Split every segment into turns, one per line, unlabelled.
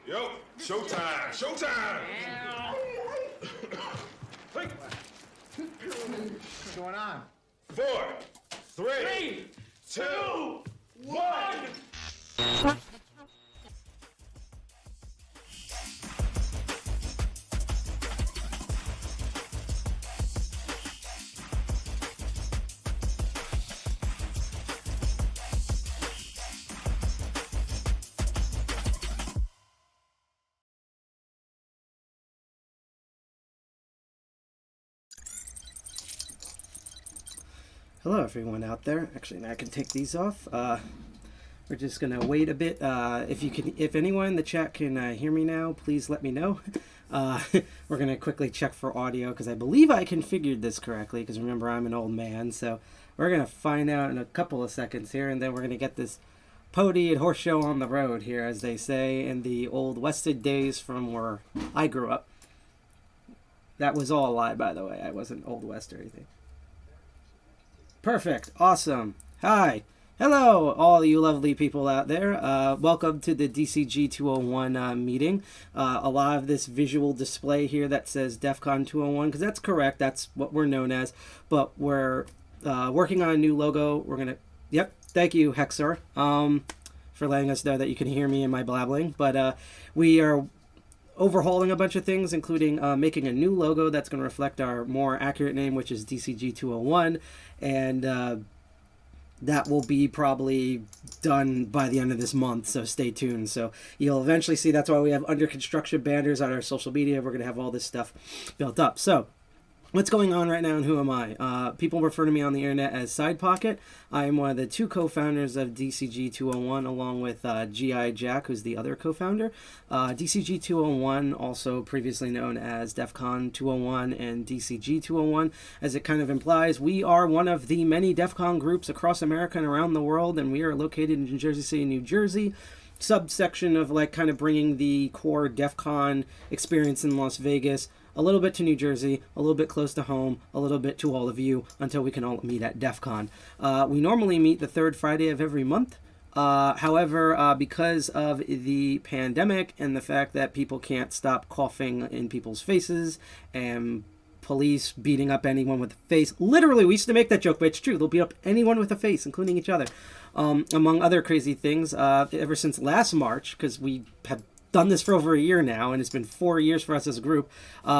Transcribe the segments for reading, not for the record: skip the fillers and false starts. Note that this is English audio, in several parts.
Yo, showtime, showtime!
What's going on?
4, 3, 2, 1.
Hello everyone out there. Actually, now I can take these off. We're just gonna wait a bit. If anyone in the chat can hear me now, please let me know. We're gonna quickly check for audio because I believe I configured this correctly. Because remember, I'm an old man, so we're gonna find out in a couple of seconds here, and then we're gonna get this pody and horse show on the road here, as they say in the old wested days from where I grew up. That was all a lie, by the way. I wasn't old west or anything. Perfect. Awesome. Hi. Hello, all you lovely people out there. Welcome to the DCG 201 meeting. A lot of this visual display here that says DEF CON 201, because that's correct. That's what we're known as. But we're working on a new logo. We're going to... Yep. Thank you, Hexer, for letting us know that you can hear me in my blabbling. But we are overhauling a bunch of things, including making a new logo that's going to reflect our more accurate name, which is DCG 201, and that will be probably done by the end of this month, so stay tuned. So you'll eventually see. That's why we have under construction banners on our social media. We're going to have all this stuff built up. So what's going on right now and who am I? People refer to me on the internet as Side Pocket. I am one of the two co-founders of DCG 201 along with G.I. Jack, who's the other co-founder. DCG 201, also previously known as DEF CON 201 and DCG 201. As it kind of implies, we are one of the many DEF CON groups across America and around the world, and we are located in Jersey City, New Jersey. Subsection of like kind of bringing the core DEF CON experience in Las Vegas a little bit to New Jersey, a little bit close to home, a little bit to all of you, until we can all meet at DEF CON. We normally meet the third Friday of every month. However, because of the pandemic and the fact that people can't stop coughing in people's faces and police beating up anyone with a face, literally, we used to make that joke, but it's true. They'll beat up anyone with a face, including each other. Among other crazy things, ever since last March, because we have done this for over a year now, and it's been 4 years for us as a group.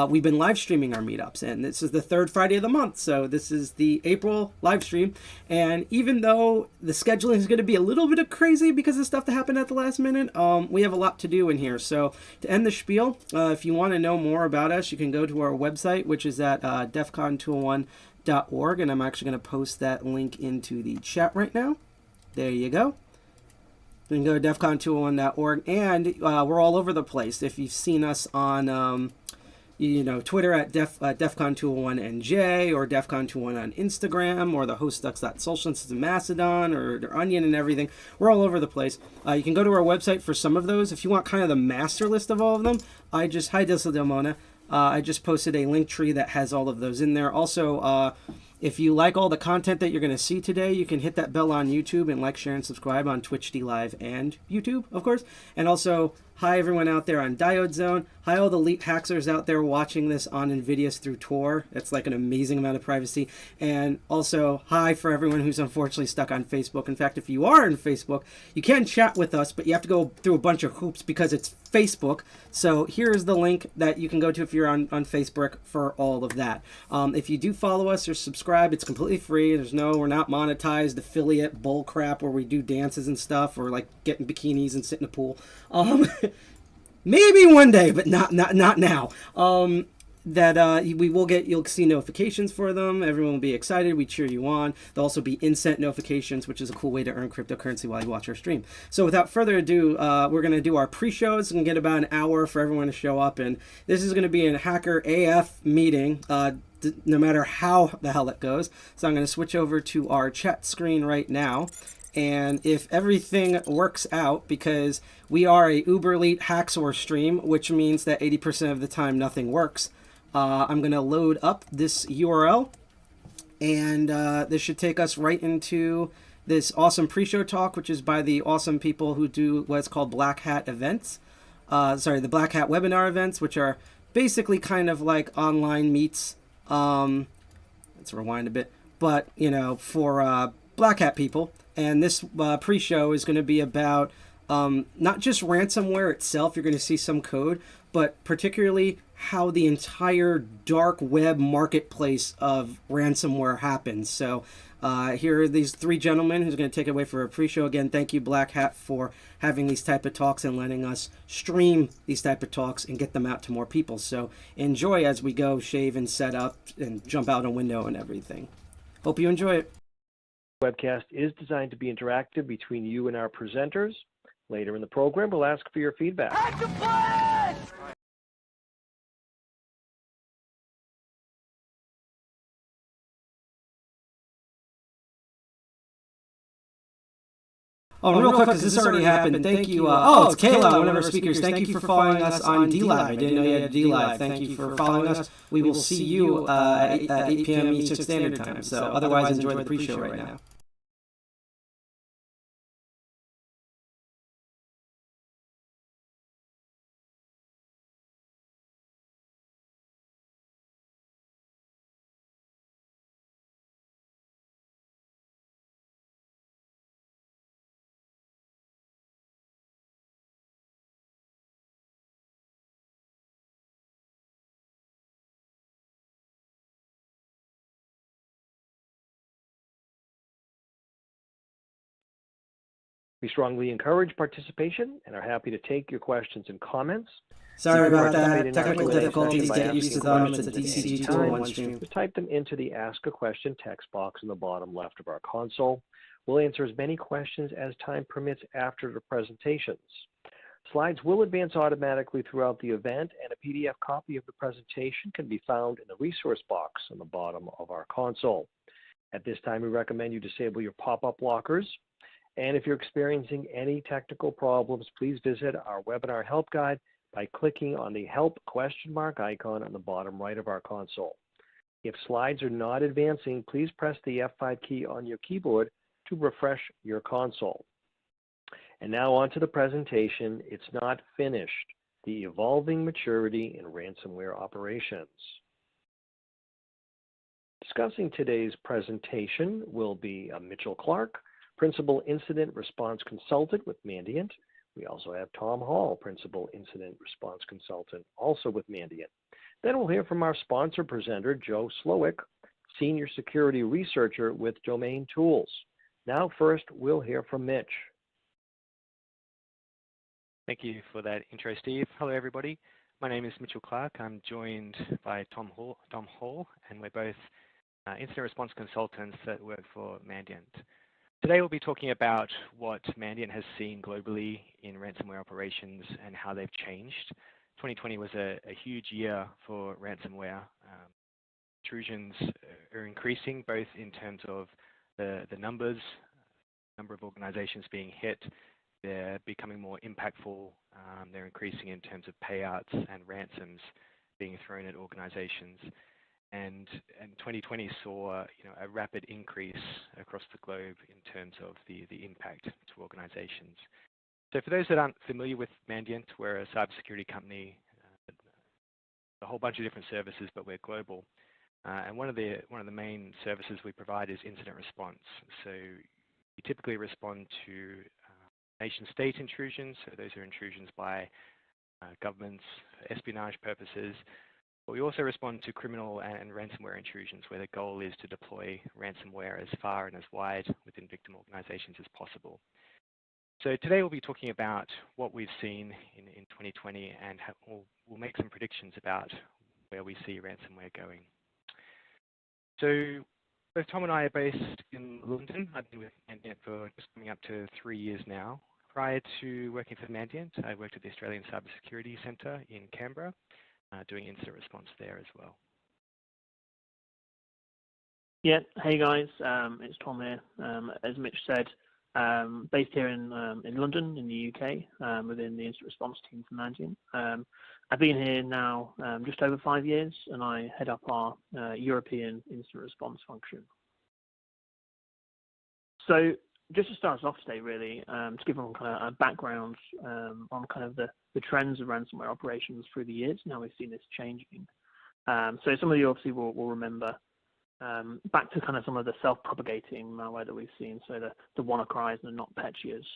We've been live streaming our meetups, and this is the third Friday of the month, so this is the April live stream. And even though the scheduling is going to be a little bit of crazy because of stuff that happened at the last minute, we have a lot to do in here. So to end the spiel, if you want to know more about us, you can go to our website, which is at defcon201.org, and I'm actually going to post that link into the chat right now. There you go. You can go to defcon201.org, and we're all over the place. If you've seen us on, Twitter at defcon201nj, or defcon201 on Instagram, or the hostducks.social since it's Mastodon, or Onion and everything, we're all over the place. You can go to our website for some of those. If you want kind of the master list of all of them, hi Dilmona. I just posted a link tree that has all of those in there. Also, if you like all the content that you're going to see today, you can hit that bell on YouTube and like, share, and subscribe on Twitch, D Live, and YouTube, of course. And also, hi everyone out there on Diode Zone. Hi all the elite hackers out there watching this on NVIDIA's through Tor. It's like an amazing amount of privacy. And also, hi for everyone who's unfortunately stuck on Facebook. In fact, if you are on Facebook, you can chat with us, but you have to go through a bunch of hoops because it's Facebook. So here's the link that you can go to if you're on Facebook for all of that. If you do follow us or subscribe, it's completely free. We're not monetized affiliate bull crap where we do dances and stuff, or like get in bikinis and sit in a pool. Maybe one day, but not now. You'll see notifications for them. Everyone will be excited. We cheer you on. There'll also be instant notifications, which is a cool way to earn cryptocurrency while you watch our stream. So without further ado, we're going to do our pre-shows and get about an hour for everyone to show up. And this is going to be a Hacker AF meeting, no matter how the hell it goes. So I'm going to switch over to our chat screen right now. And if everything works out, because we are a uber elite hacksaw stream, which means that 80% of the time nothing works, I'm going to load up this URL, and this should take us right into this awesome pre-show talk, which is by the awesome people who do what's called Black Hat events. the Black Hat webinar events, which are basically kind of like online meets. Let's rewind a bit, but for Black Hat people. And this pre-show is going to be about not just ransomware itself. You're going to see some code, but particularly how the entire dark web marketplace of ransomware happens. So here are these three gentlemen who's going to take it away for a pre-show. Again, thank you, Black Hat, for having these type of talks and letting us stream these type of talks and get them out to more people. So enjoy as we go, shave and set up and jump out a window and everything. Hope you enjoy it.
Webcast is designed to be interactive between you and our presenters. Later in the program, we'll ask for your feedback.
Oh, real quick, because this already happened. Thank you. It's Kayla, one of our speakers. Thank you for following us on DLive. I didn't know you had DLive. Thank you for following us. We will see you at 8 p.m. Eastern Standard Time. So otherwise, enjoy the pre-show right now.
We strongly encourage participation and are happy to take your questions and comments.
Sorry about that. Technical difficulties. Get used to them. It's a DCG 201 stream.
Just type them into the Ask a Question text box in the bottom left of our console. We'll answer as many questions as time permits after the presentations. Slides will advance automatically throughout the event, and a PDF copy of the presentation can be found in the resource box on the bottom of our console. At this time, we recommend you disable your pop-up blockers. And if you're experiencing any technical problems, please visit our webinar help guide by clicking on the help ? Icon on the bottom right of our console. If slides are not advancing, please press the F5 key on your keyboard to refresh your console. And now on to the presentation. It's not finished. The evolving maturity in ransomware operations. Discussing today's presentation will be Mitchell Clark, Principal Incident Response Consultant with Mandiant. We also have Tom Hall, Principal Incident Response Consultant, also with Mandiant. Then we'll hear from our sponsor presenter, Joe Slowick, Senior Security Researcher with Domain Tools. Now first, we'll hear from Mitch.
Thank you for that intro, Steve. Hello, everybody. My name is Mitchell Clark. I'm joined by Tom Hall, and we're both incident response consultants that work for Mandiant. Today we'll be talking about what Mandiant has seen globally in ransomware operations and how they've changed. 2020 was a huge year for ransomware. Intrusions are increasing both in terms of the number of organizations being hit. They're becoming more impactful. They're increasing in terms of payouts and ransoms being thrown at organizations. And 2020 saw a rapid increase across the globe in terms of the impact to organizations. So for those that aren't familiar with Mandiant, we're a cybersecurity company, a whole bunch of different services, but we're global. And one of the main services we provide is incident response. So we typically respond to nation-state intrusions. So those are intrusions by governments for espionage purposes. But we also respond to criminal and ransomware intrusions where the goal is to deploy ransomware as far and as wide within victim organizations as possible. So today we'll be talking about what we've seen in 2020 and we'll make some predictions about where we see ransomware going. So both Tom and I are based in London. I've been with Mandiant for just coming up to 3 years now. Prior to working for Mandiant, I worked at the Australian Cybersecurity Centre in Canberra, doing incident response there as well.
Yeah, hey guys, it's Tom here. As Mitch said, based here in London, in the UK, within the incident response team for Mandiant. I've been here now just over 5 years, and I head up our European incident response function. So just to start us off today, really, to give everyone kind of a background on kind of the trends of ransomware operations through the years. Now we've seen this changing. So some of you obviously will remember back to kind of some of the self-propagating malware that we've seen. So the WannaCries and the NotPetya's,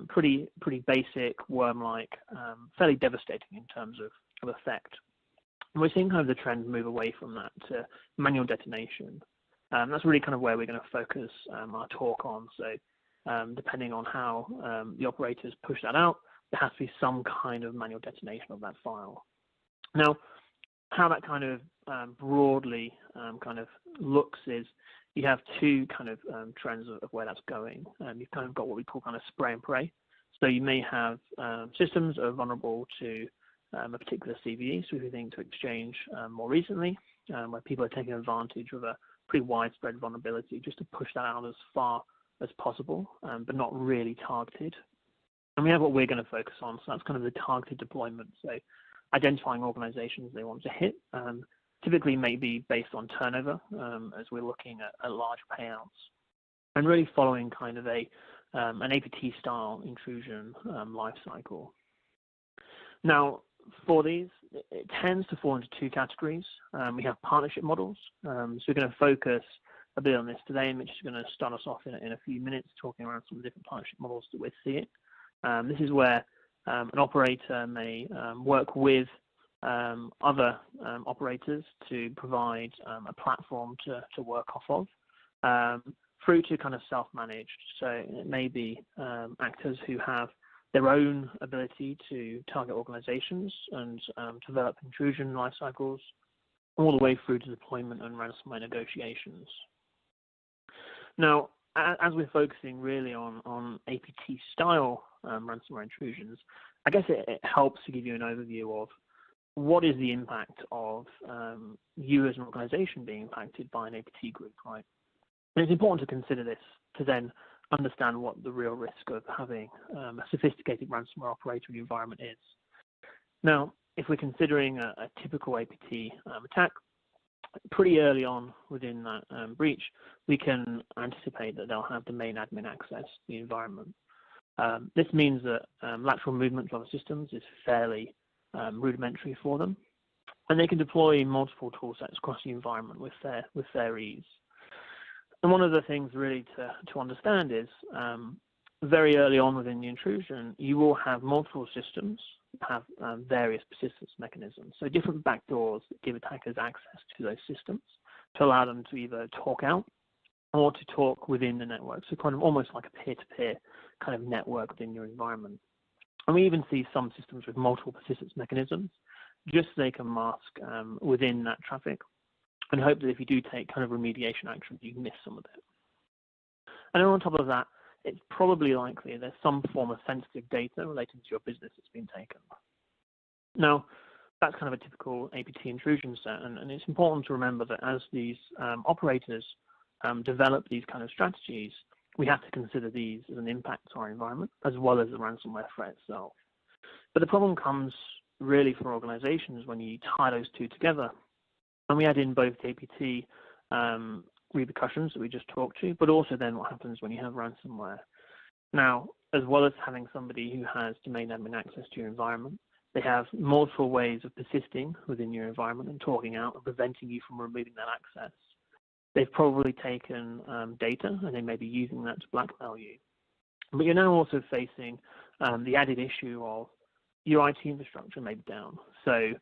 pretty basic, worm-like, fairly devastating in terms of effect. And we're seeing kind of the trend move away from that to manual detonation. That's really kind of where we're going to focus our talk on. So depending on how the operators push that out, there has to be some kind of manual detonation of that file. Now, how that kind of broadly kind of looks is you have two kind of trends of where that's going. You've kind of got what we call kind of spray and pray. So you may have systems that are vulnerable to a particular CVE, so if you think to Exchange more recently, where people are taking advantage of a pretty widespread vulnerability just to push that out as far as possible, but not really targeted. And we have what we're going to focus on, so that's kind of the targeted deployment. So identifying organizations they want to hit, typically maybe based on turnover, as we're looking at large payouts, and really following kind of an APT-style intrusion life cycle. Now, for these, it tends to fall into two categories. We have partnership models, so we're going to focus a bit on this today, and Mitch is going to start us off in a few minutes talking around some of the different partnership models that we're seeing. This is where an operator may work with other operators to provide a platform to work off of, through to kind of self-managed. So it may be actors who have their own ability to target organizations and develop intrusion life cycles, all the way through to deployment and ransomware negotiations. Now, as we're focusing really on APT-style ransomware intrusions, I guess it helps to give you an overview of what is the impact of you as an organization being impacted by an APT group, right? And it's important to consider this to then understand what the real risk of having a sophisticated ransomware operator in the environment is. Now, if we're considering a typical APT attack, pretty early on within that breach, we can anticipate that they'll have domain admin access to the environment. This means that lateral movement to other systems is fairly rudimentary for them, and they can deploy multiple tool sets across the environment with fair ease. And one of the things really to understand is very early on within the intrusion, you will have multiple systems have various persistence mechanisms. So different backdoors that give attackers access to those systems to allow them to either talk out or to talk within the network. So kind of almost like a peer-to-peer kind of network within your environment. And we even see some systems with multiple persistence mechanisms, just so they can mask within that traffic, and hope that if you do take kind of remediation action, you miss some of it. And then on top of that, it's probably likely there's some form of sensitive data relating to your business that's been taken. Now, that's kind of a typical APT intrusion set, and it's important to remember that as these operators develop these kind of strategies, we have to consider these as an impact to our environment, as well as the ransomware threat itself. But the problem comes really for organizations when you tie those two together. And we add in both the APT repercussions that we just talked to, but also then what happens when you have ransomware. Now, as well as having somebody who has domain admin access to your environment, they have multiple ways of persisting within your environment and talking out and preventing you from removing that access. They've probably taken data, and they may be using that to blackmail you. But you're now also facing the added issue of your IT infrastructure may be down. So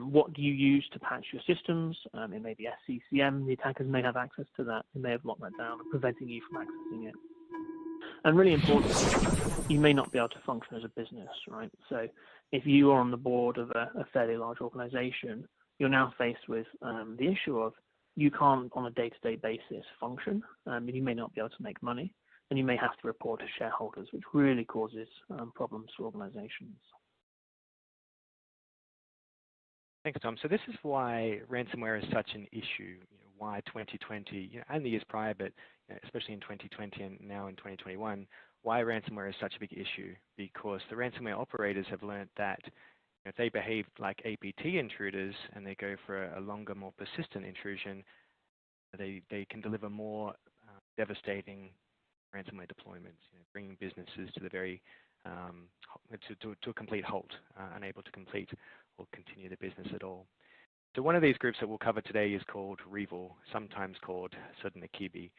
what do you use to patch your systems? It may be SCCM. The attackers may have access to that. They may have locked that down and preventing you from accessing it. And really importantly, you may not be able to function as a business, right? So if you are on the board of a fairly large organization, you're now faced with the issue of you can't on a day-to-day basis function, and you may not be able to make money, and you may have to report to shareholders, which really causes problems for organizations.
Thanks, Tom. So this is why ransomware is such an issue. Why 2020, and the years prior, but especially in 2020 and now in 2021, why ransomware is such a big issue. Because the ransomware operators have learned that if they behave like APT intruders and they go for a longer, more persistent intrusion, they can deliver more devastating ransomware deployments, bringing businesses to the very to a complete halt, unable to complete or continue the business at all. So one of these groups that we'll cover today is called REvil, sometimes called Sudanakibi.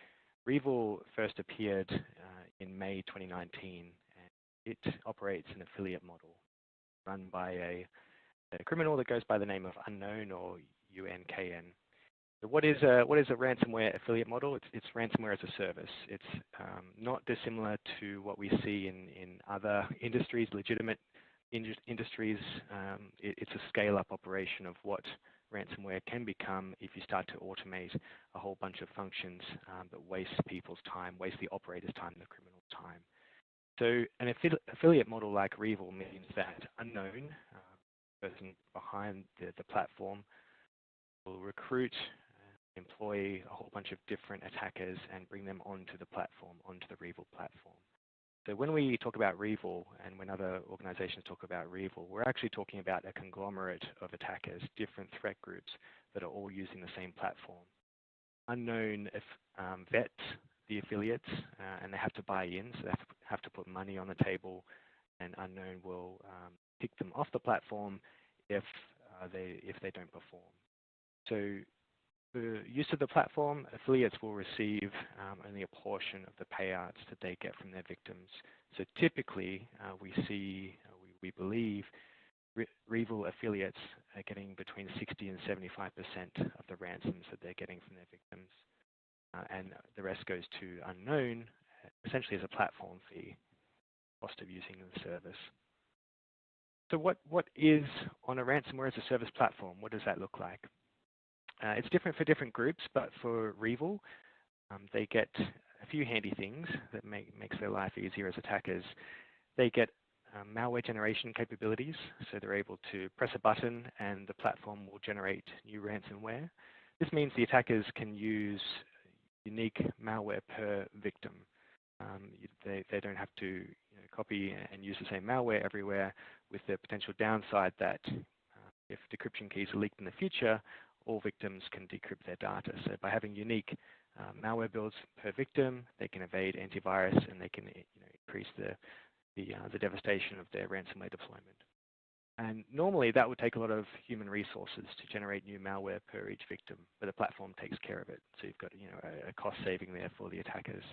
REvil first appeared in May 2019, and it operates an affiliate model run by a criminal that goes by the name of Unknown, or UNKN. So what is a ransomware affiliate model? It's ransomware as a service. It's not dissimilar to what we see in other industries, legitimate industries. It's a scale-up operation of what ransomware can become if you start to automate a whole bunch of functions that waste people's time, waste the operator's time, the criminal's time. So an affiliate model like REvil means that Unknown, person behind the platform, will recruit, employ a whole bunch of different attackers and bring them onto the platform, onto the REvil platform. So when we talk about REvil, and when other organizations talk about REvil, we're actually talking about a conglomerate of attackers, different threat groups that are all using the same platform. Unknown vets the affiliates, and they have to buy in, so they have to put money on the table, and Unknown will kick them off the platform if they don't perform. So for use of the platform, affiliates will receive only a portion of the payouts that they get from their victims. So typically, we believe REvil affiliates are getting between 60 and 75% of the ransoms that they're getting from their victims. And the rest goes to Unknown, essentially as a platform fee, cost of using the service. So what is on a ransomware as a service platform? What does that look like? It's different for different groups, but for REvil, they get a few handy things that makes their life easier as attackers. They get malware generation capabilities, so they're able to press a button and the platform will generate new ransomware. This means the attackers can use unique malware per victim. They don't have to copy and use the same malware everywhere, with the potential downside that if decryption keys are leaked in the future, all victims can decrypt their data. So by having unique malware builds per victim, they can evade antivirus and they can increase the devastation of their ransomware deployment. And normally that would take a lot of human resources to generate new malware per each victim, but the platform takes care of it. So you've got a cost saving there for the attackers.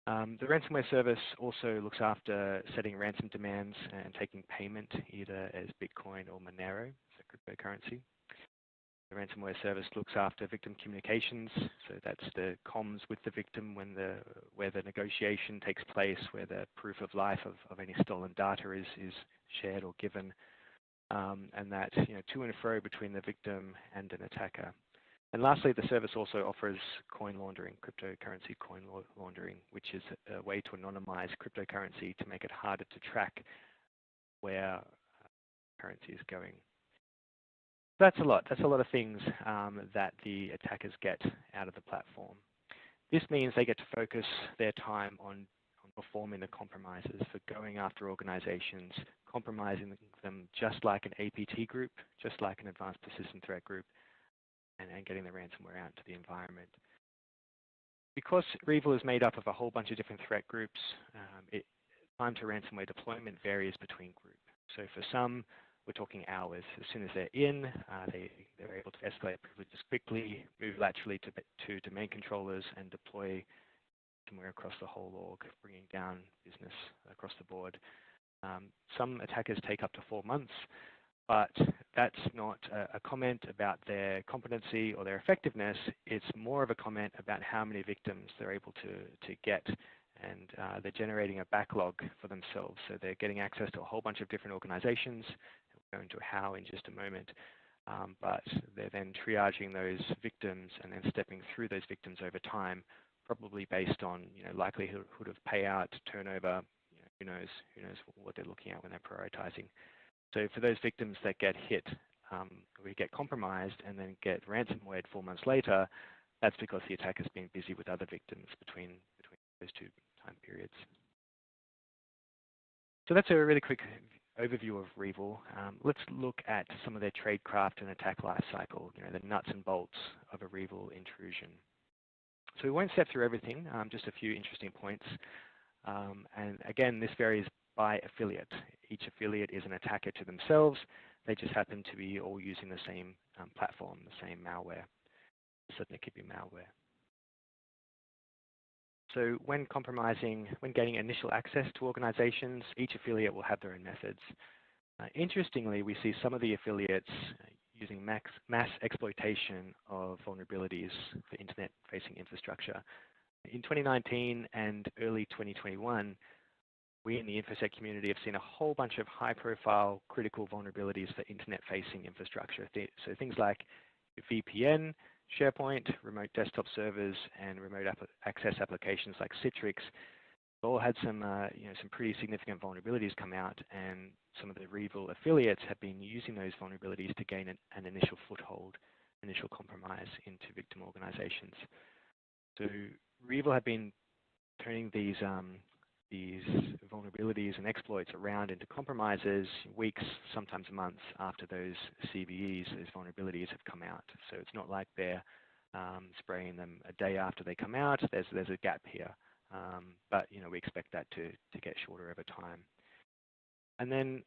The ransomware service also looks after setting ransom demands and taking payment either as Bitcoin or Monero, so cryptocurrency. The ransomware service looks after victim communications, so that's the comms with the victim where the negotiation takes place, where the proof of life of any stolen data is shared or given, and that to and fro between the victim and an attacker. And lastly, the service also offers coin laundering, cryptocurrency coin laundering, which is a way to anonymize cryptocurrency to make it harder to track where currency is going. That's a lot. That's a lot of things that the attackers get out of the platform. This means they get to focus their time on performing the compromises, for going after organizations, compromising them just like an APT group, just like an advanced persistent threat group, and getting the ransomware out into the environment. Because REvil is made up of a whole bunch of different threat groups, time to ransomware deployment varies between groups. So for some, we're talking hours. As soon as they're in, they're able to escalate privileges quickly, move laterally to domain controllers, and deploy somewhere across the whole org, bringing down business across the board. Some attackers take up to 4 months, but that's not a comment about their competency or their effectiveness. It's more of a comment about how many victims they're able to get, and they're generating a backlog for themselves. So they're getting access to a whole bunch of different organizations. We'll go into how in just a moment, but they're then triaging those victims and then stepping through those victims over time, probably based on likelihood of payout, turnover. Who knows what they're looking at when they're prioritizing. So for those victims that get hit, we get compromised and then get ransomware 4 months later, that's because the attacker's been busy with other victims between those two time periods. So that's a really quick overview of REvil. Let's look at some of their tradecraft and attack lifecycle, the nuts and bolts of a REvil intrusion. So we won't step through everything, just a few interesting points. And again, this varies by affiliate. Each affiliate is an attacker to themselves. They just happen to be all using the same platform, the same malware. So it could be malware. So when gaining initial access to organizations, each affiliate will have their own methods. Interestingly, we see some of the affiliates using mass exploitation of vulnerabilities for internet-facing infrastructure. In 2019 and early 2021, we in the InfoSec community have seen a whole bunch of high-profile critical vulnerabilities for internet-facing infrastructure. So things like VPN, SharePoint, remote desktop servers, and remote access applications like Citrix all had some pretty significant vulnerabilities come out, and some of the REvil affiliates have been using those vulnerabilities to gain an initial foothold, initial compromise into victim organizations. So REvil have been turning these vulnerabilities and exploits around into compromises weeks, sometimes months after those CVEs, those vulnerabilities have come out. So it's not like they're spraying them a day after they come out. There's a gap here. But we expect that to get shorter over time. And then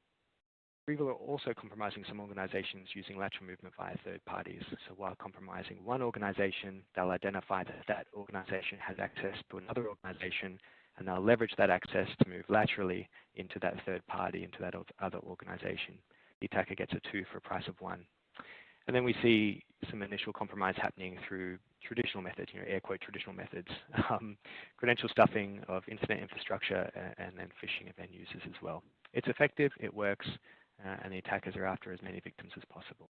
REvil are also compromising some organizations using lateral movement via third parties. So while compromising one organization, they'll identify that that organization has access to another organization, and they'll leverage that access to move laterally into that third party, into that other organization. The attacker gets a 2 for a price of 1. And then we see some initial compromise happening through traditional methods, air quote traditional methods, credential stuffing of internet infrastructure, and then phishing of end users as well. It's effective, it works, and the attackers are after as many victims as possible.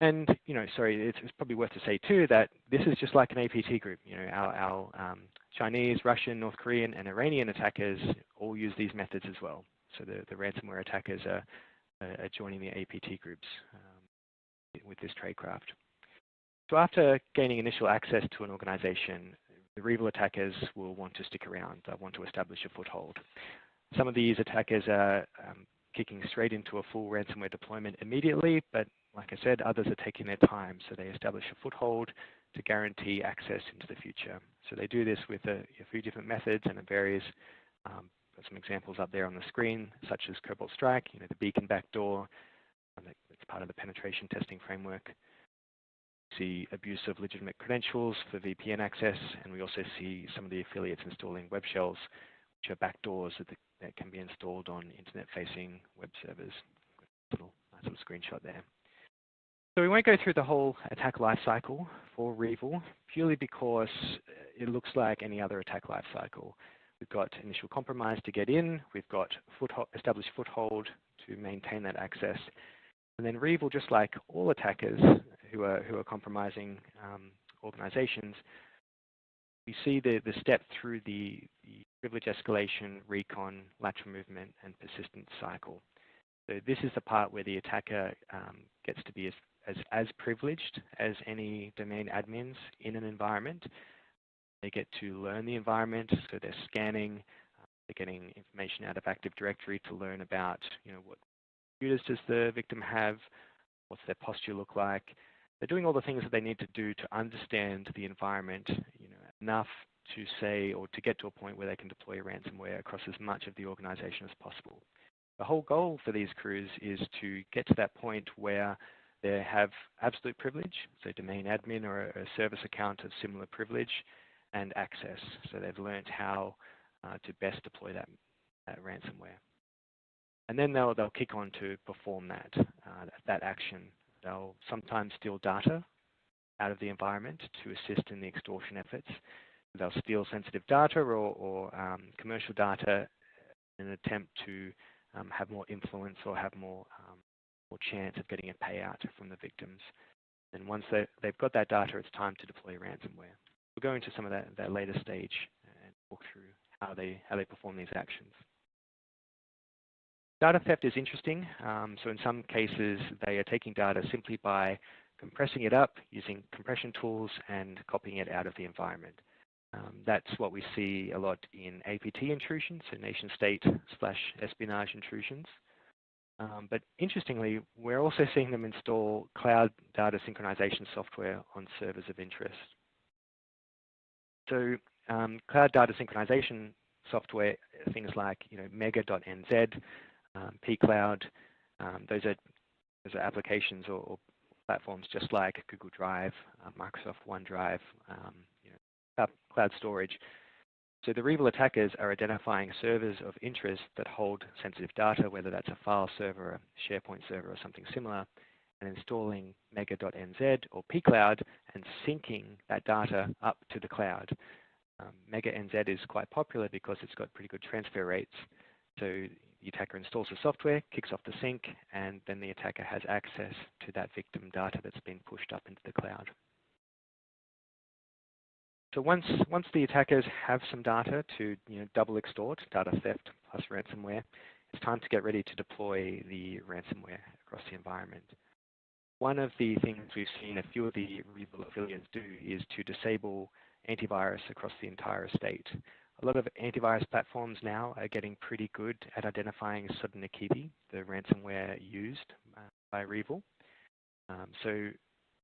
And it's probably worth to say too that this is just like an APT group. Our Chinese, Russian, North Korean, and Iranian attackers all use these methods as well. So the ransomware attackers are joining the APT groups with this tradecraft. So after gaining initial access to an organization, the REvil attackers will want to stick around. They'll want to establish a foothold. Some of these attackers are kicking straight into a full ransomware deployment immediately, but like I said, others are taking their time. So they establish a foothold to guarantee access into the future. So they do this with a few different methods, and it varies. Got some examples up there on the screen, such as Cobalt Strike, the beacon backdoor. That's part of the penetration testing framework. We see abuse of legitimate credentials for VPN access, and we also see some of the affiliates installing web shells, which are backdoors that can be installed on internet-facing web servers. Nice little screenshot there. So we won't go through the whole attack lifecycle for REvil, purely because it looks like any other attack lifecycle. We've got initial compromise to get in. We've got established foothold to maintain that access. And then REvil, just like all attackers who are compromising organizations, we see the step through the privilege escalation, recon, lateral movement, and persistence cycle. So this is the part where the attacker gets to be as privileged as any domain admins in an environment. They get to learn the environment, so they're scanning, they're getting information out of Active Directory to learn about, what computers does the victim have, what's their posture look like. They're doing all the things that they need to do to understand the environment, enough to say or to get to a point where they can deploy ransomware across as much of the organization as possible. The whole goal for these crews is to get to that point where they have absolute privilege, so domain admin or a service account of similar privilege, and access. So they've learned how to best deploy that ransomware. And then they'll kick on to perform that action. They'll sometimes steal data out of the environment to assist in the extortion efforts. They'll steal sensitive data or commercial data in an attempt to have more influence or have more chance of getting a payout from the victims. And once they've got that data, it's time to deploy ransomware. We'll go into some of that later stage and walk through how they perform these actions. Data theft is interesting. So in some cases, they are taking data simply by compressing it up using compression tools and copying it out of the environment. That's what we see a lot in APT intrusions, so nation-state/espionage intrusions. But interestingly, we're also seeing them install cloud data synchronization software on servers of interest. So cloud data synchronization software, things like mega.nz, pcloud, those are applications or platforms just like Google Drive, Microsoft OneDrive, cloud storage. So the REvil attackers are identifying servers of interest that hold sensitive data, whether that's a file server, a SharePoint server, or something similar, and installing mega.nz or pcloud and syncing that data up to the cloud. Mega.nz is quite popular because it's got pretty good transfer rates. So the attacker installs the software, kicks off the sync, and then the attacker has access to that victim data that's been pushed up into the cloud. So once the attackers have some data to double extort, data theft plus ransomware, it's time to get ready to deploy the ransomware across the environment. One of the things we've seen a few of the REvil affiliates do is to disable antivirus across the entire estate. A lot of antivirus platforms now are getting pretty good at identifying Sodinokibi, the ransomware used by REvil. So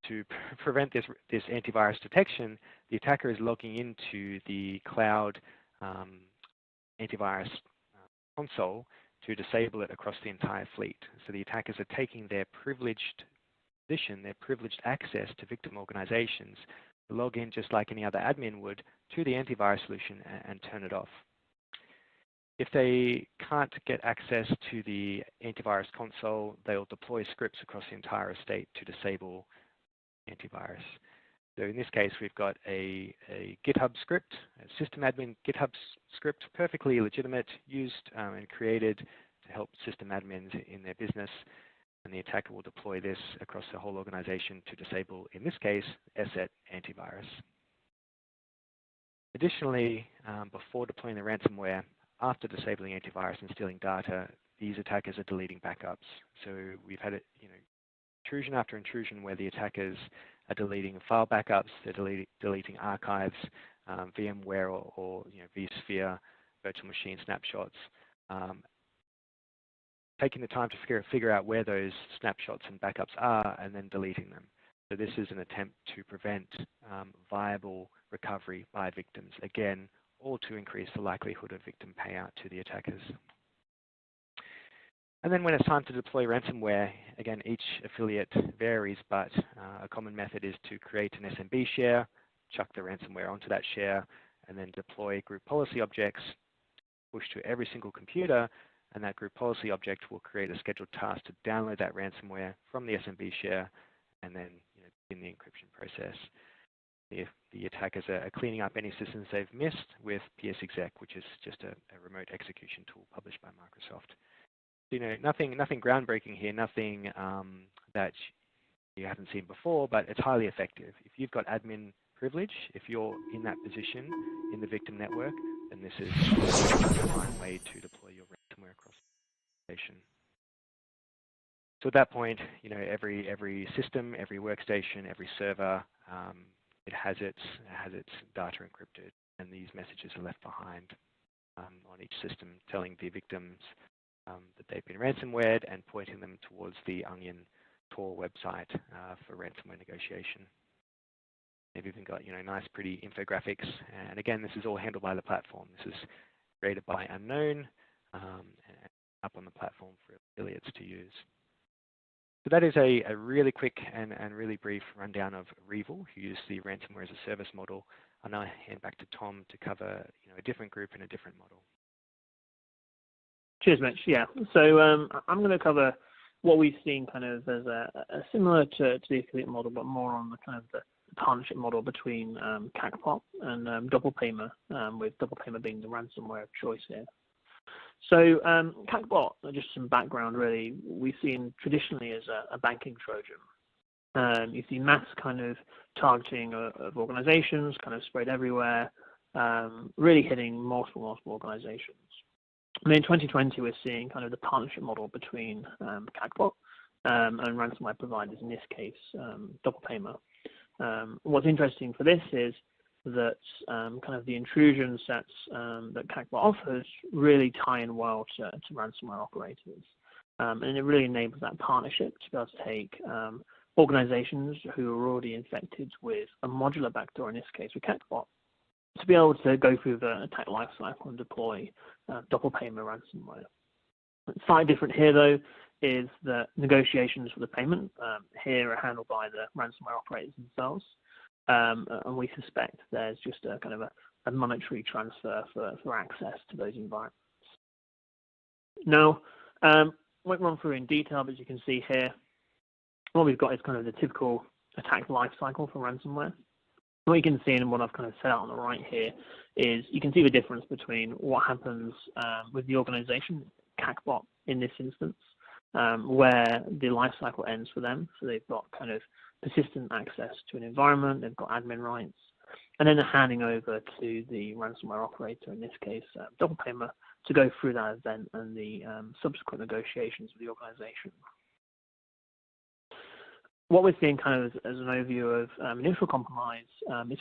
to prevent this antivirus detection, the attacker is logging into the cloud antivirus console to disable it across the entire fleet. So the attackers are taking their privileged position, their privileged access to victim organizations, log in just like any other admin would to the antivirus solution and turn it off. If they can't get access to the antivirus console, they'll deploy scripts across the entire estate to disable antivirus. So in this case, we've got a GitHub script, a system admin GitHub script, perfectly legitimate, used and created to help system admins in their business. And the attacker will deploy this across the whole organization to disable, in this case, ESET antivirus. Additionally, before deploying the ransomware, after disabling antivirus and stealing data, these attackers are deleting backups. So we've had intrusion after intrusion where the attackers are deleting file backups, they're deleting archives, VMware or vSphere virtual machine snapshots, taking the time to figure out where those snapshots and backups are and then deleting them. So this is an attempt to prevent viable recovery by victims, again, all to increase the likelihood of victim payout to the attackers. And then when it's time to deploy ransomware, again, each affiliate varies, but a common method is to create an SMB share, chuck the ransomware onto that share, and then deploy group policy objects, push to every single computer, and that group policy object will create a scheduled task to download that ransomware from the SMB share and then begin the encryption process. The attackers are cleaning up any systems they've missed with PSExec, which is just a remote execution tool published by Microsoft. Nothing groundbreaking here, nothing that you haven't seen before, but it's highly effective. If you've got admin privilege, if you're in that position in the victim network, then this is a fine way to deploy your ransomware across the organization. So at that point, every system, every workstation, every server, it has its data encrypted, and these messages are left behind on each system, telling the victims that they've been ransomwared and pointing them towards the Onion Tor website for ransomware negotiation. They've even got nice, pretty infographics, and again, this is all handled by the platform. This is created by Unknown and up on the platform for affiliates to use. So that is a really quick and really brief rundown of REvil, who use the ransomware as a service model. I'll now hand back to Tom to cover a different group and a different model.
Cheers, Mitch. Yeah, so I'm going to cover what we've seen kind of as a similar to the affiliate model, but more on the kind of the partnership model between CACPOT and DoublePaymer, with DoublePaymer being the ransomware of choice here. So CACPOT, just some background really, we've seen traditionally as a banking Trojan. You see mass kind of targeting of organizations kind of spread everywhere, really hitting multiple organizations. And in 2020, we're seeing kind of the partnership model between CACPOT and ransomware providers, in this case, DoublePaymer. What's interesting for this is that kind of the intrusion sets that CACPOT offers really tie in well to ransomware operators. And it really enables that partnership to be able to take organizations who are already infected with a modular backdoor, in this case with CACbot, to be able to go through the attack lifecycle and deploy double-payment ransomware. Slightly different here, though, is that negotiations for the payment here are handled by the ransomware operators themselves, and we suspect there's just a kind of a monetary transfer for access to those environments. Now, won't run through in detail, but as you can see here, what we've got is kind of the typical attack lifecycle for ransomware. What you can see, and what I've kind of set out on the right here, is you can see the difference between what happens with the organization, CACbot in this instance, where the lifecycle ends for them. So they've got kind of persistent access to an environment, they've got admin rights, and then they're handing over to the ransomware operator, in this case, DoublePaymer, to go through that event and the subsequent negotiations with the organization. What we're seeing kind of as an overview of initial compromise is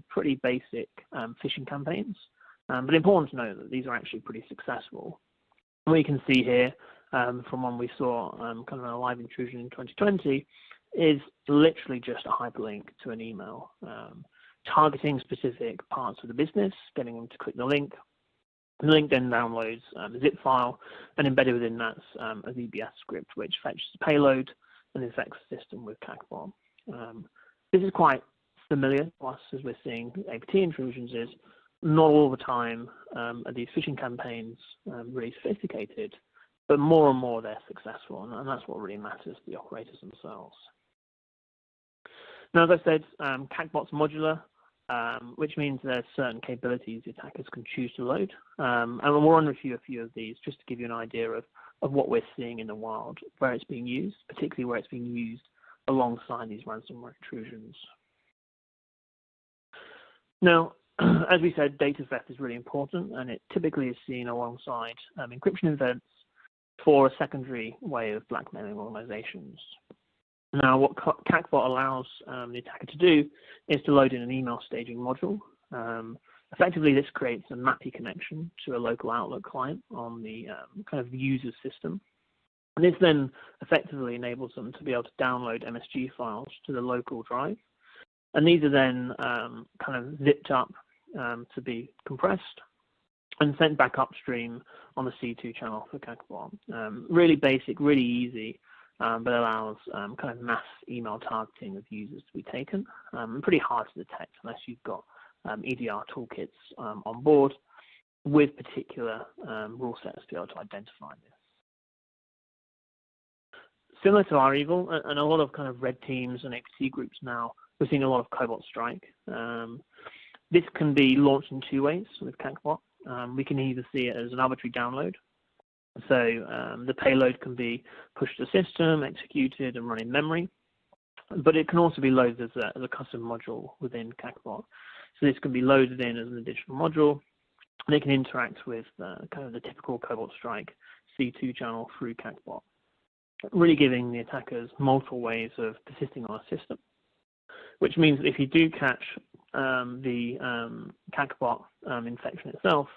pretty basic phishing campaigns, but important to note that these are actually pretty successful. What you can see here from one we saw kind of a live intrusion in 2020 is literally just a hyperlink to an email, targeting specific parts of the business, getting them to click the link. The link then downloads a zip file, and embedded within that's a VBS script which fetches the payload and infects the system with CACbot. This is quite familiar to us as we're seeing APT intrusions. Is not all the time are these phishing campaigns really sophisticated, but more and more they're successful, and that's what really matters to the operators themselves. Now, as I said, CACbot's modular, which means there's certain capabilities the attackers can choose to load. And we'll run through a few of these just to give you an idea of what we're seeing in the wild, where it's being used, particularly where it's being used alongside these ransomware intrusions. Now, as we said, data theft is really important, and it typically is seen alongside encryption events for a secondary way of blackmailing organizations. Now, what CACbot allows the attacker to do is to load in an email staging module. Effectively, this creates a MAPI connection to a local Outlook client on the kind of user system. And this then effectively enables them to be able to download MSG files to the local drive. And these are then kind of zipped up to be compressed and sent back upstream on the C2 channel for CACbot. Really basic, really easy, but allows kind of mass email targeting of users to be taken. Pretty hard to detect unless you've got EDR toolkits on board with particular rule sets to be able to identify this. Similar to our Evil, and a lot of kind of red teams and APT groups now, we're seeing a lot of Cobalt Strike. This can be launched in two ways with CACbot. We can either see it as an arbitrary download. So the payload can be pushed to the system, executed, and run in memory. But it can also be loaded as a custom module within CACbot. So this can be loaded in as an additional module, and it can interact with kind of the typical Cobalt Strike C2 channel through CACbot, really giving the attackers multiple ways of persisting on a system, which means that if you do catch the CACbot infection itself,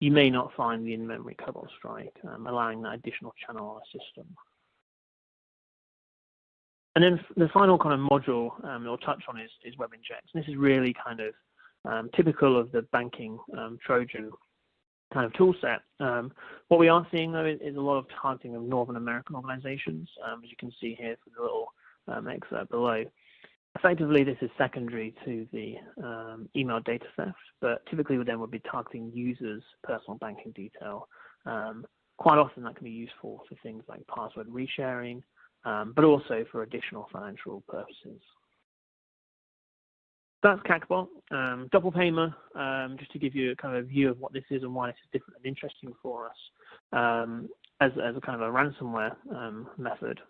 you may not find the in-memory Cobalt Strike, allowing that additional channel on a system. And then the final kind of module we'll touch on is Web Injects. And this is really kind of typical of the banking Trojan kind of tool set. What we are seeing, though, is a lot of targeting of Northern American organizations, as you can see here for the little excerpt below. Effectively, this is secondary to the email data theft, but typically then would be targeting users' personal banking detail. Quite often that can be useful for things like password resharing, but also for additional financial purposes. That's CACbot. DoublePaymer, just to give you a kind of view of what this is and why this is different and interesting for us as a kind of a ransomware method.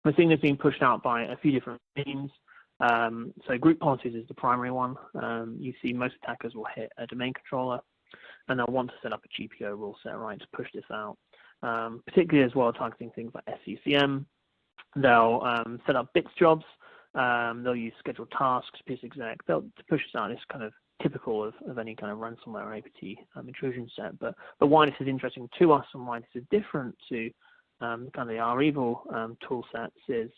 We're seeing this being pushed out by a few different means. So group policies is the primary one. You see most attackers will hit a domain controller, and they'll want to set up a GPO rule set, right, to push this out. Particularly as well targeting things like SCCM. They'll set up bits jobs. They'll use scheduled tasks, PsExec. They'll push this out. It's kind of typical of any kind of ransomware or APT intrusion set. But why this is interesting to us and why this is different to kind of the REvil tool sets is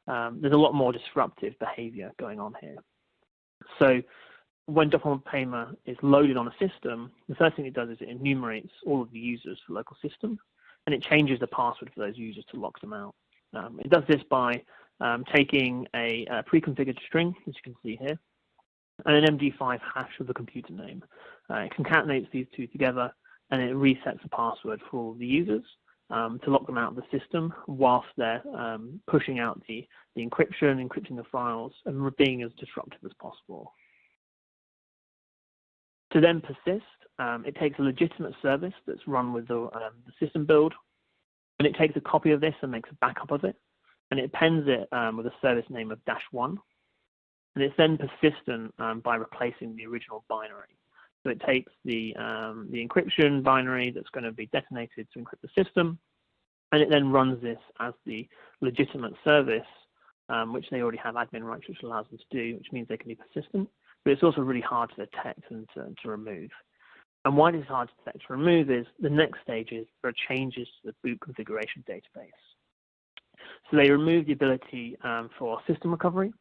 there's a lot more disruptive behavior going on here. So when Document Paymer is loaded on a system, the first thing it does is it enumerates all of the users for the local system, and it changes the password for those users to lock them out. It does this by taking a pre-configured string, as you can see here, and an MD5 hash of the computer name. It concatenates these two together, and it resets the password for all the users to lock them out of the system whilst they're pushing out the encryption, encrypting the files, and being as disruptive as possible. To then persist, it takes a legitimate service that's run with the system build, and it takes a copy of this and makes a backup of it, and it appends it with a service name of -1, and it's then persistent by replacing the original binary. So it takes the encryption binary that's going to be detonated to encrypt the system, and it then runs this as the legitimate service, which they already have admin rights, which allows them to do, which means they can be persistent. But it's also really hard to detect and to remove. And why it is hard to detect and remove is the next stage is there are changes to the boot configuration database. So they remove the ability for system recovery.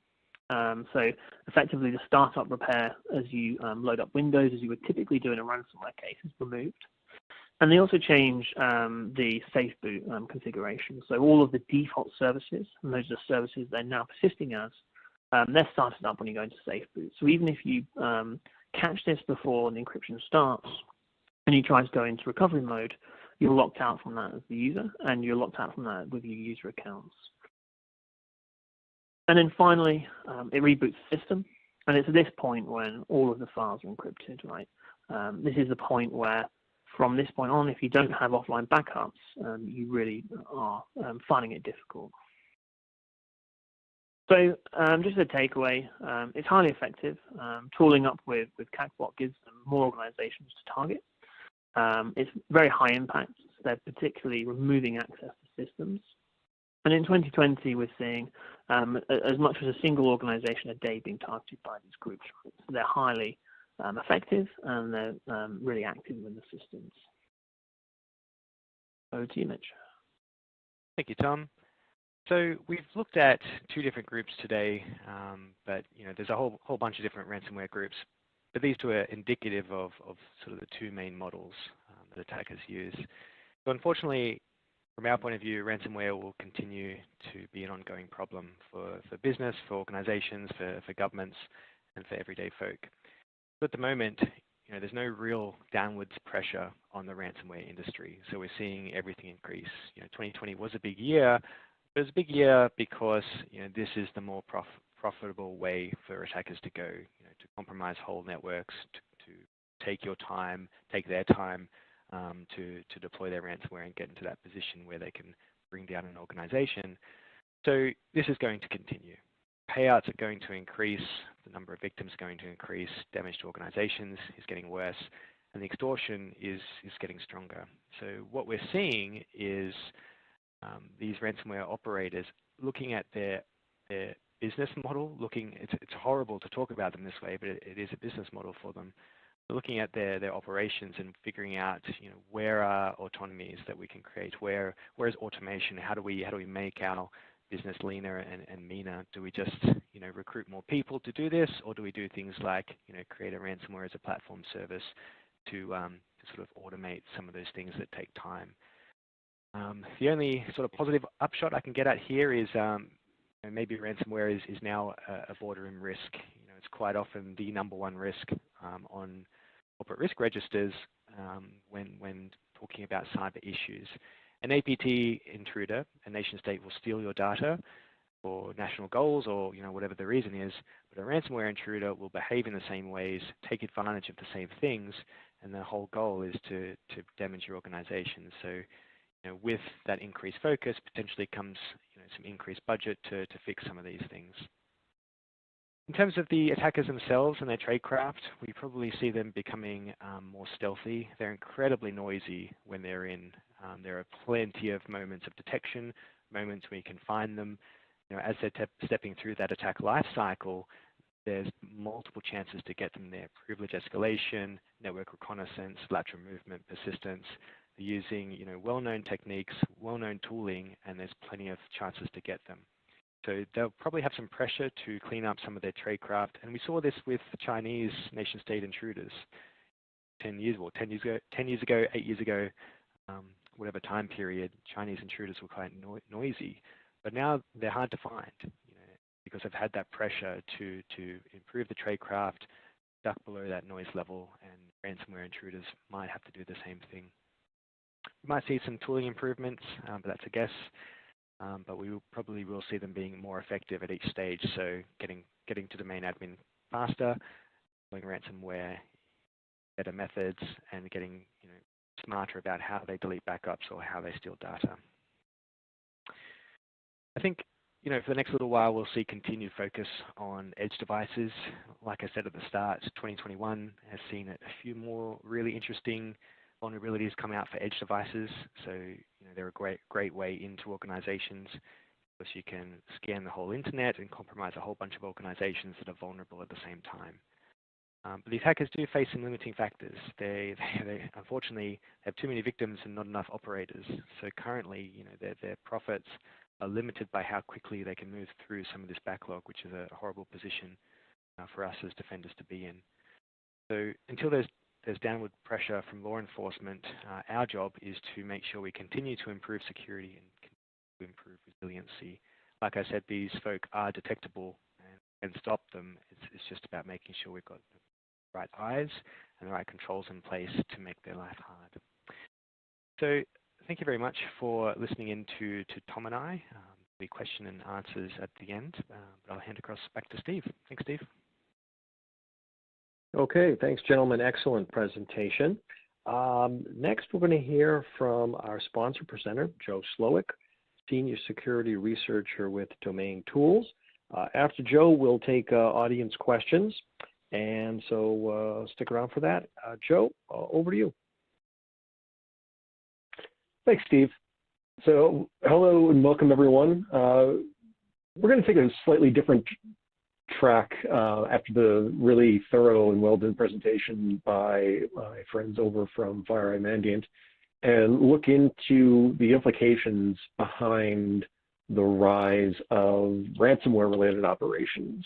So effectively the startup repair as you load up Windows, as you would typically do in a ransomware case, is removed. And they also change the safe boot configuration. So all of the default services, and those are the services they're now persisting as, they're started up when you go into safe boot. So even if you catch this before the encryption starts and you try to go into recovery mode, you're locked out from that as the user, and you're locked out from that with your user accounts. And then finally, it reboots the system, and it's at this point when all of the files are encrypted, right? This is the point where, from this point on, if you don't have offline backups, you really are finding it difficult. So just a takeaway, it's highly effective. Tooling up with CACBot gives them more organizations to target. It's very high impact. So they're particularly removing access to systems. And in 2020, we're seeing as much as a single organization a day being targeted by these groups. So they're highly effective, and they're really active in the systems. Over to you, Mitch.
Thank you, Tom. So we've looked at two different groups today, but there's a whole bunch of different ransomware groups. But these two are indicative of sort of the two main models that attackers use. So unfortunately, from our point of view, ransomware will continue to be an ongoing problem for business, for organizations, for governments, and for everyday folk. So at the moment, there's no real downwards pressure on the ransomware industry. So we're seeing everything increase. 2020 was a big year. But it's a big year because this is the more profitable way for attackers to go, to compromise whole networks, to take your time, take their time to deploy their ransomware and get into that position where they can bring down an organization. So this is going to continue. Payouts are going to increase, the number of victims are going to increase, damage to organizations is getting worse, and the extortion is getting stronger. So what we're seeing is these ransomware operators looking at their business model, it's horrible to talk about them this way, but it is a business model for them. They're looking at their operations and figuring out, where are autonomies that we can create, where is automation, how do we make our business leaner and meaner? Do we just recruit more people to do this, or do we do things like create a ransomware as a platform service to sort of automate some of those things that take time? The only sort of positive upshot I can get at here is maybe ransomware is now a boardroom risk. It's quite often the #1 risk on corporate risk registers when talking about cyber issues. An APT intruder, a nation state, will steal your data for national goals or whatever the reason is, but a ransomware intruder will behave in the same ways, take advantage of the same things, and the whole goal is to damage your organization. So with that increased focus, potentially comes some increased budget to fix some of these things. In terms of the attackers themselves and their tradecraft, we probably see them becoming more stealthy. They're incredibly noisy when they're in. There are plenty of moments of detection, moments where you can find them. As they're stepping through that attack life cycle, there's multiple chances to get them there. Privilege escalation, network reconnaissance, lateral movement, persistence. They're using, well-known techniques, well-known tooling, and there's plenty of chances to get them. So they'll probably have some pressure to clean up some of their tradecraft. And we saw this with Chinese nation-state intruders 10 years ago, 8 years ago, whatever time period. Chinese intruders were quite noisy, but now they're hard to find, because they've had that pressure to improve the tradecraft, duck below that noise level, and ransomware intruders might have to do the same thing. We might see some tooling improvements, but that's a guess. But we probably will see them being more effective at each stage. So getting to domain admin faster, doing ransomware, better methods, and getting smarter about how they delete backups or how they steal data. I think for the next little while we'll see continued focus on edge devices. Like I said at the start, 2021 has seen a few more really interesting vulnerabilities come out for edge devices. So they're a great way into organizations, because you can scan the whole internet and compromise a whole bunch of organizations that are vulnerable at the same time. But these hackers do face some limiting factors. They unfortunately have too many victims and not enough operators. So currently, their profits are limited by how quickly they can move through some of this backlog, which is a horrible position for us as defenders to be in. So until there's downward pressure from law enforcement, our job is to make sure we continue to improve security and continue to improve resiliency. Like I said, these folk are detectable, and stop them. It's just about making sure we've got the right eyes and the right controls in place to make their life hard. So thank you very much for listening in to Tom and I. The question and answers at the end, but I'll hand across back to Steve. Thanks, Steve.
Okay, thanks, gentlemen. Excellent presentation. Next, we're going to hear from our sponsor presenter, Joe Slowick, Senior Security Researcher with Domain Tools. After Joe, we'll take audience questions, and so stick around for that. Joe, over to you.
Thanks, Steve. So hello and welcome, everyone. We're going to take a slightly different track after the really thorough and well-done presentation by my friends over from FireEye Mandiant, and look into the implications behind the rise of ransomware-related operations,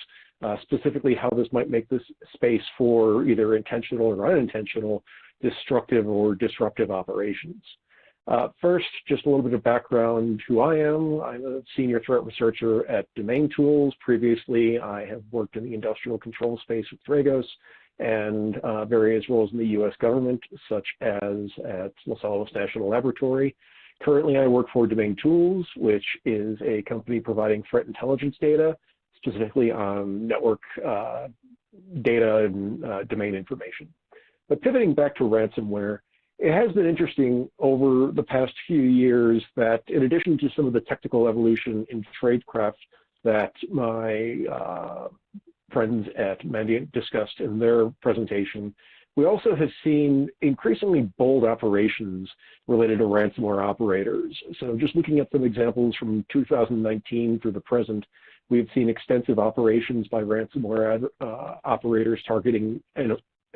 specifically how this might make this space for either intentional or unintentional destructive or disruptive operations. First, just a little bit of background who I am. I'm a senior threat researcher at Domain Tools. Previously, I have worked in the industrial control space with Dragos and various roles in the U.S. government, such as at Los Alamos National Laboratory. Currently, I work for Domain Tools, which is a company providing threat intelligence data, specifically on network data and domain information. But pivoting back to ransomware, it has been interesting over the past few years that, in addition to some of the technical evolution in tradecraft that my friends at Mandiant discussed in their presentation, we also have seen increasingly bold operations related to ransomware operators. So just looking at some examples from 2019 through the present, we've seen extensive operations by ransomware operators targeting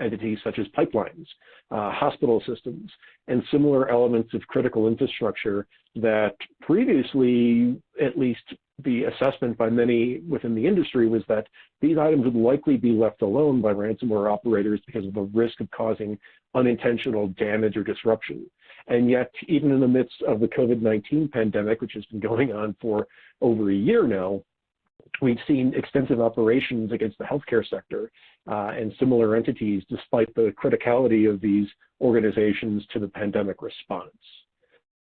entities such as pipelines, hospital systems, and similar elements of critical infrastructure that previously, at least the assessment by many within the industry, was that these items would likely be left alone by ransomware operators because of the risk of causing unintentional damage or disruption. And yet, even in the midst of the COVID-19 pandemic, which has been going on for over a year now, we've seen extensive operations against the healthcare sector and similar entities, despite the criticality of these organizations to the pandemic response.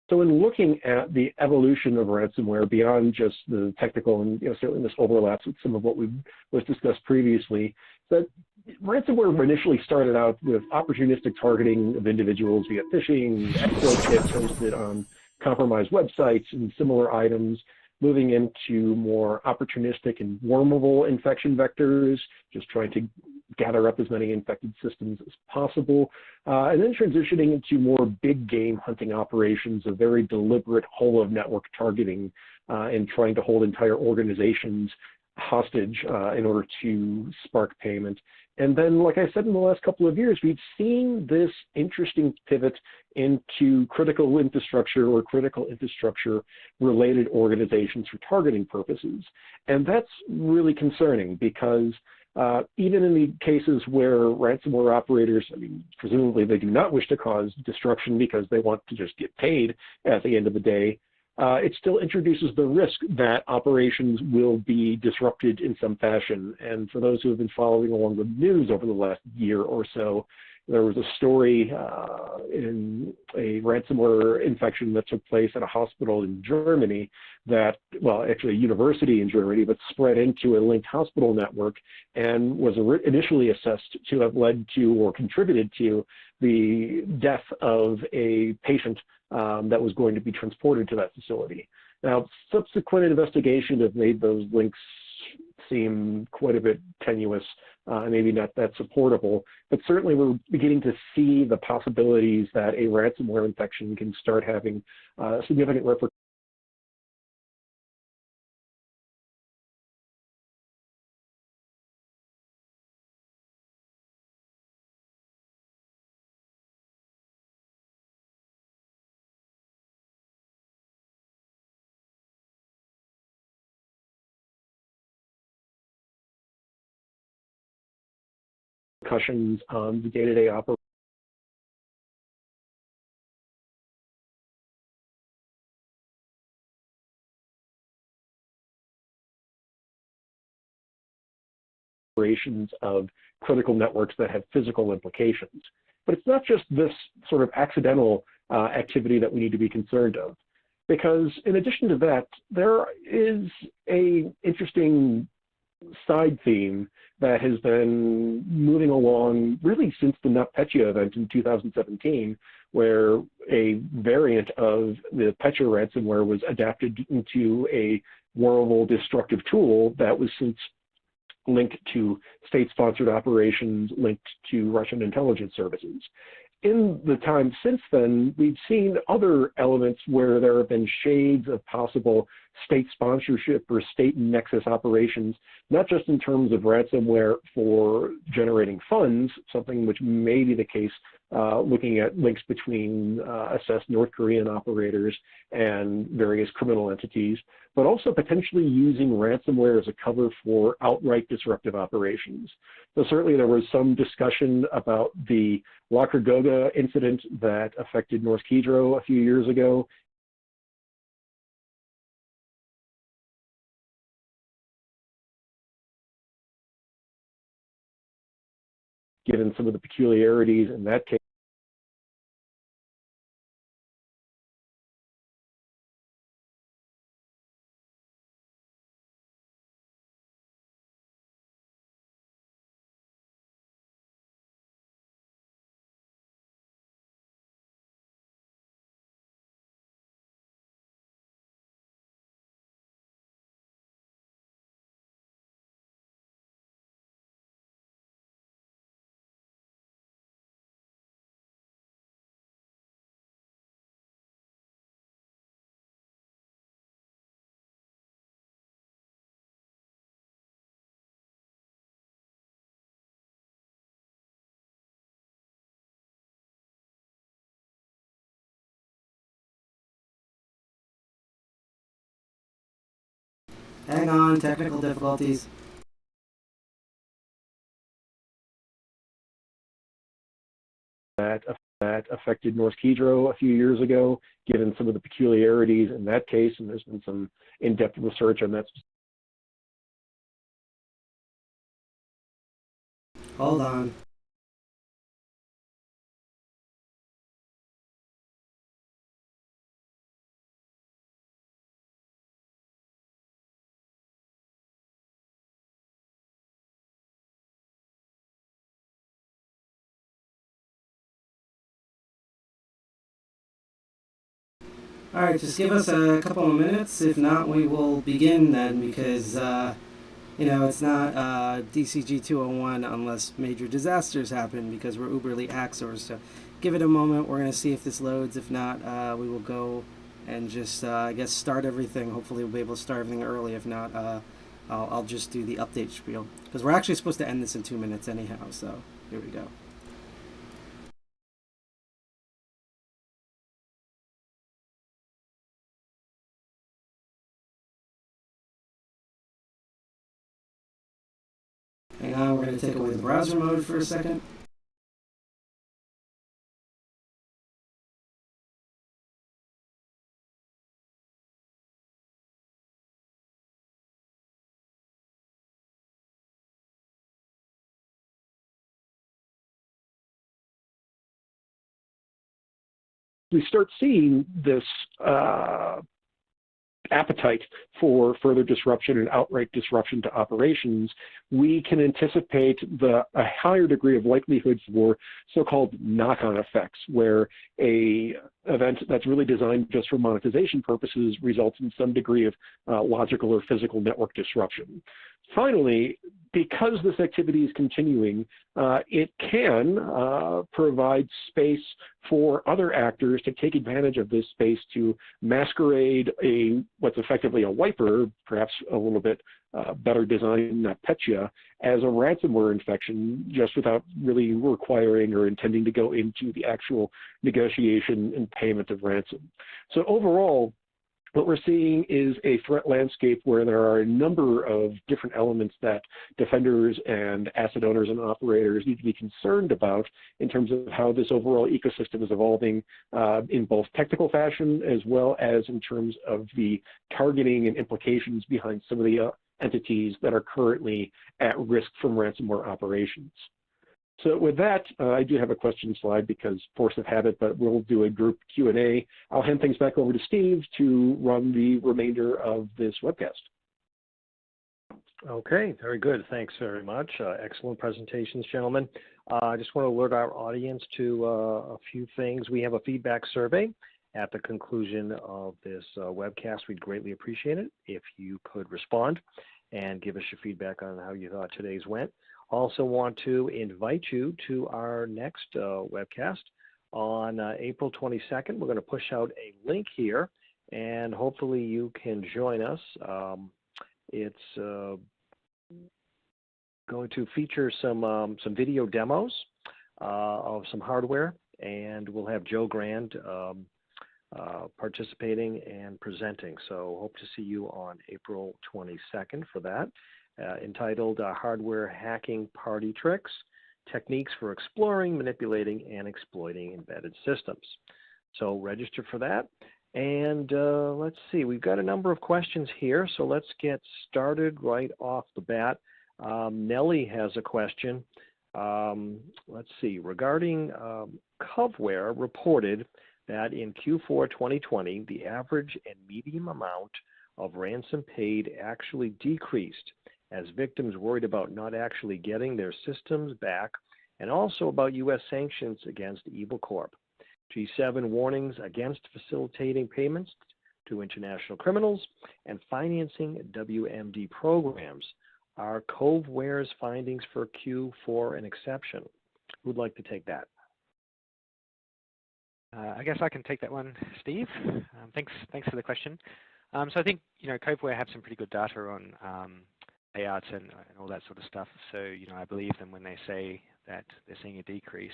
So in looking at the evolution of ransomware beyond just the technical, and certainly this overlaps with some of what was discussed previously, that ransomware initially started out with opportunistic targeting of individuals via phishing, exploit kits hosted on compromised websites and similar items, moving into more opportunistic and wormable infection vectors, just trying to gather up as many infected systems as possible, and then transitioning into more big game hunting operations of very deliberate whole of network targeting and trying to hold entire organizations hostage in order to spark payment, And then, like I said, in the last couple of years, we've seen this interesting pivot into critical infrastructure or critical infrastructure related organizations for targeting purposes. And that's really concerning because even in the cases where ransomware operators, I mean, presumably they do not wish to cause destruction because they want to just get paid at the end of the day, it still introduces the risk that operations will be disrupted in some fashion. And for those who have been following along the news over the last year or so, there was a story in a ransomware infection that took place at a hospital in Germany that, well, actually a university in Germany, but spread into a linked hospital network and was initially assessed to have led to or contributed to the death of a patient that was going to be transported to that facility. Now, subsequent investigation have made those links seem quite a bit tenuous, maybe not that supportable, but certainly we're beginning to see the possibilities that a ransomware infection can start having significant repercussions on the day-to-day operations of critical networks that have physical implications. But it's not just this sort of accidental activity that we need to be concerned of, because in addition to that, there is an interesting side theme that has been moving along really since the NotPetya event in 2017, where a variant of the Petya ransomware was adapted into a wearable destructive tool that was since linked to state-sponsored operations, linked to Russian intelligence services. In the time since then, we've seen other elements where there have been shades of possible state sponsorship or state nexus operations, not just in terms of ransomware for generating funds, something which may be the case looking at links between assessed North Korean operators and various criminal entities, but also potentially using ransomware as a cover for outright disruptive operations. So certainly there was some discussion about the Lachergoga incident that affected Norsk Hydro a few years ago. Given some of the peculiarities in that case,
Hang on, technical difficulties.
that affected Norsk Hydro a few years ago, given some of the peculiarities in that case, and there's been some in-depth research on that.
Hold on. All right, just give us a couple of minutes. If not, we will begin then, because it's not DCG 201 unless major disasters happen, because we're uberly axors. So give it a moment. We're going to see if this loads. If not, we will go and just, I guess, start everything. Hopefully we'll be able to start everything early. If not, I'll just do the update spiel, because we're actually supposed to end this in 2 minutes anyhow, so here we go. Hang on, we're going to take away the browser mode for a second.
We start seeing this appetite for further disruption and outright disruption to operations, we can anticipate a higher degree of likelihood for so-called knock-on effects, where a event that's really designed just for monetization purposes results in some degree of logical or physical network disruption. Finally, because this activity is continuing, it can provide space for other actors to take advantage of this space to masquerade what's effectively a wiper, perhaps a little bit better designed NotPetya, as a ransomware infection, just without really requiring or intending to go into the actual negotiation and payment of ransom. So overall, what we're seeing is a threat landscape where there are a number of different elements that defenders and asset owners and operators need to be concerned about in terms of how this overall ecosystem is evolving in both technical fashion as well as in terms of the targeting and implications behind some of the entities that are currently at risk from ransomware operations. So with that, I do have a question slide because force of habit, but we'll do a group Q&A. I'll hand things back over to Steve to run the remainder of this webcast.
Okay, very good. Thanks very much. Excellent presentations, gentlemen. I just want to alert our audience to a few things. We have a feedback survey at the conclusion of this webcast. We'd greatly appreciate it if you could respond and give us your feedback on how you thought today's went. Also want to invite you to our next webcast on April 22nd. We're going to push out a link here, and hopefully you can join us. It's going to feature some video demos of some hardware, and we'll have Joe Grand participating and presenting. So hope to see you on April 22nd for that. Entitled Hardware Hacking Party Tricks, Techniques for Exploring, Manipulating, and Exploiting Embedded Systems. So register for that. And let's see, we've got a number of questions here, so let's get started right off the bat. Nellie has a question. Let's see, regarding Coveware reported that in Q4 2020, the average and median amount of ransom paid actually decreased, as victims worried about not actually getting their systems back, and also about U.S. sanctions against Evil Corp. G7 warnings against facilitating payments to international criminals and financing WMD programs. Are Coveware's findings for Q4 an exception? Who'd like to take that?
I guess I can take that one, Steve. Thanks for the question. So I think Coveware have some pretty good data on payouts and all that sort of stuff. So, I believe them when they say that they're seeing a decrease.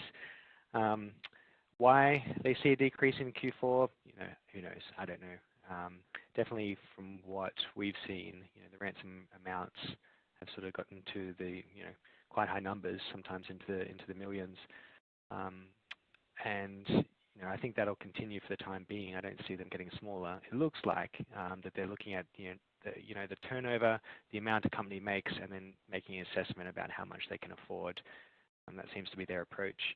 Why they see a decrease in Q4, who knows? I don't know. Definitely from what we've seen, the ransom amounts have sort of gotten to the, quite high numbers, sometimes into the millions. And I think that'll continue for the time being. I don't see them getting smaller. It looks like that they're looking at the turnover, the amount a company makes, and then making an assessment about how much they can afford. And that seems to be their approach.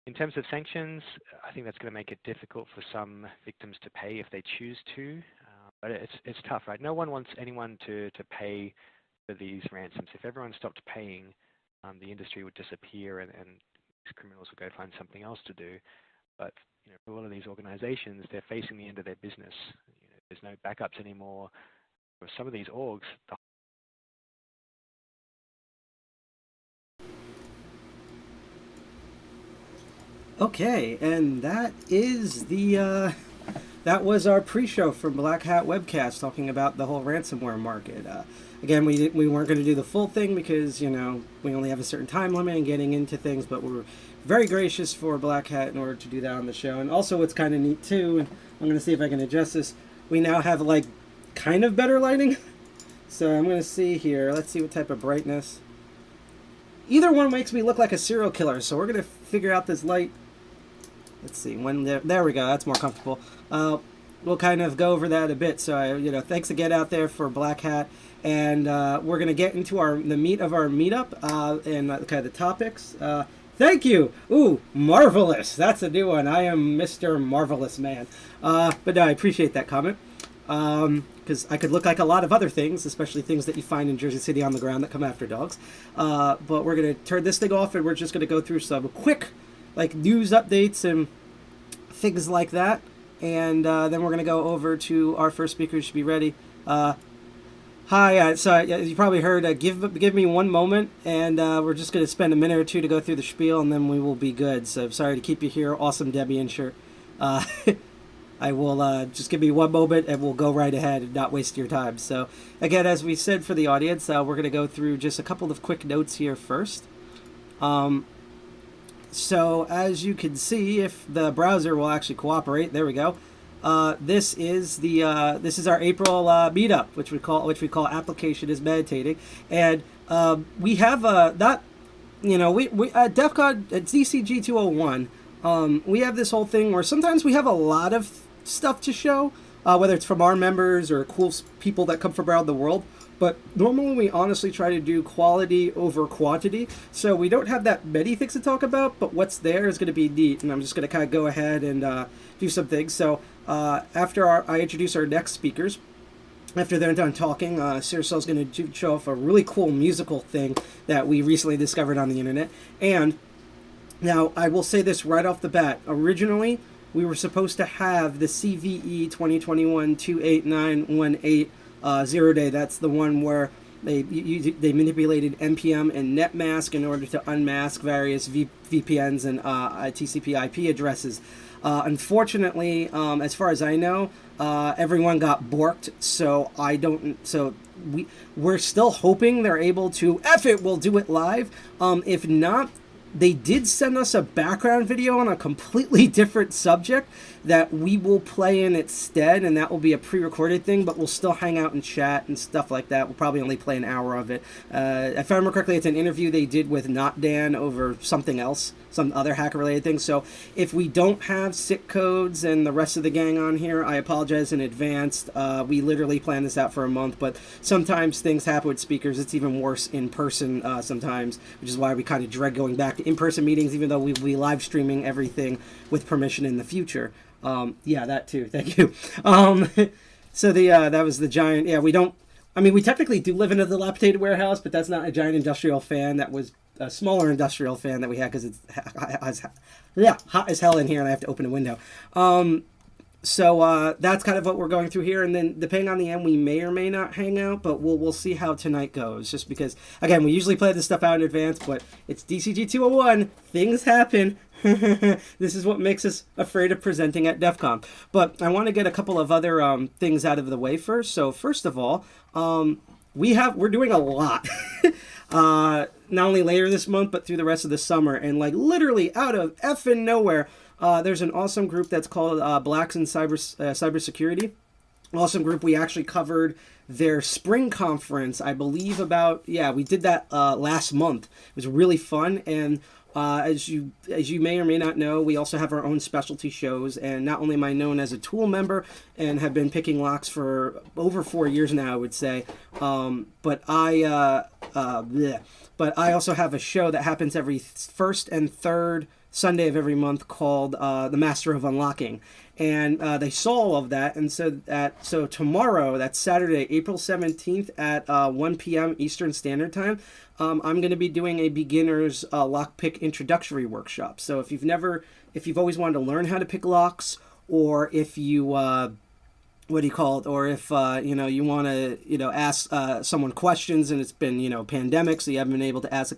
In terms of sanctions, I think that's going to make it difficult for some victims to pay if they choose to. But it's tough, right? No one wants anyone to pay for these ransoms. If everyone stopped paying, the industry would disappear, and criminals would go find something else to do. But for a lot of these organizations, they're facing the end of their business. There's no backups anymore. For some of these orgs,
Okay, and that is the that was our pre-show from Black Hat Webcast talking about the whole ransomware market. Again, we weren't going to do the full thing because, we only have a certain time limit in getting into things, but we were very gracious for Black Hat in order to do that on the show. And also what's kind of neat too, and I'm going to see if I can adjust this, we now have like kind of better lighting. So I'm going to see here, let's see what type of brightness. Either one makes me look like a serial killer, so we're going to figure out this light. Let's see, there we go, that's more comfortable. We'll kind of go over that a bit. So, thanks again out there for Black Hat. And we're going to get into the meat of our meetup and kind of the topics. Thank you. Ooh, marvelous. That's a new one. I am Mr. Marvelous Man. But no, I appreciate that comment. Because I could look like a lot of other things, especially things that you find in Jersey City on the ground that come after dogs. But we're going to turn this thing off and we're just going to go through some quick news updates and things like that. And then we're going to go over to our first speaker who should be ready. Hi, so as you probably heard, give me one moment, and we're just going to spend a minute or two to go through the spiel, and then we will be good. So sorry to keep you here. Awesome Debian shirt. I will just give me one moment, and we'll go right ahead and not waste your time. So again, as we said for the audience, we're going to go through just a couple of quick notes here first. So as you can see, if the browser will actually cooperate, there we go. This is our April meetup, which we call Application is Meditating, and we have we at DEF CON at DCG 201, we have this whole thing where sometimes we have a lot of stuff to show, whether it's from our members or cool people that come from around the world. But normally we honestly try to do quality over quantity, so we don't have that many things to talk about, but what's there is going to be neat, and I'm just going to kind of go ahead and do some things. So after I introduce our next speakers, after they're done talking, Siricel's going to show off a really cool musical thing that we recently discovered on the internet. And now I will say this right off the bat. Originally, we were supposed to have the CVE 2021-28918 0 day. That's the one where they manipulated npm and netmask in order to unmask various VPNs and TCP IP addresses. Unfortunately, as far as I know, everyone got borked, so we're still hoping they're able to, we'll do it live. If not, they did send us a background video on a completely different subject that we will play in instead, and that will be a pre-recorded thing, but we'll still hang out and chat and stuff like that. We'll probably only play an hour of it. If I remember correctly, it's an interview they did with Not Dan over something else, some other hacker-related thing. So if we don't have SIC codes and the rest of the gang on here, I apologize in advance. We literally planned this out for a month, but sometimes things happen with speakers. It's even worse in person sometimes, which is why we kind of dread going back to in-person meetings, even though we will be live streaming everything with permission in the future. Yeah, that too. Thank you. So that was the giant. Yeah, we technically do live in a dilapidated warehouse, but that's not a giant industrial fan. That was a smaller industrial fan that we had because it's hot as hell in here, and I have to open a window. So that's kind of what we're going through here, and then depending on the end, we may or may not hang out, but we'll see how tonight goes. Just because, again, we usually play this stuff out in advance, but it's DCG 201. Things happen. This is what makes us afraid of presenting at DEF CON. But I want to get a couple of other things out of the way first. So first of all, we're doing a lot. Not only later this month, but through the rest of the summer. And literally out of effing nowhere, there's an awesome group that's called Blacks in Cybersecurity. Awesome group. We actually covered their spring conference, I believe we did that last month. It was really fun, and as you may or may not know, we also have our own specialty shows, and not only am I known as a tool member and have been picking locks for over 4 years now, I would say, but I also have a show that happens every first and third Sunday of every month called The Master of Unlocking. And they saw all of that, and so tomorrow, that's Saturday, April 17th at 1 p.m. Eastern Standard Time, I'm going to be doing a beginner's lockpick introductory workshop. So if you've always wanted to learn how to pick locks, or if you or if you want to ask someone questions, and it's been pandemic, so you haven't been able to ask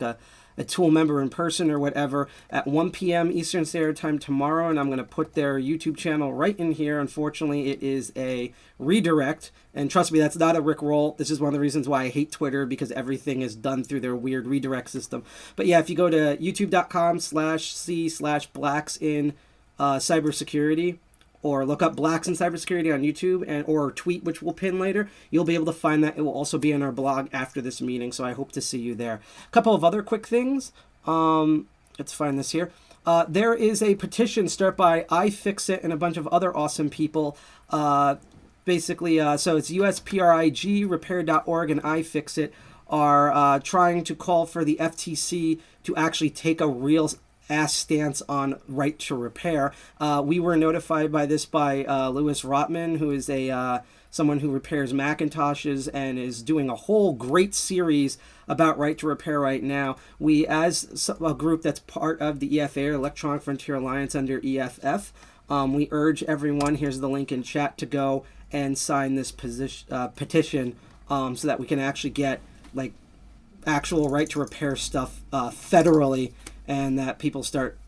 a tool member in person or whatever at 1 p.m. Eastern Standard Time tomorrow, and I'm going to put their YouTube channel right in here. Unfortunately, it is a redirect, and trust me, that's not a Rickroll. This is one of the reasons why I hate Twitter, because everything is done through their weird redirect system. But yeah, if you go to youtube.com/c/blacks in cybersecurity, or look up Blacks in Cybersecurity on YouTube, or tweet, which we'll pin later, you'll be able to find that. It will also be in our blog after this meeting, so I hope to see you there. A couple of other quick things. Let's find this here. There is a petition started by iFixit and a bunch of other awesome people. Basically, so it's USPRIG, repair.org, and iFixit are trying to call for the FTC to actually take a real stance on right to repair. We were notified by this by Louis Rotman, who is someone who repairs Macintoshes and is doing a whole great series about right to repair right now. We, as a group that's part of the EFA, Electronic Frontier Alliance under EFF, we urge everyone, here's the link in chat, to go and sign this petition so that we can actually get like actual right to repair stuff federally, and that people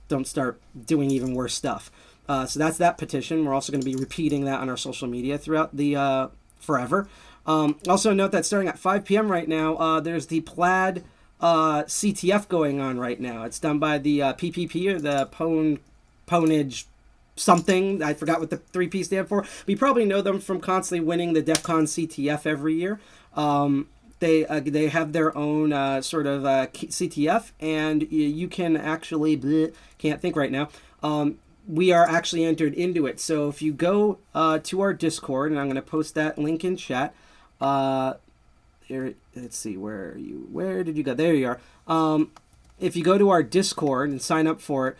don't start doing even worse stuff. So that's that petition. We're also going to be repeating that on our social media throughout the forever. Also note that starting at 5 p.m. right now, there's the Plaid CTF going on right now. It's done by the PPP, or the Pwnage something. I forgot what the 3P stand for. We probably know them from constantly winning the DEF CON CTF every year. They have their own sort of CTF, and you can actually, can't think right now, we are actually entered into it. So if you go to our Discord, and I'm going to post that link in chat, here, let's see, where are you? Where did you go? There you are. If you go to our Discord and sign up for it,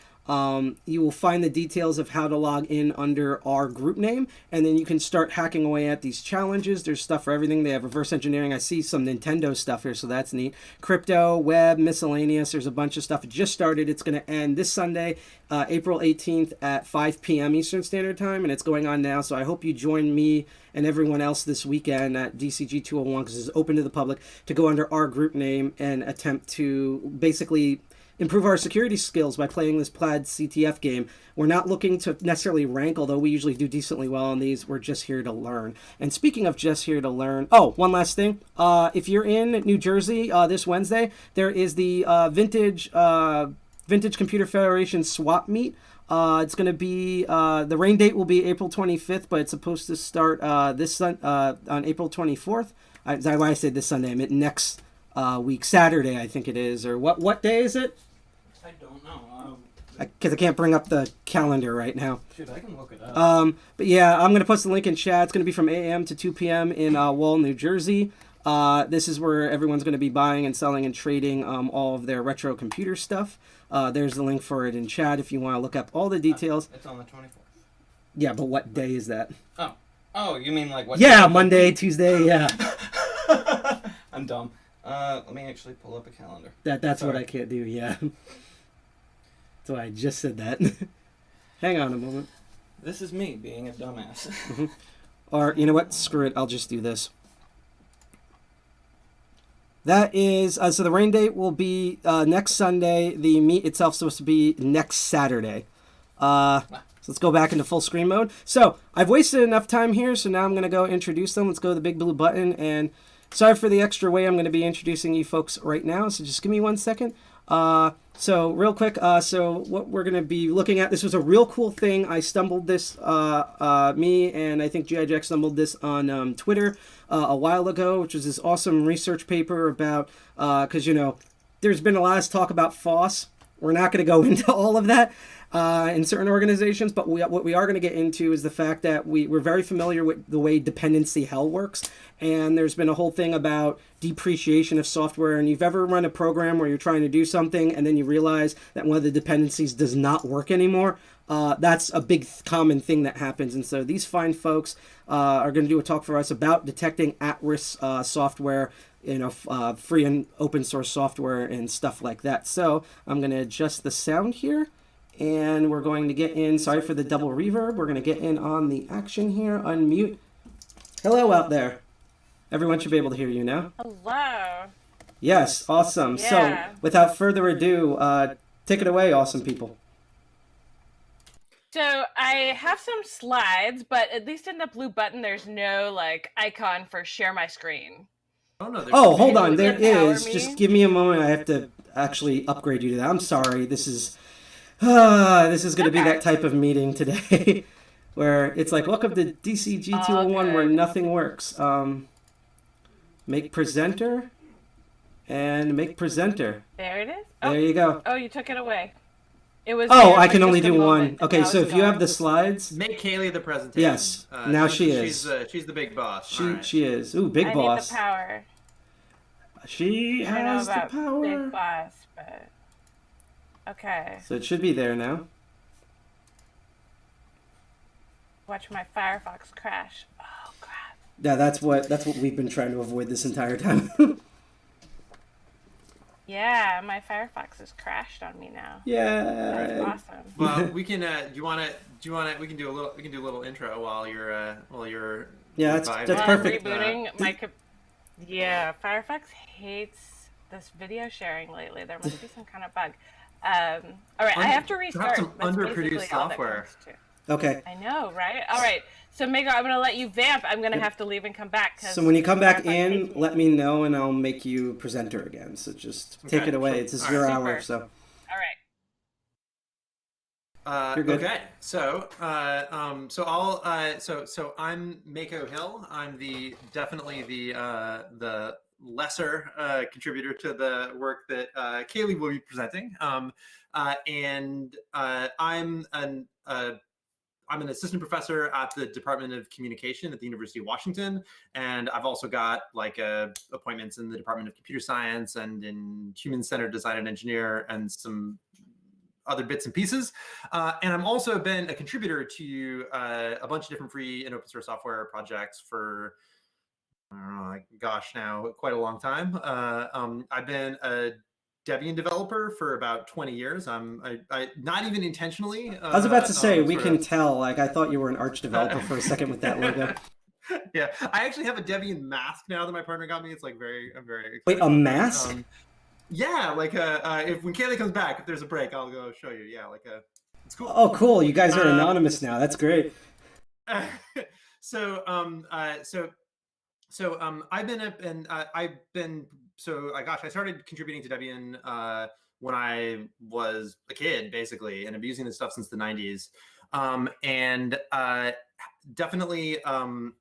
you will find the details of how to log in under our group name, and then you can start hacking away at these challenges. There's stuff for everything. They have reverse engineering. I see some Nintendo stuff here, so that's neat. Crypto, web, miscellaneous. There's a bunch of stuff. It just started. It's going to end this Sunday, April 18th at 5 p.m. Eastern Standard Time, and it's going on now. So I hope you join me and everyone else this weekend at DCG 201, because it's open to the public, to go under our group name and attempt to basically improve our security skills by playing this Plaid CTF game. We're not looking to necessarily rank, although we usually do decently well on these. We're just here to learn. And speaking of just here to learn, one last thing. If you're in New Jersey this Wednesday, there is the Vintage Computer Federation swap meet. It's going to be, the rain date will be April 25th, but it's supposed to start on April 24th. Why I said this Sunday, I meant next week, Saturday, I think it is. Or what day is it?
I don't know.
Because I can't bring up the calendar right now.
Shoot, I can look it up.
But yeah, I'm going to post the link in chat. It's going to be from 8 a.m. to 2 p.m. in Wall, New Jersey. This is where everyone's going to be buying and selling and trading all of their retro computer stuff. There's the link for it in chat if you want to look up all the details.
It's on the 24th.
Yeah, but what day is that?
Oh, you mean like what?
Yeah, Monday, Tuesday, yeah.
I'm dumb. Let me actually pull up a calendar.
That's what I can't do, yeah. That's why I just said that. Hang on a moment.
This is me being a dumbass.
Or, you know what? Screw it. I'll just do this. That is, so the rain date will be next Sunday. The meet itself is supposed to be next Saturday. So let's go back into full screen mode. So I've wasted enough time here, so now I'm going to go introduce them. Let's go to the big blue button. And sorry for the extra way I'm going to be introducing you folks right now, so just give me 1 second. So real quick, so what we're going to be looking at, this was a real cool thing. I stumbled this, me and I think GIJX stumbled this on Twitter a while ago, which was this awesome research paper about, because, you know, there's been a lot of talk about FOSS. We're not going to go into all of that in certain organizations, but what we are going to get into is the fact that we're very familiar with the way dependency hell works, and there's been a whole thing about depreciation of software, and you've ever run a program where you're trying to do something and then you realize that one of the dependencies does not work anymore. That's a big common thing that happens, and so these fine folks are going to do a talk for us about detecting at-risk software, you know, free and open source software and stuff like that. So I'm going to adjust the sound here, and we're going to get in, sorry for the double reverb, we're going to get in on the action here, unmute. Hello out there. Everyone should be able to hear you now.
Hello.
Yes, awesome.
Yeah.
So, without further ado, take it away, awesome people.
So I have some slides, but at least in the blue button, there's no like icon for share my screen.
Oh no.
Oh, hold on. There
Empower
is.
me.
Just give me a moment. I have to actually upgrade you to that. I'm sorry. This is going to be that type of meeting today, where it's like, welcome to DCG 201, where nothing works. Make presenter, and make presenter.
There it is.
There you go.
Oh, you took it away. It was.
Oh,
there
I
for
can only
just a
do one.
moment, and
Okay,
now
so
it's
if you
gone.
have the slides,
Make Kaylee the presentation.
Yes, now she
she's
is.
She's the big boss.
she
All right.
she is. Ooh, big
I
boss.
need the power.
She
I don't know
has the
about
power.
big boss, but okay.
So it should be there now.
Watch my Firefox crash. Oh crap.
Yeah, that's what we've been trying to avoid this entire time.
Yeah, my Firefox has crashed on me now.
Yeah.
That's awesome.
Well, we can. We can do a little intro while you're.
Yeah, that's
reviving.
that's
While I'm
perfect.
rebooting my yeah, Firefox hates this video sharing lately. There must be some kind of bug. All right, I have to restart.
Some
That's
underproduced
basically all that
software.
comes to.
Okay.
I know, right? All right. So, Mego, I'm going to let you vamp. I'm going to have to leave and come back.
So when you come back
Firefox hates
in,
me.
let me know and I'll make you presenter again. So just take
Okay,
it away.
sure.
It's a
All
0
right.
hour,
Super.
so
All right.
You're good.
Okay, so so I'm Mako Hill. I'm definitely the lesser contributor to the work that Kaylee will be presenting. I'm an assistant professor at the Department of Communication at the University of Washington, and I've also got like appointments in the Department of Computer Science and in Human-Centered Design and Engineer and some other bits and pieces. And I'm also been a contributor to a bunch of different free and open source software projects for, I don't know, gosh, now quite a long time. I've been a Debian developer for about 20 years. I not even intentionally.
I was about to say we
sort
can
of-
tell. Like I thought you were an Arch developer for a second with that logo.
Yeah, I actually have a Debian mask now that my partner got me. It's like I'm very excited.
Wait, a mask?
Yeah, like if when Kaylee comes back, if there's a break, I'll go show you. Yeah, it's cool.
Oh, cool! You guys are anonymous now. That's great.
So I started contributing to Debian when I was a kid, basically, and I've been using this stuff since the 90s. Definitely have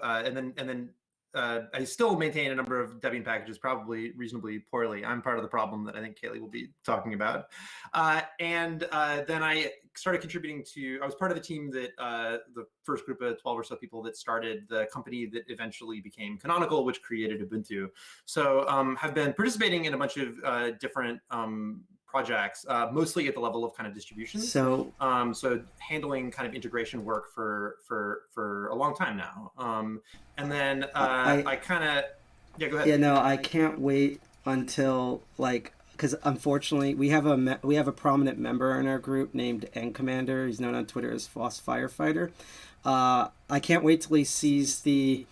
and then I still maintain a number of Debian packages, probably reasonably poorly. I'm part of the problem that I think Kaylee will be talking about. Then I started contributing I was part of the team that the first group of 12 or so people that started the company that eventually became Canonical, which created Ubuntu. So have been participating in a bunch of different projects, mostly at the level of kind of distribution.
So
handling kind of integration work for a long time now. And then
I
kind of, yeah, go ahead.
yeah, no, I can't wait until because unfortunately we have a prominent member in our group named N Commander. He's known on Twitter as Foss Firefighter. I can't wait till he sees the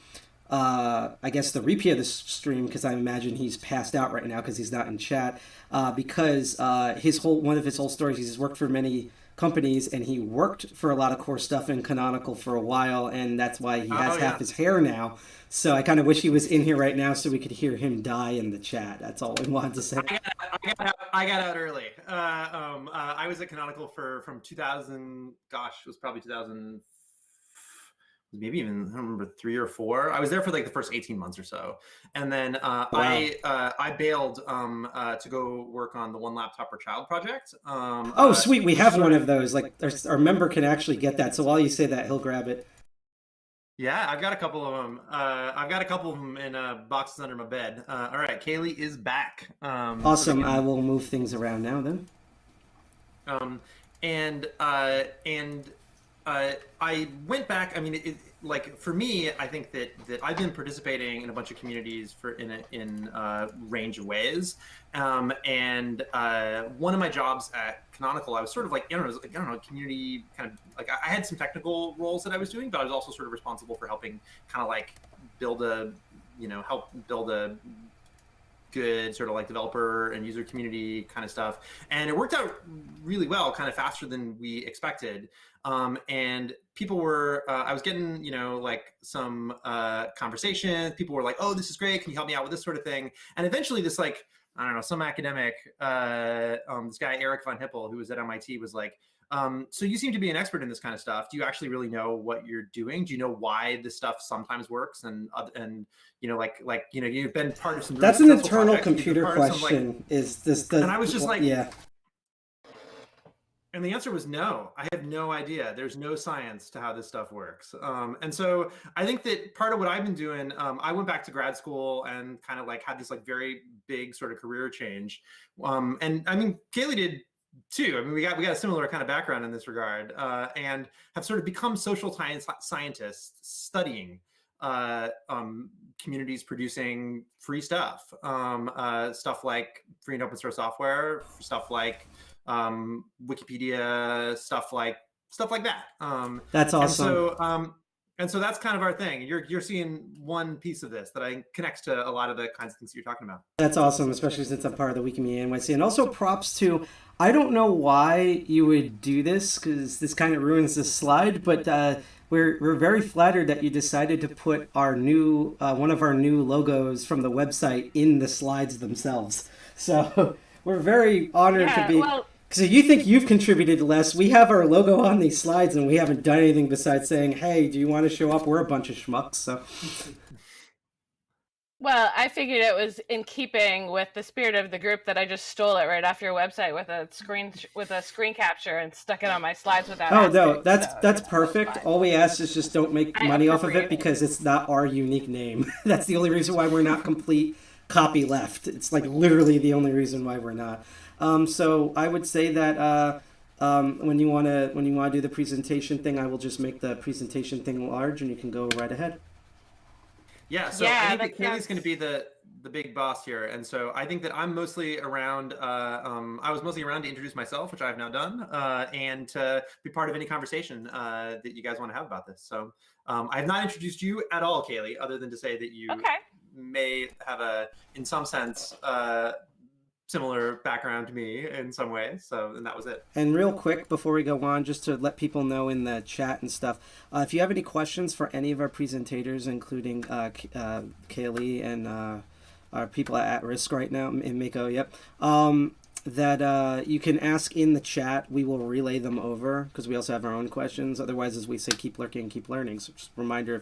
I guess the replay of the stream, because I imagine he's passed out right now because he's not in chat. Because one of his whole stories, he's worked for many companies and he worked for a lot of core stuff in Canonical for a while, and that's why he has half his hair now. So I kind of wish he was in here right now so we could hear him die in the chat. That's all we wanted to say.
I got out early. I was at Canonical from 2000. Gosh, it was probably 2000. Maybe even, I don't remember, 3 or 4. I was there for like the first 18 months or so, and then I bailed to go work on the One Laptop Per Child project.
Oh, sweet! We have one of those. Like our member can actually get that. So while you say that, he'll grab it.
Yeah, I've got a couple of them. I've got a couple of them in boxes under my bed. All right, Kaylee is back.
Awesome. I will move things around now then.
I went back. I mean, for me, I think that I've been participating in a bunch of communities in a range of ways. And one of my jobs at Canonical, I was sort of like, I don't know, community kind of like I had some technical roles that I was doing, but I was also sort of responsible for helping kind of like build a help build a good sort of like developer and user community kind of stuff. And it worked out really well, kind of faster than we expected. And people were, I was getting, like some conversations. People were like, oh, this is great. Can you help me out with this sort of thing? And eventually this like, I don't know, some academic, this guy, Eric von Hippel, who was at MIT, was like, so you seem to be an expert in this kind of stuff. Do you actually really know what you're doing? Do you know why this stuff sometimes works? And you've been part of some.
That's an internal computer question. Is this the?
And I was just like,
yeah.
And the answer was no. I have no idea. There's no science to how this stuff works. And so I think that part of what I've been doing, I went back to grad school and kind of like had this like very big sort of career change. And I mean, Kaylee did too. I mean, we got a similar kind of background in this regard, and have sort of become social scientists studying communities producing free stuff, stuff like free and open source software, stuff like Wikipedia, stuff like that.
That's awesome.
And so that's kind of our thing. You're seeing one piece of this that I connects to a lot of the kinds of things you're talking about.
That's awesome, especially since I'm part of the Wikimedia NYC. And also props to, I don't know why you would do this, because this kind of ruins the slide, but we're very flattered that you decided to put our new one of our new logos from the website in the slides themselves. So we're very honored to be. So you think you've contributed less? We have our logo on these slides, and we haven't done anything besides saying, "Hey, do you want to show up? We're a bunch of schmucks." So.
Well, I figured it was in keeping with the spirit of the group that I just stole it right off your website with a screen capture and stuck it on my slides without.
Oh no, that's perfect. All we ask is just don't make money off of it because it's not our unique name. That's the only reason why we're not complete copy left. It's like literally the only reason why we're not. So I would say that when you want to do the presentation thing, I will just make the presentation thing large, and you can go right ahead.
Yeah. So I think that Kaylee's going to be the big boss here, and so I think that I'm mostly around. I was mostly around to introduce myself, which I have now done, and to be part of any conversation that you guys want to have about this. So I have not introduced you at all, Kaylee, other than to say that you may have in some sense, similar background to me in some ways. So, and that was it.
And real quick before we go on, just to let people know in the chat and stuff, if you have any questions for any of our presentators, including Kaylee and our people at risk right now in Mako, that you can ask in the chat. We will relay them over because we also have our own questions. Otherwise, as we say, keep lurking, keep learning. So just a reminder,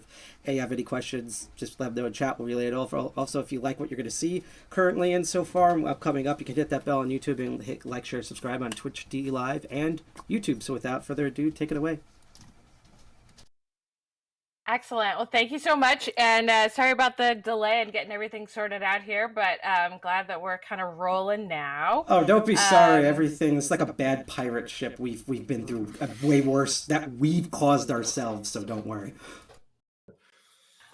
if you have any questions, just let them know in chat. We'll relay it over. Also, if you like what you're going to see currently and so far and coming up, you can hit that bell on YouTube and hit like, share, subscribe on Twitch TV Live and YouTube. So without further ado, take it away.
Excellent. Well, thank you so much. And sorry about the delay in getting everything sorted out here, but I'm glad that we're kind of rolling now.
Oh, don't be sorry. Everything's like a bad pirate ship. We've been through way worse that we've caused ourselves, so don't worry.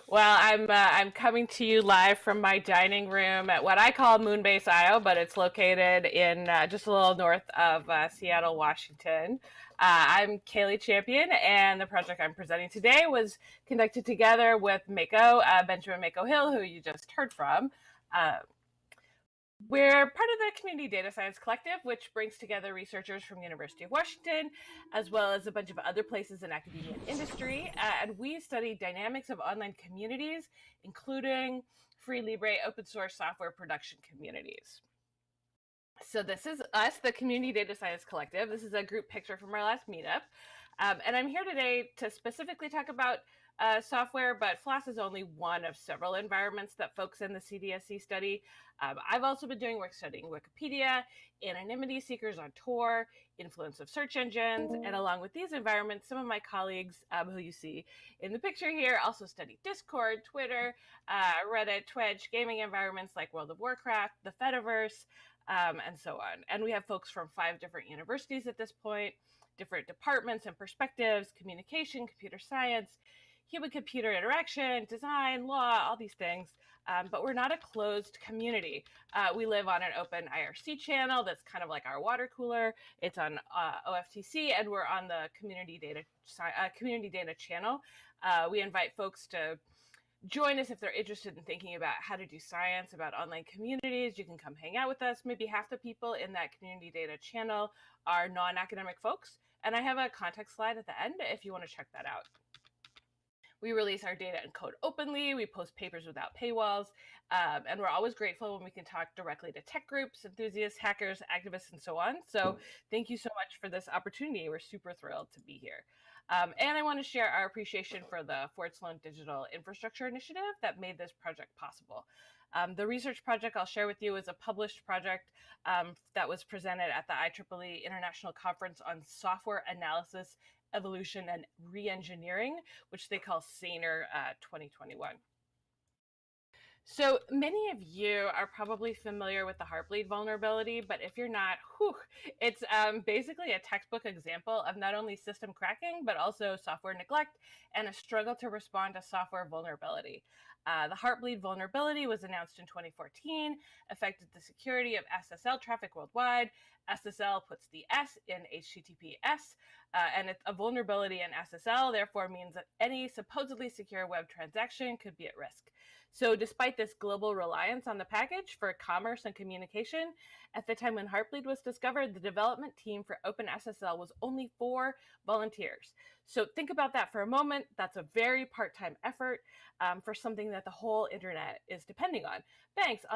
Well, I'm coming to you live from my dining room at what I call Moonbase, Iowa, but it's located in just a little north of Seattle, Washington. I'm Kaylee Champion, and the project I'm presenting today was conducted together with Mako, Benjamin Mako Hill, who you just heard from. We're part of the Community Data Science Collective, which brings together researchers from the University of Washington, as well as a bunch of other places in academia and industry. And we study dynamics of online communities, including free Libre open source software production communities. So this is us, the Community Data Science Collective. This is a group picture from our last meetup. And I'm here today to specifically talk about software, but FLAS is only one of several environments that folks in the CDSC study. I've also been doing work studying Wikipedia, anonymity seekers on Tor, influence of search engines, and along with these environments, some of my colleagues who you see in the picture here also study Discord, Twitter, Reddit, Twitch, gaming environments like World of Warcraft, the Fediverse, and so on. And we have folks from 5 different universities at this point, different departments and perspectives, communication, computer science, human-computer interaction, design, law, all these things. But we're not a closed community. We live on an open IRC channel that's kind of like our water cooler. It's on OFTC, and we're on the community data channel. We invite folks to join us if they're interested in thinking about how to do science, about online communities. You can come hang out with us. Maybe half the people in that community data channel are non-academic folks. And I have a context slide at the end if you want to check that out. We release our data and code openly. We post papers without paywalls. And we're always grateful when we can talk directly to tech groups, enthusiasts, hackers, activists, and so on. So thank you so much for this opportunity. We're super thrilled to be here. And I want to share our appreciation for the Ford Sloan Digital Infrastructure Initiative that made this project possible. The research project I'll share with you is a published project that was presented at the IEEE International Conference on Software Analysis, Evolution, and Reengineering, which they call SANER 2021. So many of you are probably familiar with the Heartbleed vulnerability, but if you're not, it's basically a textbook example of not only system cracking, but also software neglect and a struggle to respond to software vulnerability. The Heartbleed vulnerability was announced in 2014, affected the security of SSL traffic worldwide. SSL puts the S in HTTPS, and a vulnerability in SSL therefore means that any supposedly secure web transaction could be at risk. So despite this global reliance on the package for commerce and communication, at the time when Heartbleed was discovered, the development team for OpenSSL was only 4 volunteers. So think about that for a moment. That's a very part-time effort for something that the whole internet is depending on. Banks,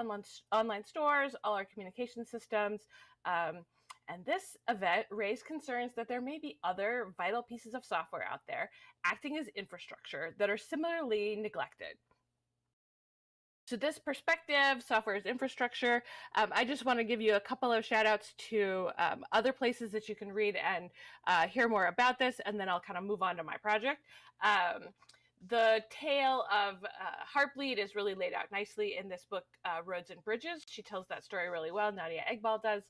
online stores, all our communication systems. And this event raised concerns that there may be other vital pieces of software out there acting as infrastructure that are similarly neglected. So this perspective, software as infrastructure, I just want to give you a couple of shout outs to other places that you can read and hear more about this, and then I'll kind of move on to my project. The tale of Heartbleed is really laid out nicely in this book, Roads and Bridges. She tells that story really well. Nadia Egbal does.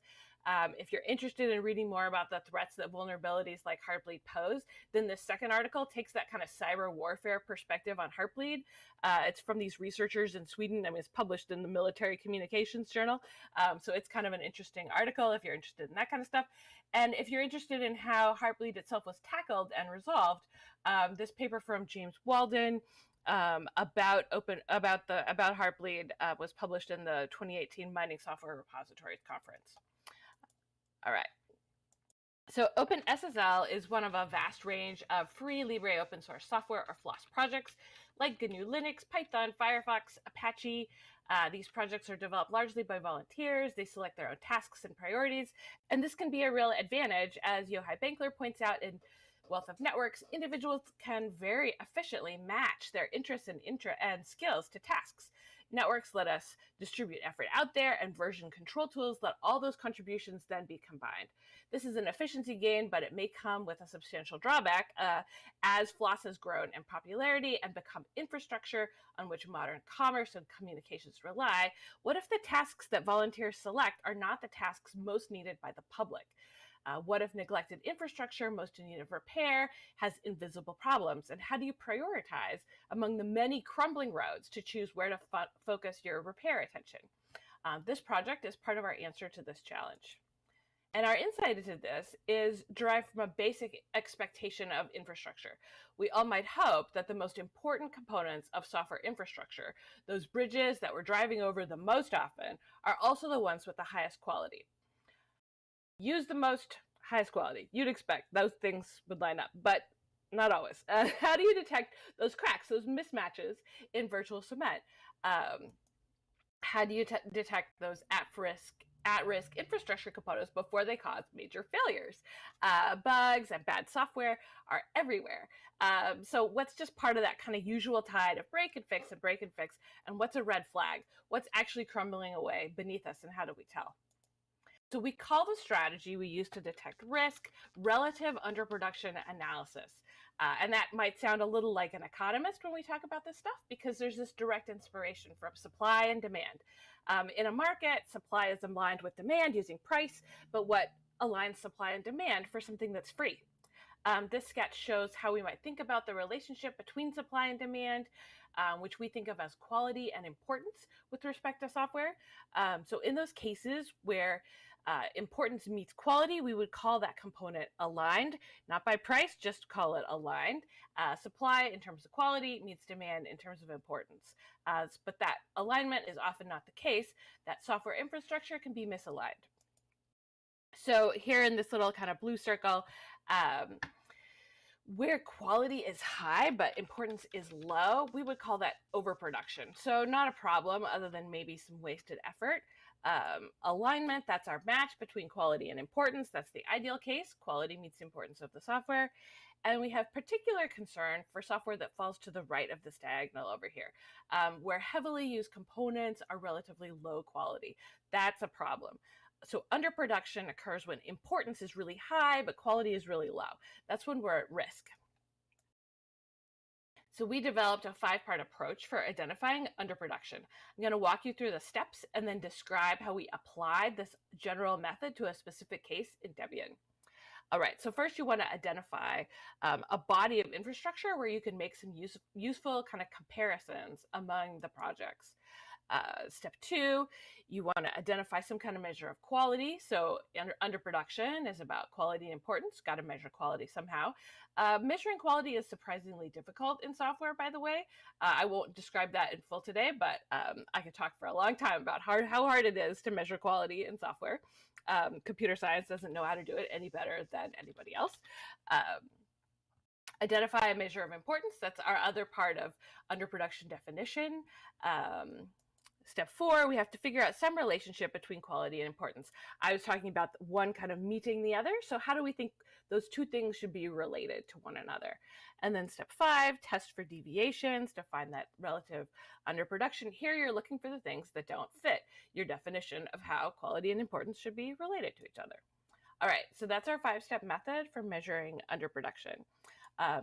If you're interested in reading more about the threats that vulnerabilities like Heartbleed pose, then this second article takes that kind of cyber warfare perspective on Heartbleed. It's from these researchers in Sweden. I mean, it's published in the Military Communications Journal. So it's kind of an interesting article if you're interested in that kind of stuff. And if you're interested in how Heartbleed itself was tackled and resolved, this paper from James Walden about Heartbleed was published in the 2018 Mining Software Repositories Conference. All right. So OpenSSL is one of a vast range of free Libre open source software or FLOSS projects like GNU Linux, Python, Firefox, Apache. These projects are developed largely by volunteers. They select their own tasks and priorities. And this can be a real advantage, as Yochai Benkler points out in Wealth of Networks. Individuals can very efficiently match their interests and skills to tasks. Networks let us distribute effort out there, and version control tools let all those contributions then be combined. This is an efficiency gain, but it may come with a substantial drawback as FLOSS has grown in popularity and become infrastructure on which modern commerce and communications rely. What if the tasks that volunteers select are not the tasks most needed by the public? What if neglected infrastructure, most in need of repair, has invisible problems? And how do you prioritize among the many crumbling roads to choose where to focus your repair attention? This project is part of our answer to this challenge. And our insight into this is derived from a basic expectation of infrastructure. We all might hope that the most important components of software infrastructure, those bridges that we're driving over the most often, are also the ones with the highest quality. Use the most, highest quality. You'd expect those things would line up, but not always. How do you detect those cracks, those mismatches in virtual cement? How do you detect those at-risk infrastructure components before they cause major failures? Bugs and bad software are everywhere. So what's just part of that kind of usual tide of break and fix, and what's a red flag? What's actually crumbling away beneath us, and how do we tell? So we call the strategy we use to detect risk relative underproduction analysis. And that might sound a little like an economist when we talk about this stuff, because there's this direct inspiration from supply and demand. In a market, supply is aligned with demand using price, but what aligns supply and demand for something that's free? This sketch shows how we might think about the relationship between supply and demand, which we think of as quality and importance with respect to software. So in those cases where importance meets quality, we would call that component aligned, not by price, just call it aligned. Supply in terms of quality meets demand in terms of importance. But that alignment is often not the case. That software infrastructure can be misaligned. So here in this little kind of blue circle, where quality is high but importance is low, we would call that overproduction. So not a problem other than maybe some wasted effort. Alignment, that's our match between quality and importance. That's the ideal case. Quality meets the importance of the software. And we have particular concern for software that falls to the right of this diagonal over here, where heavily used components are relatively low quality. That's a problem. So underproduction occurs when importance is really high, but quality is really low. That's when we're at risk. So we developed a 5-part approach for identifying underproduction. I'm going to walk you through the steps and then describe how we applied this general method to a specific case in Debian. All right, so first you want to identify a body of infrastructure where you can make some useful kind of comparisons among the projects. Step 2, you want to identify some kind of measure of quality. So underproduction is about quality and importance. Got to measure quality somehow. Measuring quality is surprisingly difficult in software, by the way. I won't describe that in full today, but I could talk for a long time about how hard it is to measure quality in software. Computer science doesn't know how to do it any better than anybody else. Identify a measure of importance. That's our other part of underproduction definition. Step 4, we have to figure out some relationship between quality and importance. I was talking about one kind of meeting the other. So how do we think those two things should be related to one another? And then step 5, test for deviations to find that relative underproduction. Here you're looking for the things that don't fit your definition of how quality and importance should be related to each other. All right, so that's our 5-step method for measuring underproduction.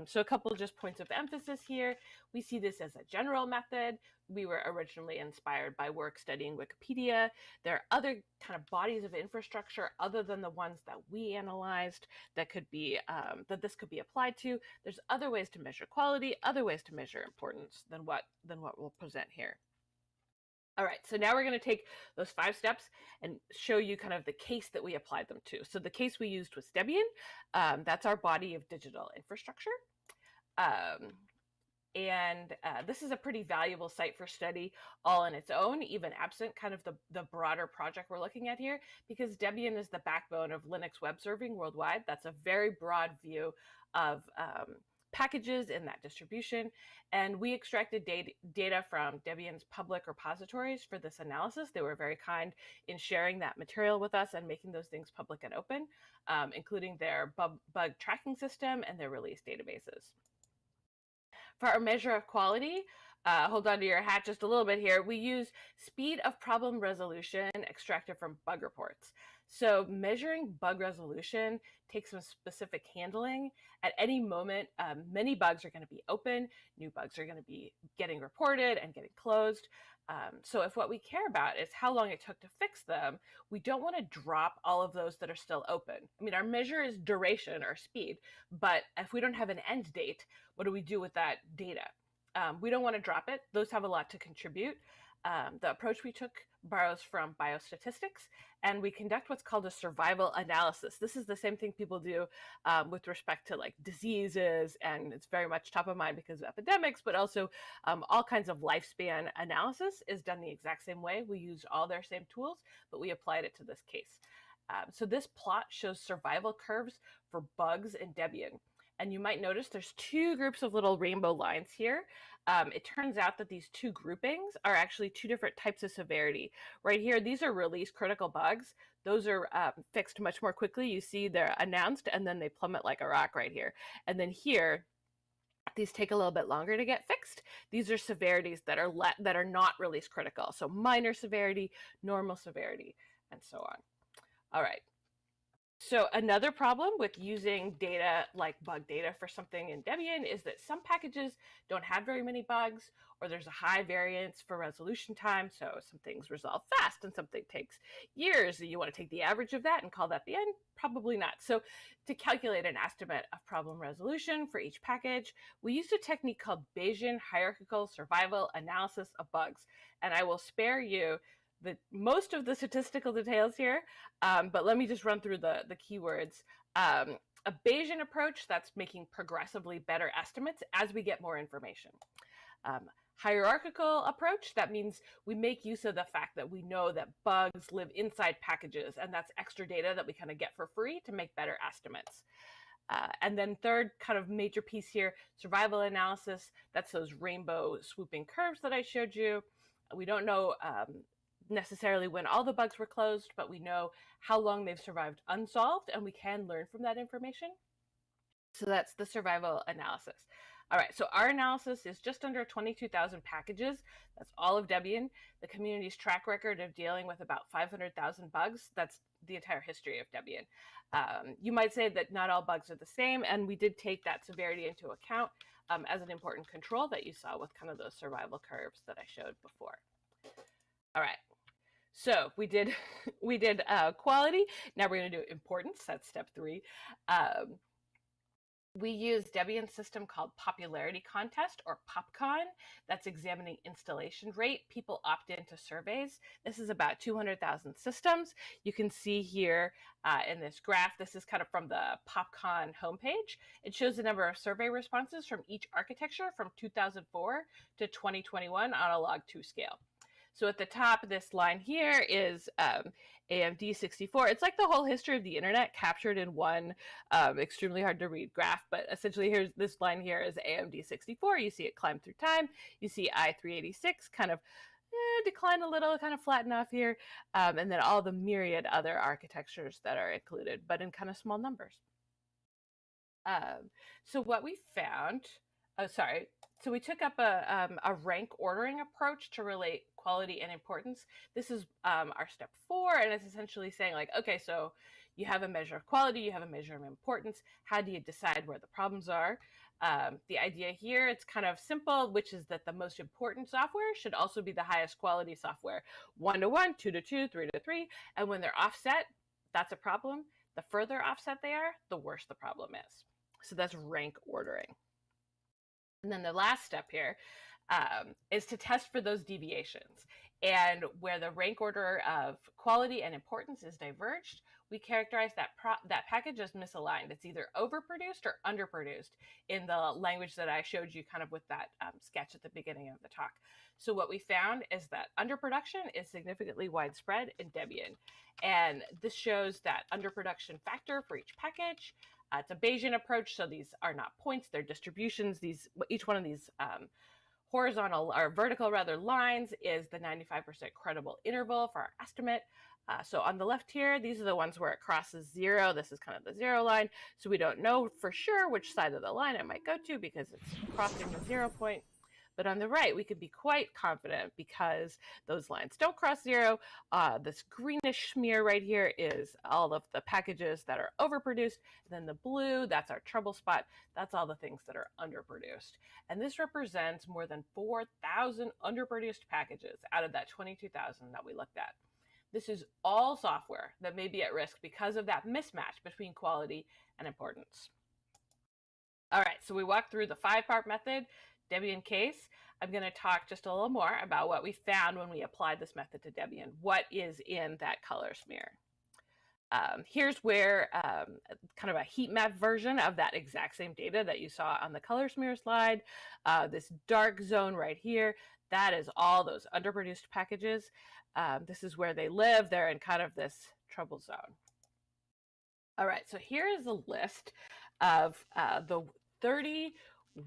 So a couple just points of emphasis here. We see this as a general method. We were originally inspired by work studying Wikipedia. There are other kind of bodies of infrastructure other than the ones that we analyzed that could be that this could be applied to. There's other ways to measure quality, other ways to measure importance than what we'll present here. All right, so now we're going to take those 5 steps and show you kind of the case that we applied them to. So the case we used was Debian. That's our body of digital infrastructure. This is a pretty valuable site for study all on its own, even absent kind of the broader project we're looking at here, because Debian is the backbone of Linux web serving worldwide. That's a very broad view of packages in that distribution, and we extracted data from Debian's public repositories for this analysis. They were very kind in sharing that material with us and making those things public and open, including their bug tracking system and their release databases. For our measure of quality, hold on to your hat just a little bit here, we use speed of problem resolution extracted from bug reports. So measuring bug resolution takes some specific handling. At any moment, many bugs are going to be open, new bugs are going to be getting reported and getting closed. So if what we care about is how long it took to fix them, we don't want to drop all of those that are still open. I mean, our measure is duration or speed, but if we don't have an end date, what do we do with that data? We don't want to drop it. Those have a lot to contribute. The approach we took borrows from biostatistics, and we conduct what's called a survival analysis. This is the same thing people do with respect to like diseases, and it's very much top of mind because of epidemics, but also all kinds of lifespan analysis is done the exact same way. We used all their same tools, but we applied it to this case. So this plot shows survival curves for bugs in Debian. And you might notice there's 2 groups of little rainbow lines here. It turns out that these 2 groupings are actually 2 different types of severity. Right here, these are release critical bugs. Those are fixed much more quickly. You see they're announced and then they plummet like a rock right here. And then here, these take a little bit longer to get fixed. These are severities that are not release critical. So minor severity, normal severity, and so on. All right. So another problem with using data like bug data for something in Debian is that some packages don't have very many bugs, or there's a high variance for resolution time. So some things resolve fast and something takes years. You want to take the average of that and call that the end? Probably not. So to calculate an estimate of problem resolution for each package, we used a technique called Bayesian hierarchical survival analysis of bugs. And I will spare you most of the statistical details here, but let me just run through the keywords. A Bayesian approach, that's making progressively better estimates as we get more information. Hierarchical approach, that means we make use of the fact that we know that bugs live inside packages, and that's extra data that we kind of get for free to make better estimates. And then third kind of major piece here, survival analysis, that's those rainbow swooping curves that I showed you. We don't know necessarily when all the bugs were closed, but we know how long they've survived unsolved, and we can learn from that information. So that's the survival analysis. All right, so our analysis is just under 22,000 packages. That's all of Debian. The community's track record of dealing with about 500,000 bugs, that's the entire history of Debian. You might say that not all bugs are the same, and we did take that severity into account as an important control that you saw with kind of those survival curves that I showed before. All right, so we did quality. Now we're going to do importance. That's step 3. We use Debian's system called Popularity Contest, or PopCon. That's examining installation rate. People opt into surveys. This is about 200,000 systems. You can see here in this graph, this is kind of from the PopCon homepage. It shows the number of survey responses from each architecture from 2004 to 2021 on a log2 scale. So at the top, this line here is AMD 64. It's like the whole history of the internet captured in one extremely hard to read graph, but essentially here's this line here is AMD 64. You see it climb through time. You see i386 kind of decline a little, kind of flatten off here, and then all the myriad other architectures that are included, but in kind of small numbers. So what we found, so we took up a rank ordering approach to relate quality and importance. This is our step 4, and it's essentially saying like, okay, so you have a measure of quality, you have a measure of importance. How do you decide where the problems are? The idea here, it's kind of simple, which is that the most important software should also be the highest quality software. 1 to 1, 2 to 2, 3 to 3, and when they're offset, that's a problem. The further offset they are, the worse the problem is. So that's rank ordering. And then the last step here is to test for those deviations. And where the rank order of quality and importance is diverged, we characterize that package as misaligned. It's either overproduced or underproduced in the language that I showed you kind of with that sketch at the beginning of the talk. So what we found is that underproduction is significantly widespread in Debian. And this shows that underproduction factor for each package. It's a Bayesian approach, so these are not points, they're distributions. Each one of these horizontal or vertical rather lines is the 95% credible interval for our estimate. So on the left here, these are the ones where it crosses 0. This is kind of the 0 line. So we don't know for sure which side of the line it might go to because it's crossing the 0 point. But on the right, we could be quite confident because those lines don't cross 0. This greenish smear right here is all of the packages that are overproduced. And then the blue, that's our trouble spot. That's all the things that are underproduced. And this represents more than 4,000 underproduced packages out of that 22,000 that we looked at. This is all software that may be at risk because of that mismatch between quality and importance. All right, so we walked through the 5-part method. Debian case, I'm going to talk just a little more about what we found when we applied this method to Debian. What is in that color smear? Here's where kind of a heat map version of that exact same data that you saw on the color smear slide. This dark zone right here, that is all those underproduced packages. This is where they live. They're in kind of this trouble zone. All right, so here is a list of the 30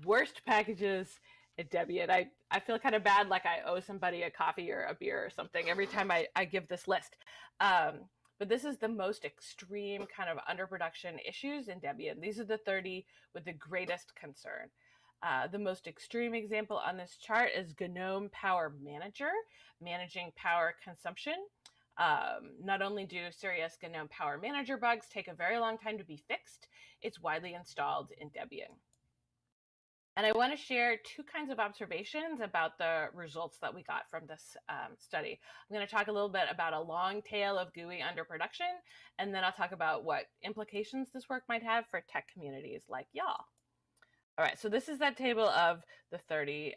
worst packages at Debian. I feel kind of bad, like I owe somebody a coffee or a beer or something every time I give this list. But this is the most extreme kind of underproduction issues in Debian. These are the 30 with the greatest concern. The most extreme example on this chart is GNOME Power Manager, managing power consumption. Not only do serious GNOME Power Manager bugs take a very long time to be fixed, it's widely installed in Debian. And I want to share 2 kinds of observations about the results that we got from this study. I'm going to talk a little bit about a long tail of GUI underproduction, and then I'll talk about what implications this work might have for tech communities like y'all. All right, so this is that table of the 30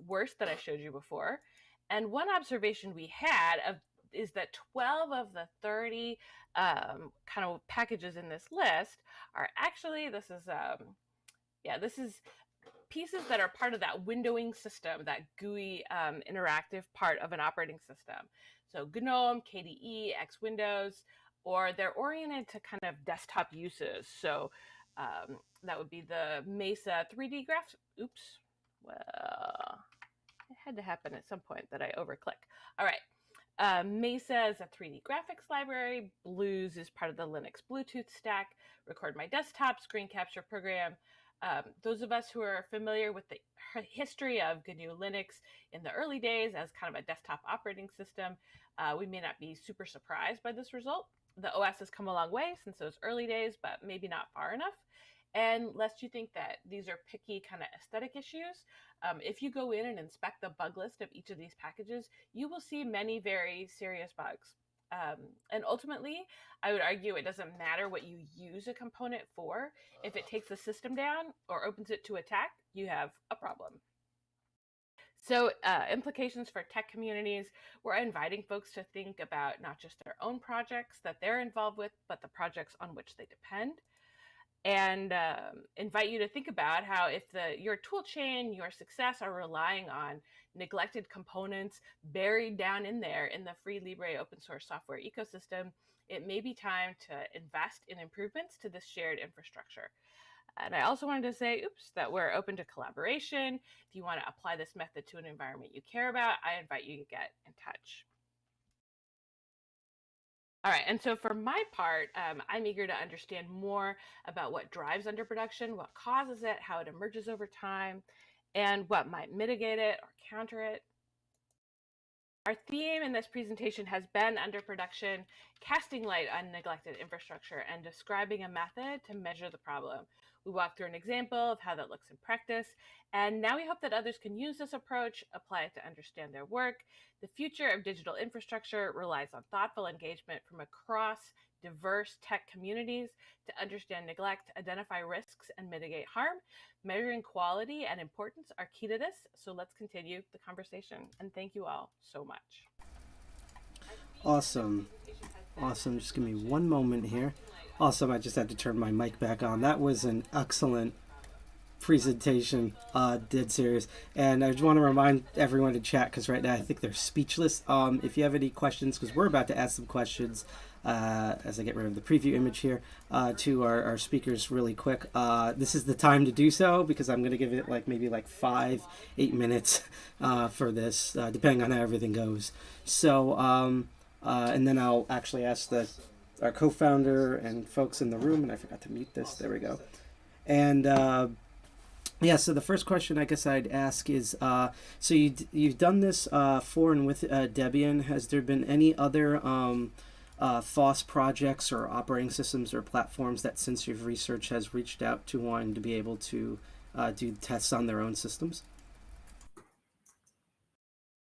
worst that I showed you before. And one observation we had of is that 12 of the 30 kind of packages in this list are actually, this is pieces that are part of that windowing system, that GUI interactive part of an operating system. So GNOME, KDE, X Windows, or they're oriented to kind of desktop uses. So that would be the Mesa 3D graph. Oops. Well, it had to happen at some point that I overclick. All right. Mesa is a 3D graphics library. Blues is part of the Linux Bluetooth stack. Record My Desktop, screen capture program. Those of us who are familiar with the history of GNU Linux in the early days as kind of a desktop operating system, we may not be super surprised by this result. The OS has come a long way since those early days, but maybe not far enough. And lest you think that these are picky kind of aesthetic issues, if you go in and inspect the bug list of each of these packages, you will see many very serious bugs. And ultimately, I would argue it doesn't matter what you use a component for. If it takes the system down or opens it to attack, you have a problem. So implications for tech communities, we're inviting folks to think about not just their own projects that they're involved with, but the projects on which they depend. And invite you to think about how if your tool chain, your success are relying on neglected components buried down in there in the free Libre open source software ecosystem, it may be time to invest in improvements to this shared infrastructure. And I also wanted to say, that we're open to collaboration. If you want to apply this method to an environment you care about, I invite you to get in touch. All right, and so for my part, I'm eager to understand more about what drives underproduction, what causes it, how it emerges over time, and what might mitigate it or counter it. Our theme in this presentation has been underproduction, casting light on neglected infrastructure, and describing a method to measure the problem. We walked through an example of how that looks in practice, and now we hope that others can use this approach, apply it to understand their work. The future of digital infrastructure relies on thoughtful engagement from across diverse tech communities to understand neglect, identify risks, and mitigate harm. Measuring quality and importance are key to this, so let's continue the conversation. And thank you all so much.
Awesome. Awesome. Just give me one moment here. Awesome. I just had to turn my mic back on. That was an excellent presentation, dead serious. And I just want to remind everyone to chat, because right now I think they're speechless. If you have any questions, because we're about to ask some questions as I get rid of the preview image here to our speakers really quick. This is the time to do so, because I'm going to give it maybe 5-8 minutes for this, depending on how everything goes. So and then I'll actually ask our co-founder and folks in the room, and I forgot to mute this. There we go. And yeah, so the first question I guess I'd ask is, so you've done this for and with Debian. Has there been any other FOSS projects or operating systems or platforms that, since you've researched, has reached out to wanting to be able to do tests on their own systems?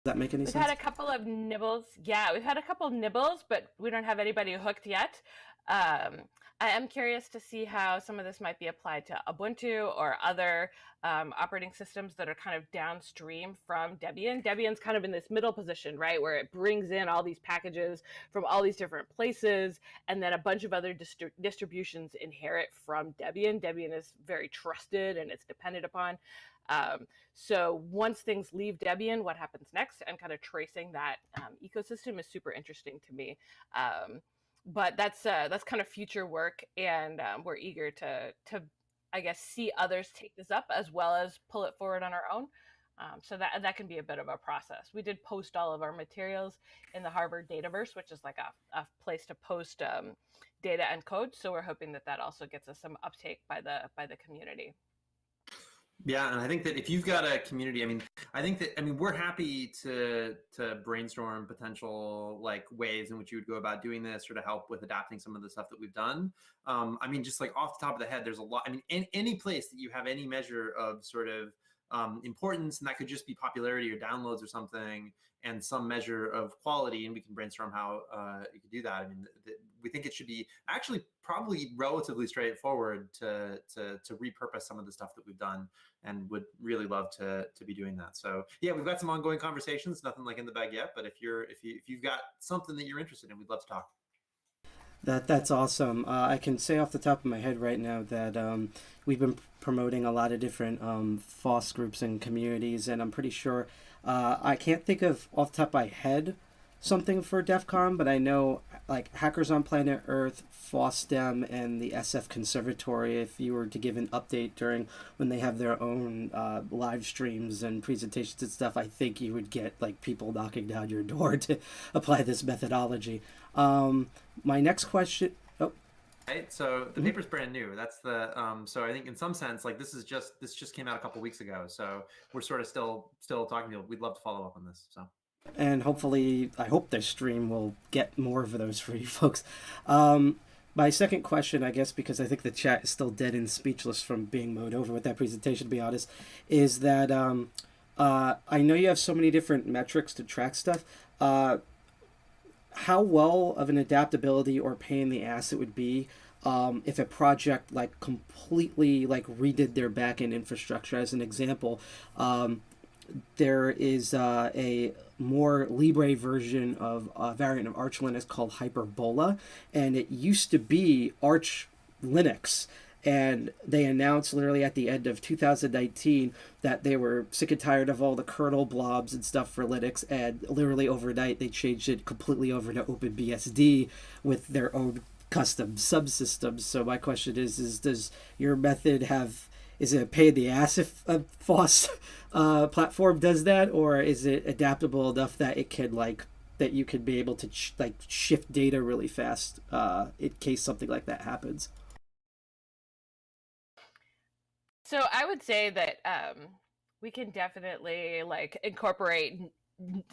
Does that make any sense?
We've had a couple of nibbles. Yeah, we've had a couple of nibbles, but we don't have anybody hooked yet. I am curious to see how some of this might be applied to Ubuntu or other operating systems that are kind of downstream from Debian. Debian's kind of in this middle position, right, where it brings in all these packages from all these different places, and then a bunch of other distributions inherit from Debian. Debian is very trusted and it's depended upon. So once things leave Debian, what happens next, and kind of tracing that ecosystem is super interesting to me. But that's kind of future work, and we're eager to I guess see others take this up as well as pull it forward on our own. So that can be a bit of a process. We did post all of our materials in the Harvard Dataverse, which is like a place to post data and code. So we're hoping that also gets us some uptake by the community.
Yeah, and I think that if you've got a community, we're happy to brainstorm potential ways in which you would go about doing this, or to help with adapting some of the stuff that we've done. Just off the top of the head, there's a lot. Any place that you have any measure of sort of importance, and that could just be popularity or downloads or something, and some measure of quality, and we can brainstorm how you could do that. I mean, we think it should be actually probably relatively straightforward to repurpose some of the stuff that we've done, and would really love to be doing that. So yeah, we've got some ongoing conversations, nothing like in the bag yet, but if you've got something that you're interested in, we'd love to talk.
That's awesome. I can say off the top of my head right now that we've been promoting a lot of different FOSS groups and communities, and I'm pretty sure I can't think of off the top of my head something for DEF CON, but I know like Hackers on Planet Earth, FOSSDEM, and the SF Conservatory, if you were to give an update during when they have their own live streams and presentations and stuff, I think you would get like people knocking down your door to apply this methodology. My next question. Oh.
Right. So the paper's brand new. That's the so I think in some sense, like this just came out a couple weeks ago. So we're sort of still talking to you. We'd love to follow up on this. So.
And hopefully, I hope this stream will get more of those for you folks. My second question, I guess, because I think the chat is still dead and speechless from being mowed over with that presentation, to be honest, is that I know you have so many different metrics to track stuff. How well of an adaptability or pain in the ass it would be if a project like completely like redid their backend infrastructure. As an example, there is a more Libre version of a variant of Arch Linux called Hyperbola, and it used to be Arch Linux. And they announced literally at the end of 2019 that they were sick and tired of all the kernel blobs and stuff for Linux, and literally overnight they changed it completely over to OpenBSD with their own custom subsystems. So my question is does your method is it a pain in the ass if a FOSS platform does that, or is it adaptable enough that it can that you could be able to shift data really fast in case something like that happens?
So I would say that we can definitely incorporate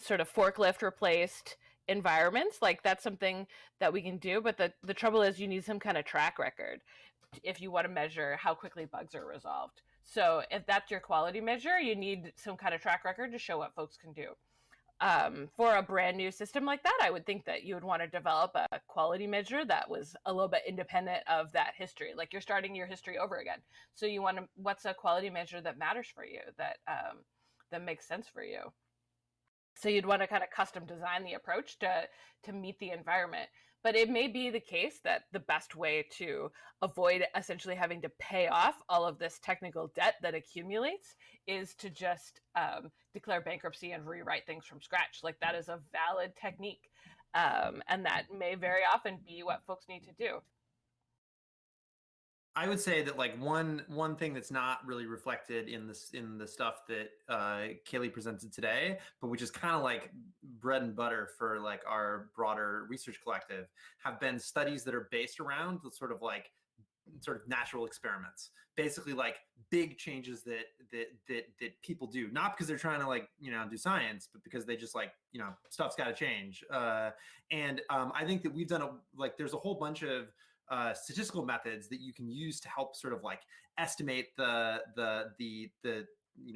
sort of forklift replaced environments. Like that's something that we can do, but the trouble is you need some kind of track record if you want to measure how quickly bugs are resolved. So if that's your quality measure, you need some kind of track record to show what folks can do. For a brand new system like that, I would think that you would want to develop a quality measure that was a little bit independent of that history. Like you're starting your history over again. So you want to, what's a quality measure that matters for you, that makes sense for you? So you'd want to kind of custom design the approach to meet the environment. But it may be the case that the best way to avoid essentially having to pay off all of this technical debt that accumulates is to just declare bankruptcy and rewrite things from scratch. Like that is a valid technique. And that may very often be what folks need to do.
I would say that one thing that's not really reflected in the stuff that Kaylee presented today, but which is kind of like bread and butter for like our broader research collective, have been studies that are based around the sort of natural experiments, basically like big changes that people do, not because they're trying to do science, but because they just stuff's got to change. And I think that we've done there's a whole bunch of statistical methods that you can use to help sort of estimate the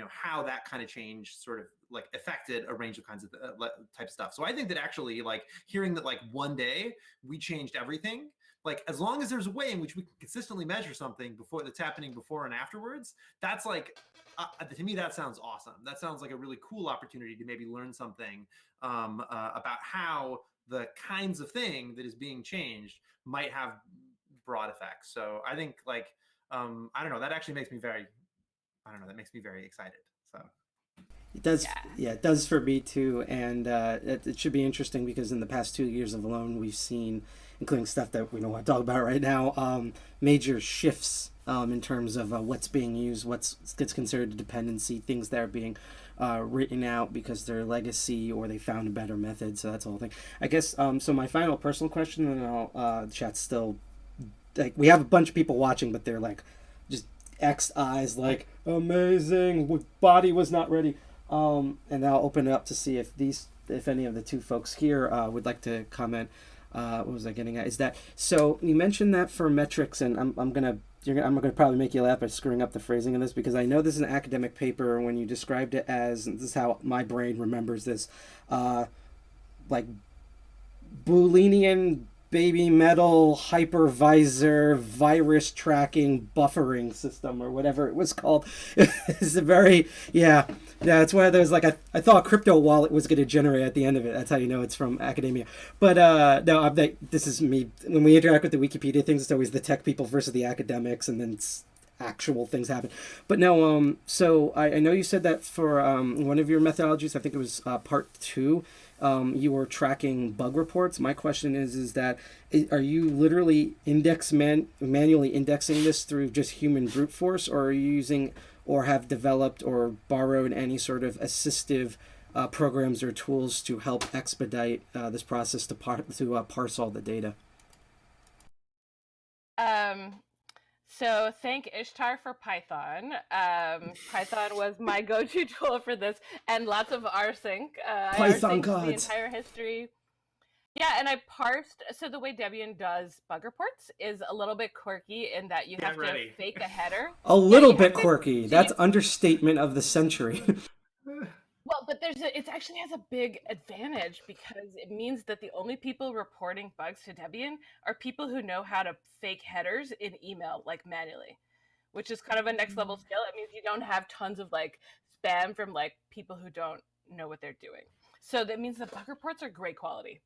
how that kind of change sort of affected a range of kinds of type of stuff. So I think that actually hearing that one day we changed everything, as long as there's a way in which we can consistently measure something that's happening before and afterwards, that's to me that sounds awesome. That sounds like a really cool opportunity to maybe learn something about how the kinds of thing that is being changed might have broad effects. So I think I don't know, that actually makes me very excited. So
it does. Yeah, it does for me too. And it should be interesting because in the past 2 years alone, we've seen, including stuff that we don't want to talk about right now, major shifts in terms of what's being used, what gets considered a dependency, things that are being written out because they're legacy or they found a better method. So that's the whole thing. I guess, so my final personal question, and I'll chat's still, we have a bunch of people watching, but they're just X eyes, amazing, body was not ready. And I'll open it up to see if any of the two folks here would like to comment. What was I getting at? Is that, so you mentioned that for metrics, and I'm going to I'm going to probably make you laugh by screwing up the phrasing of this, because I know this is an academic paper when you described it as, and this is how my brain remembers this, like Boolean baby metal hypervisor virus tracking buffering system or whatever it was called. It's a very, yeah, it's one of those, like, I thought a crypto wallet was going to generate at the end of it. That's how you know it's from academia. But no, this is me. When we interact with the Wikipedia things, it's always the tech people versus the academics, and then actual things happen. But no, so I know you said that for one of your methodologies, I think it was part 2, you were tracking bug reports. My question is that are you literally manually indexing this through just human brute force, or are you using or have developed or borrowed any sort of assistive programs or tools to help expedite this process to parse all the data?
So thank Ishtar for Python. Python was my go-to tool for this, and lots of rsync.
Python
gods. The
gods.
entire history. Yeah, and I parsed. So the way Debian does bug reports is a little bit quirky in that you have to fake a header.
A little bit quirky. That's understatement of the century.
Well, but it actually has a big advantage, because it means that the only people reporting bugs to Debian are people who know how to fake headers in email, like manually, which is kind of a next level skill. It means you don't have tons of like spam from like people who don't know what they're doing. So that means the bug reports are great quality.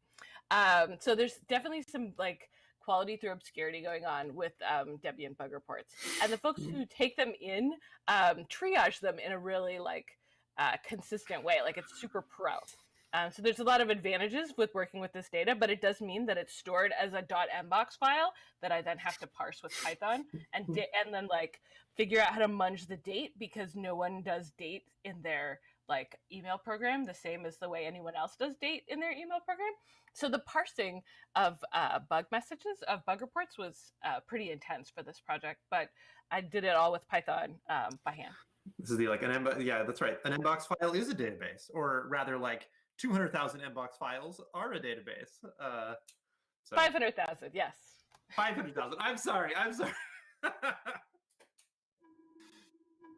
So there's definitely some like quality through obscurity going on with Debian bug reports, and the folks who take them in triage them in a really like consistent way. Like, it's super pro. So there's a lot of advantages with working with this data, but it does mean that it's stored as a .mbox file that I then have to parse with Python and then like figure out how to munge the date, because no one does date in their like email program the same as the way anyone else does date in their email program. So the parsing of bug messages, of bug reports, was pretty intense for this project, but I did it all with Python by hand.
This is yeah, that's right. An mbox file is a database, or rather, like 200,000 mbox files are a database.
500,000, yes.
500,000. I'm sorry.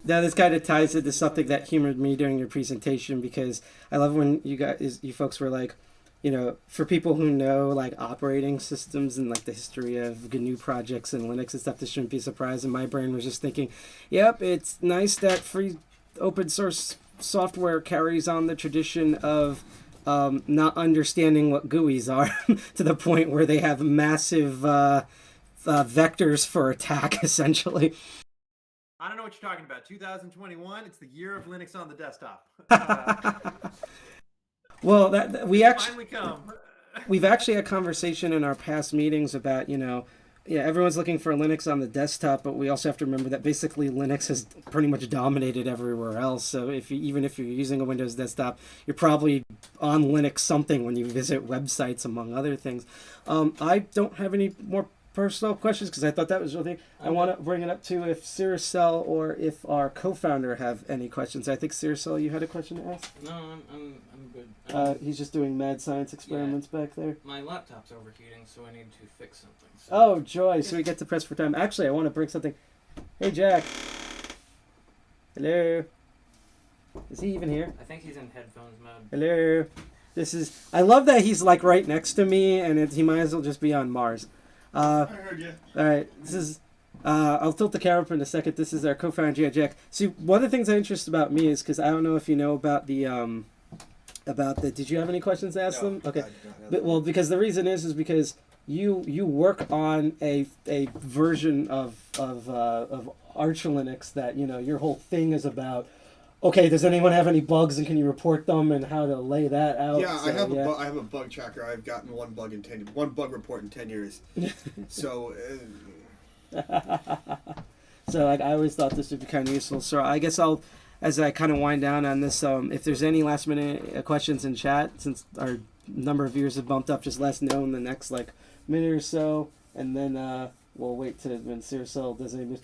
Now, this kind of ties into something that humored me during your presentation, because I love when you folks were like, you know, for people who know like operating systems and like the history of GNU projects and Linux and stuff, this shouldn't be a surprise. And my brain was just thinking, yep, it's nice that free open source software carries on the tradition of not understanding what GUIs are to the point where they have massive vectors for attack, essentially.
I don't know what you're talking about. 2021, it's the year of Linux on the desktop.
Well, we've actually had conversation in our past meetings about, you know, yeah, everyone's looking for Linux on the desktop, but we also have to remember that basically Linux has pretty much dominated everywhere else. So even if you're using a Windows desktop, you're probably on Linux something when you visit websites, among other things. I don't have any more personal questions, because I thought that was really. I want to bring it up to if Cyricel or if our co-founder have any questions. I think Cyricel, you had a question to ask?
No, I'm good.
He's just doing mad science experiments back there.
My laptop's overheating, so I need to fix something. So.
Oh, joy! So we get to press for time. Actually, I want to bring something. Hey, Jack. Hello. Is he even here?
I think he's in headphones mode.
Hello. I love that he's like right next to me, and he might as well just be on Mars.
I heard you.
All right, this is. I'll tilt the camera up in a second. This is our co-founder, Jack. See, one of the things that interests about me is because I don't know if you know about the. Did you have any questions to ask them? Okay, because the reason is because you work on a version of Arch Linux that, you know, your whole thing is about. Okay, does anyone have any bugs, and can you report them, and how to lay that out?
Yeah, so, I have a bug tracker. I've gotten one bug report in 10 years. So.
So like I always thought this would be kind of useful. So I guess as I kind of wind down on this, if there's any last minute questions in chat, since our number of viewers have bumped up, just let us know in the next like minute or so, and then we'll wait to when Cyricel does any news.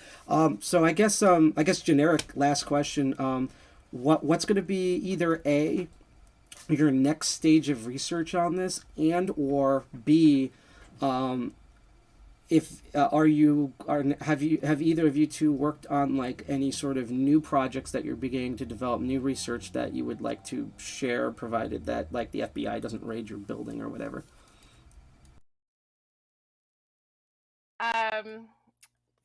So I guess generic last question. What's going to be either A, your next stage of research on this, and or B, if have either of you two worked on like any sort of new projects that you're beginning to develop, new research that you would like to share, provided that like the FBI doesn't raid your building or whatever?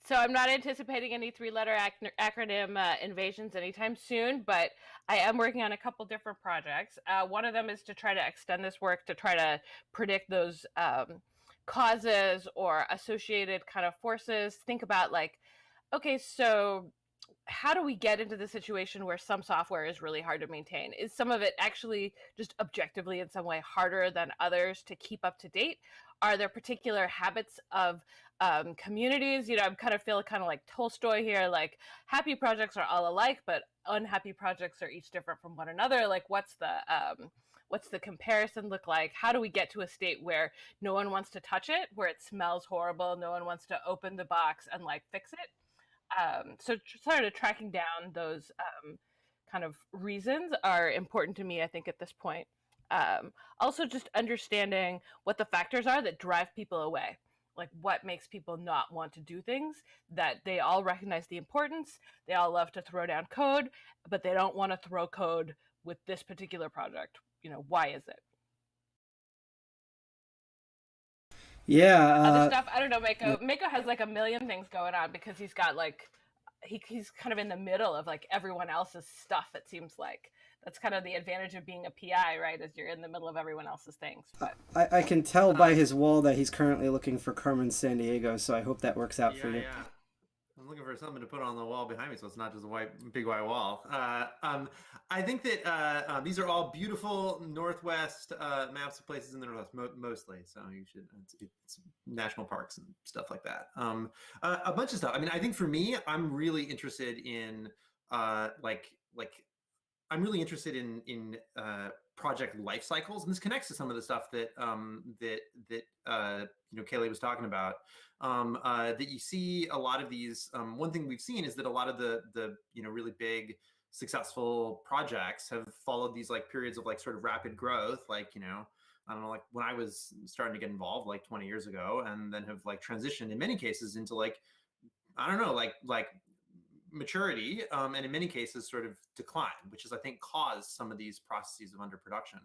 So I'm not anticipating any three-letter acronym invasions anytime soon, but I am working on a couple different projects. One of them is to try to extend this work to try to predict those causes or associated kind of forces. Think about like, okay, so how do we get into the situation where some software is really hard to maintain? Is some of it actually just objectively in some way harder than others to keep up to date? Are there particular habits of communities? You know, I kind of feel kind of like Tolstoy here, like happy projects are all alike, but unhappy projects are each different from one another. Like what's the comparison look like? How do we get to a state where no one wants to touch it, where it smells horrible, no one wants to open the box and like fix it? So sort of tracking down those kind of reasons are important to me, I think, at this point. Also just understanding what the factors are that drive people away. Like what makes people not want to do things, that they all recognize the importance, they all love to throw down code, but they don't want to throw code with this particular project. You know, why is it?
Yeah.
Other stuff, I don't know, Mako has like a million things going on because he's got like, he's kind of in the middle of like everyone else's stuff, it seems like. That's kind of the advantage of being a PI, right? Is you're in the middle of everyone else's things. But
I can tell by his wall that he's currently looking for Carmen Sandiego, so I hope that works out for you.
Yeah. I'm looking for something to put on the wall behind me, so it's not just a big white wall. I think that these are all beautiful Northwest maps of places in the Northwest, mostly. So you should, it's national parks and stuff like that. A bunch of stuff. I mean, I think for me, I'm really interested in I'm really interested in project life cycles, and this connects to some of the stuff that Kaylee was talking about. That you see a lot of these. One thing we've seen is that a lot of the really big successful projects have followed these like periods of like sort of rapid growth, like I don't know, like when I was starting to get involved like 20 years ago, and then have like transitioned in many cases into like I don't know, like maturity, and in many cases sort of decline, which is I think caused some of these processes of underproduction.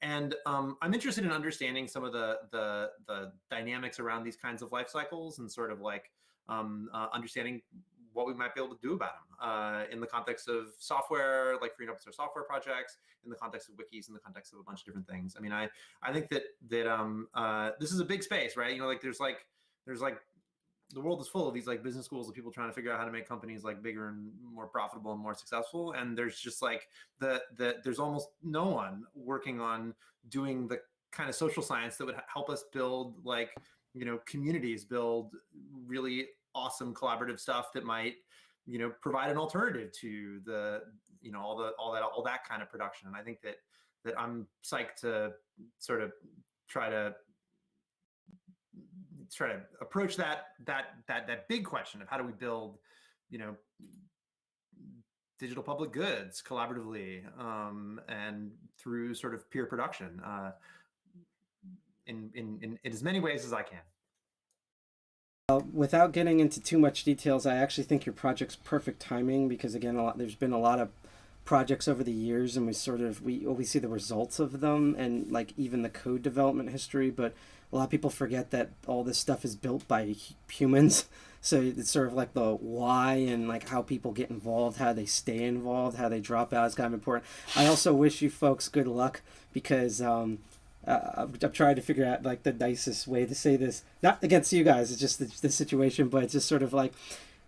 And I'm interested in understanding some of the dynamics around these kinds of life cycles, and sort of like understanding what we might be able to do about them in the context of software, like free and open source software projects, in the context of wikis, in the context of a bunch of different things. I mean, I think that this is a big space, right? Like there's like the world is full of these like business schools of people trying to figure out how to make companies like bigger and more profitable and more successful. And there's just like there's almost no one working on doing the kind of social science that would help us build like, communities, build really awesome collaborative stuff that might, provide an alternative to the, all that kind of production. And I think that I'm psyched to sort of try to approach that big question of how do we build, digital public goods collaboratively, and through sort of peer production, in as many ways as I can.
Without getting into too much details, I actually think your project's perfect timing, because again, there's been a lot of projects over the years, and we see the results of them, and like even the code development history, but a lot of people forget that all this stuff is built by humans. So it's sort of like the why and like how people get involved, how they stay involved, how they drop out is kind of important. I also wish you folks good luck, because I'm trying to figure out like the nicest way to say this, not against you guys, it's just the situation, but it's just sort of like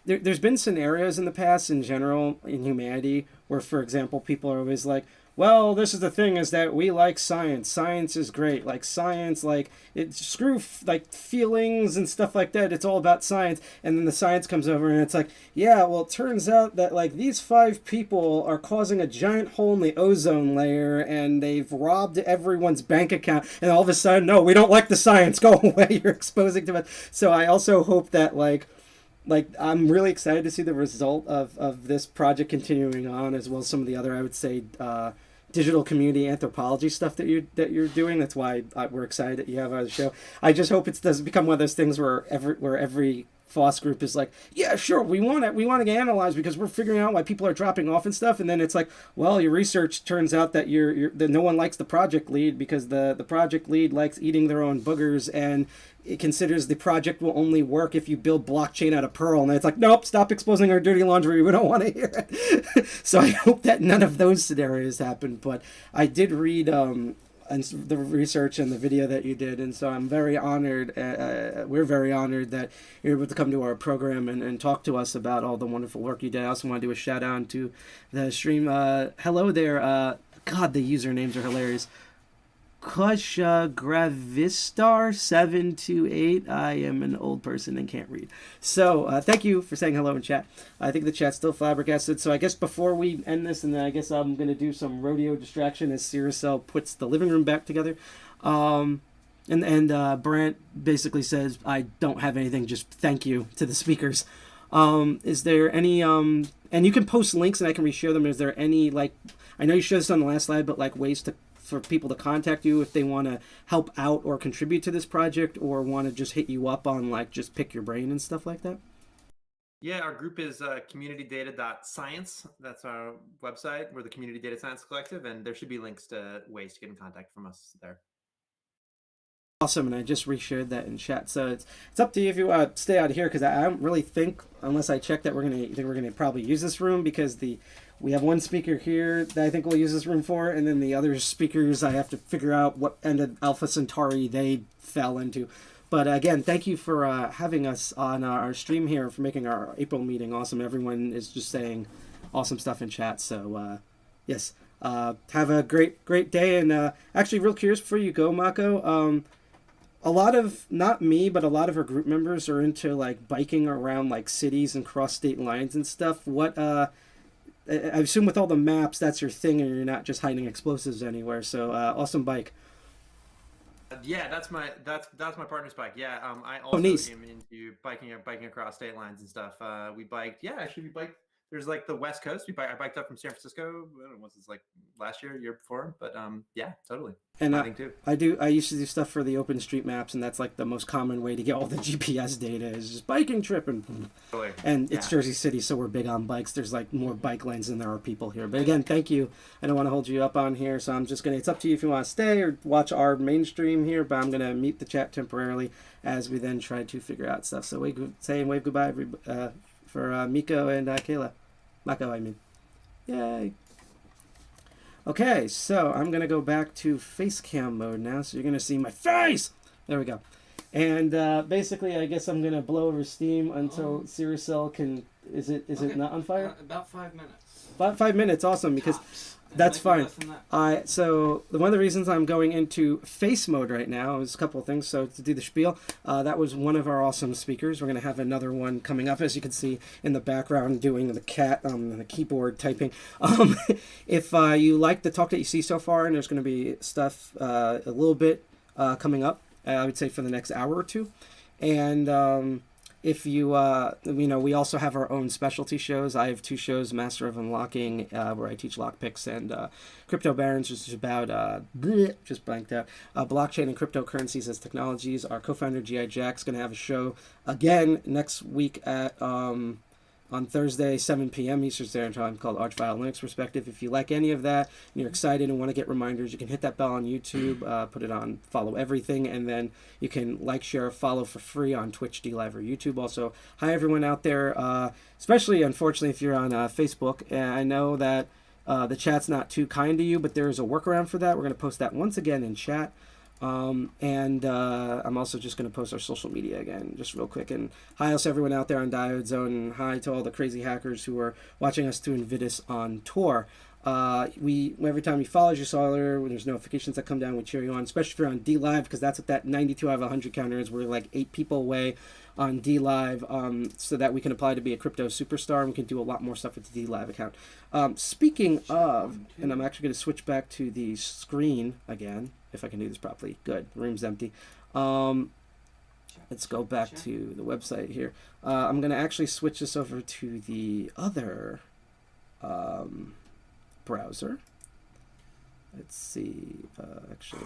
there's been scenarios in the past in general in humanity where, for example, people are always like, well, this is the thing, is that we like science. Science is great. Like science, like screw like feelings and stuff like that. It's all about science. And then the science comes over and it's like, yeah, well, it turns out that like these 5 people are causing a giant hole in the ozone layer, and they've robbed everyone's bank account. And all of a sudden, no, we don't like the science. Go away. You're exposing to it. So I also hope that like I'm really excited to see the result of this project continuing on, as well as some of the other, I would say, digital community anthropology stuff that you're doing. That's why we're excited that you have on the show. I just hope it doesn't become one of those things where every FOSS group is like, yeah, sure, we want to analyze because we're figuring out why people are dropping off and stuff, and then it's like, well, your research turns out that that no one likes the project lead because the project lead likes eating their own boogers, and it considers the project will only work if you build blockchain out of Perl, and it's like, nope, stop exposing our dirty laundry, we don't want to hear it. So I hope that none of those scenarios happen, but I did read and the research and the video that you did, and so I'm very honored. We're very honored that you're able to come to our program and talk to us about all the wonderful work you did. I also want to do a shout out to the stream. Hello there. God, the usernames are hilarious. Gravistar728. I am an old person and can't read. So thank you for saying hello in chat. I think the chat's still flabbergasted. So I guess before we end this, and then I guess I'm going to do some rodeo distraction as Siricel puts the living room back together. And Brant basically says, I don't have anything, just thank you to the speakers. Is there any, and you can post links and I can reshare them. Is there any, like, I know you showed this on the last slide, but like ways for people to contact you if they want to help out or contribute to this project, or want to just hit you up on like just pick your brain and stuff like that?
Yeah, our group is communitydata.science. That's our website. We're the Community Data Science Collective, and there should be links to ways to get in contact from us there.
Awesome, and I just reshared that in chat. So it's up to you if you want to stay out here, because I don't really think, unless I check, that we're gonna probably use this room, because we have one speaker here that I think we'll use this room for, and then the other speakers I have to figure out what end of Alpha Centauri they fell into. But again, thank you for having us on our stream here, for making our April meeting awesome. Everyone is just saying awesome stuff in chat. So yes, have a great day. And actually, real curious before you go, Mako. A lot of, not me, but a lot of our group members are into like biking around like cities and cross state lines and stuff. What I assume with all the maps, that's your thing, and you're not just hiding explosives anywhere. So awesome bike.
Yeah, that's my partner's bike. Yeah, I also
nice.
am into biking across state lines and stuff. We biked. Yeah, actually, we biked. There's like the West Coast. I biked up from San Francisco. I don't know, was this like last year, year before? But yeah, totally.
And
too.
I used to do stuff for the OpenStreetMaps, and that's like the most common way to get all the GPS data is just biking trip, and it's Jersey City, so we're big on bikes. There's like more bike lanes than there are people here. But again, thank you. I don't want to hold you up on here, so I'm just gonna. It's up to you if you want to stay or watch our mainstream here. But I'm gonna mute the chat temporarily as we then try to figure out stuff. So wave goodbye for Miko and Kayla. Mako, I mean. Yay. Okay, so I'm going to go back to face cam mode now, so you're going to see my face! There we go. And basically, I guess I'm going to blow over steam until Siricel can... Is it not on fire?
About 5 minutes.
About 5 minutes, awesome, because... That's fine. So one of the reasons I'm going into face mode right now is a couple of things. So to do the spiel, that was one of our awesome speakers. We're going to have another one coming up, as you can see in the background, doing the cat on the keyboard typing. If you like the talk that you see so far, and there's going to be stuff a little bit coming up, I would say for the next hour or two. And if you, we also have our own specialty shows. I have 2 shows, Master of Unlocking, where I teach lockpicks, and Crypto Barons, which is about, just blanked out, blockchain and cryptocurrencies as technologies. Our co-founder, G.I. Jack's going to have a show again next week at, on Thursday, 7 p.m. Eastern Standard Time, called Archvile Linux Perspective. If you like any of that and you're excited and want to get reminders, you can hit that bell on YouTube, put it on follow everything, and then you can like, share, follow for free on Twitch, DLive, or YouTube. Also, hi everyone out there, especially, unfortunately, if you're on Facebook. And I know that the chat's not too kind to you, but there is a workaround for that. We're going to post that once again in chat. I'm also just going to post our social media again, just real quick. And hi also everyone out there on Diode Zone, and hi to all the crazy hackers who are watching us to Invitus on tour. Every time you follow your earlier, when there's notifications that come down, we cheer you on, especially if you're on DLive, because that's what that 92 out of 100 counter is. We're like 8 people away on DLive, so that we can apply to be a crypto superstar, and we can do a lot more stuff with the DLive account. Speaking of, and I'm actually going to switch back to the screen again, if I can do this properly. Good, the room's empty. Let's go back to the website here. I'm going to actually switch this over to the other browser. Let's see. Actually,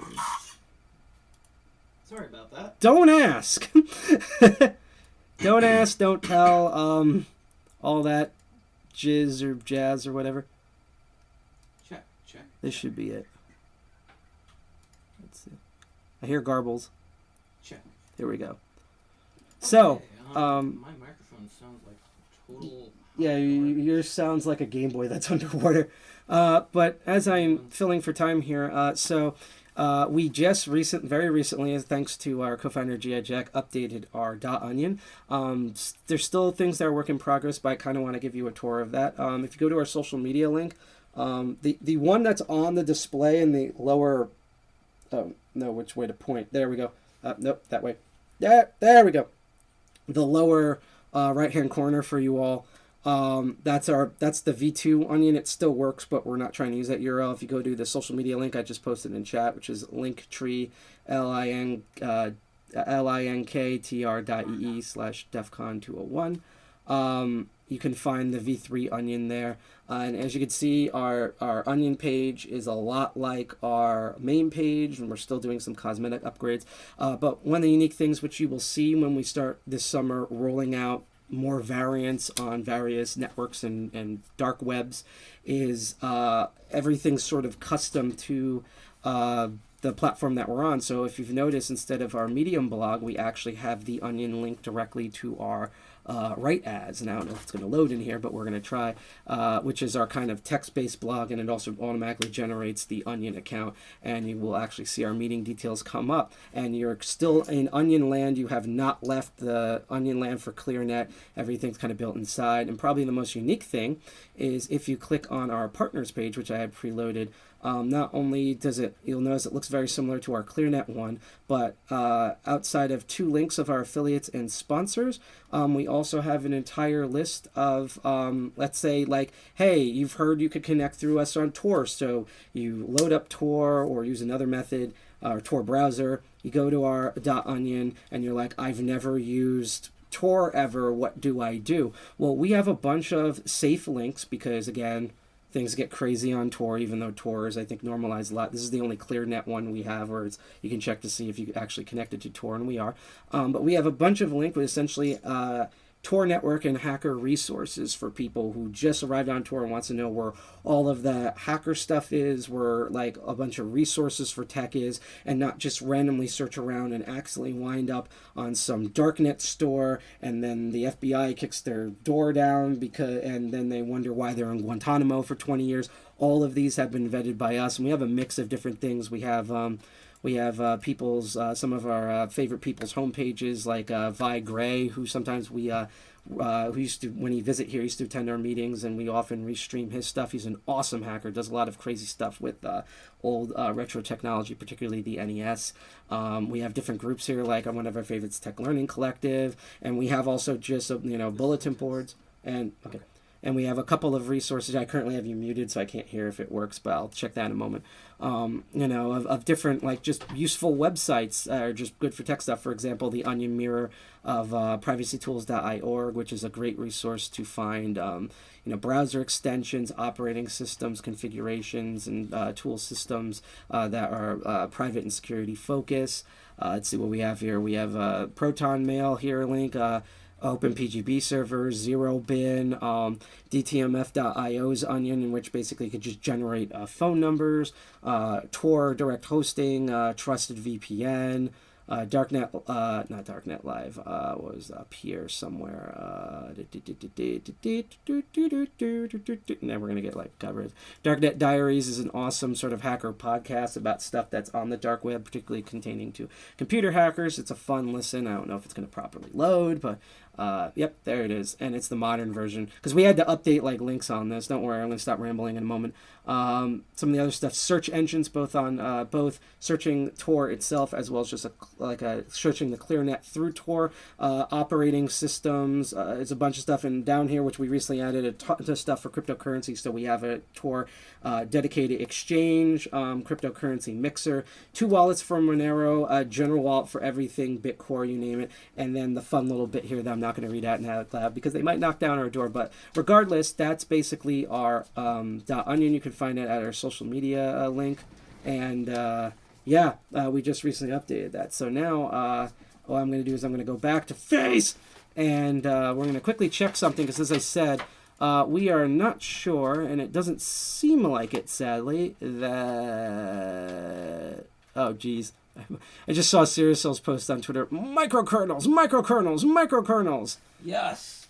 Sorry about that.
don't ask. Don't ask. Don't tell. All that jizz or jazz or whatever.
Check.
This should be it. Let's see. I hear garbles.
Check.
Here we go. So,
my microphone sounds like total.
yeah, yours sounds like a Game Boy that's underwater. But as I'm filling for time here, we just very recently, thanks to our co-founder G.I. Jack, updated our .onion. There's still things that are work in progress, but I kind of want to give you a tour of that. If you go to our social media link, the one that's on the display in the lower, no, which way to point? There we go. Nope, that way. There we go. The lower right-hand corner for you all. That's the V2 onion. It still works, but we're not trying to use that URL. If you go to the social media link I just posted in chat, which is linktree, linktr.ee/defcon201. You can find the V3 onion there. And as you can see, our onion page is a lot like our main page, and we're still doing some cosmetic upgrades. But one of the unique things which you will see when we start this summer rolling out more variants on various networks and dark webs is everything's sort of custom to the platform that we're on. So if you've noticed, instead of our Medium blog, we actually have the onion link directly to our write ads. And I don't know if it's going to load in here, but we're going to try, which is our kind of text-based blog, and it also automatically generates the onion account, and you will actually see our meeting details come up. And you're still in onion land. You have not left the onion land for ClearNet. Everything's kind of built inside. And probably the most unique thing is if you click on our partners page, which I had preloaded, not only does you'll notice it looks very similar to our ClearNet one, but outside of 2 links of our affiliates and sponsors, we also have an entire list of, let's say, like, hey, you've heard you could connect through us on Tor, so you load up Tor or use another method, or Tor browser, you go to our .onion, and you're like, I've never used Tor ever, what do I do? Well, we have a bunch of safe links because, again, things get crazy on Tor, even though Tor is, I think, normalized a lot. This is the only ClearNet one we have where you can check to see if you actually connected to Tor, and we are. But we have a bunch of links with essentially Tor network and hacker resources for people who just arrived on Tor and wants to know where all of the hacker stuff is, where like a bunch of resources for tech is, and not just randomly search around and accidentally wind up on some darknet store, and then the FBI kicks their door down and then they wonder why they're in Guantanamo for 20 years. All of these have been vetted by us, and we have a mix of different things. We have people's some of our favorite people's homepages, like Vi Gray, who sometimes who used to, when he visit here, used to attend our meetings, and we often restream his stuff. He's an awesome hacker, does a lot of crazy stuff with old retro technology, particularly the NES. We have different groups here, like one of our favorites, Tech Learning Collective, and we have also just bulletin boards and okay. And we have a couple of resources. I currently have you muted, so I can't hear if it works, but I'll check that in a moment. Of different, like, just useful websites are just good for tech stuff. For example, the Onion Mirror of privacytools.org, which is a great resource to find, browser extensions, operating systems, configurations, and tool systems that are private and security focused. Let's see what we have here. We have Proton Mail here, link. OpenPGB servers, ZeroBin, DTMF.io's Onion, in which basically you could just generate phone numbers, Tor direct hosting, trusted VPN, Darknet, not Darknet Live, was up here somewhere. Now we're going to get like covered. Darknet Diaries is an awesome sort of hacker podcast about stuff that's on the dark web, particularly containing to computer hackers. It's a fun listen. I don't know if it's going to properly load, but yep, there it is. And it's the modern version, because we had to update like links on this. Don't worry, I'm going to stop rambling in a moment. Some of the other stuff, search engines, both on both searching Tor itself as well as just searching the ClearNet through Tor, operating systems. It's a bunch of stuff, and down here, which we recently added a ton of stuff for cryptocurrency. So we have a Tor dedicated exchange, cryptocurrency mixer, 2 wallets from Monero, a general wallet for everything, Bitcore, you name it, and then the fun little bit here that I'm not going to read out loud because they might knock down our door. But regardless, that's basically our .onion. You can find it at our social media link. And we just recently updated that. So now what I'm going to do is I'm going to go back to Face, and we're going to quickly check something because, as I said, we are not sure, and it doesn't seem like it, sadly, that... Oh, geez. I just saw Siricel's post on Twitter. Microkernels, microkernels, microkernels.
Yes.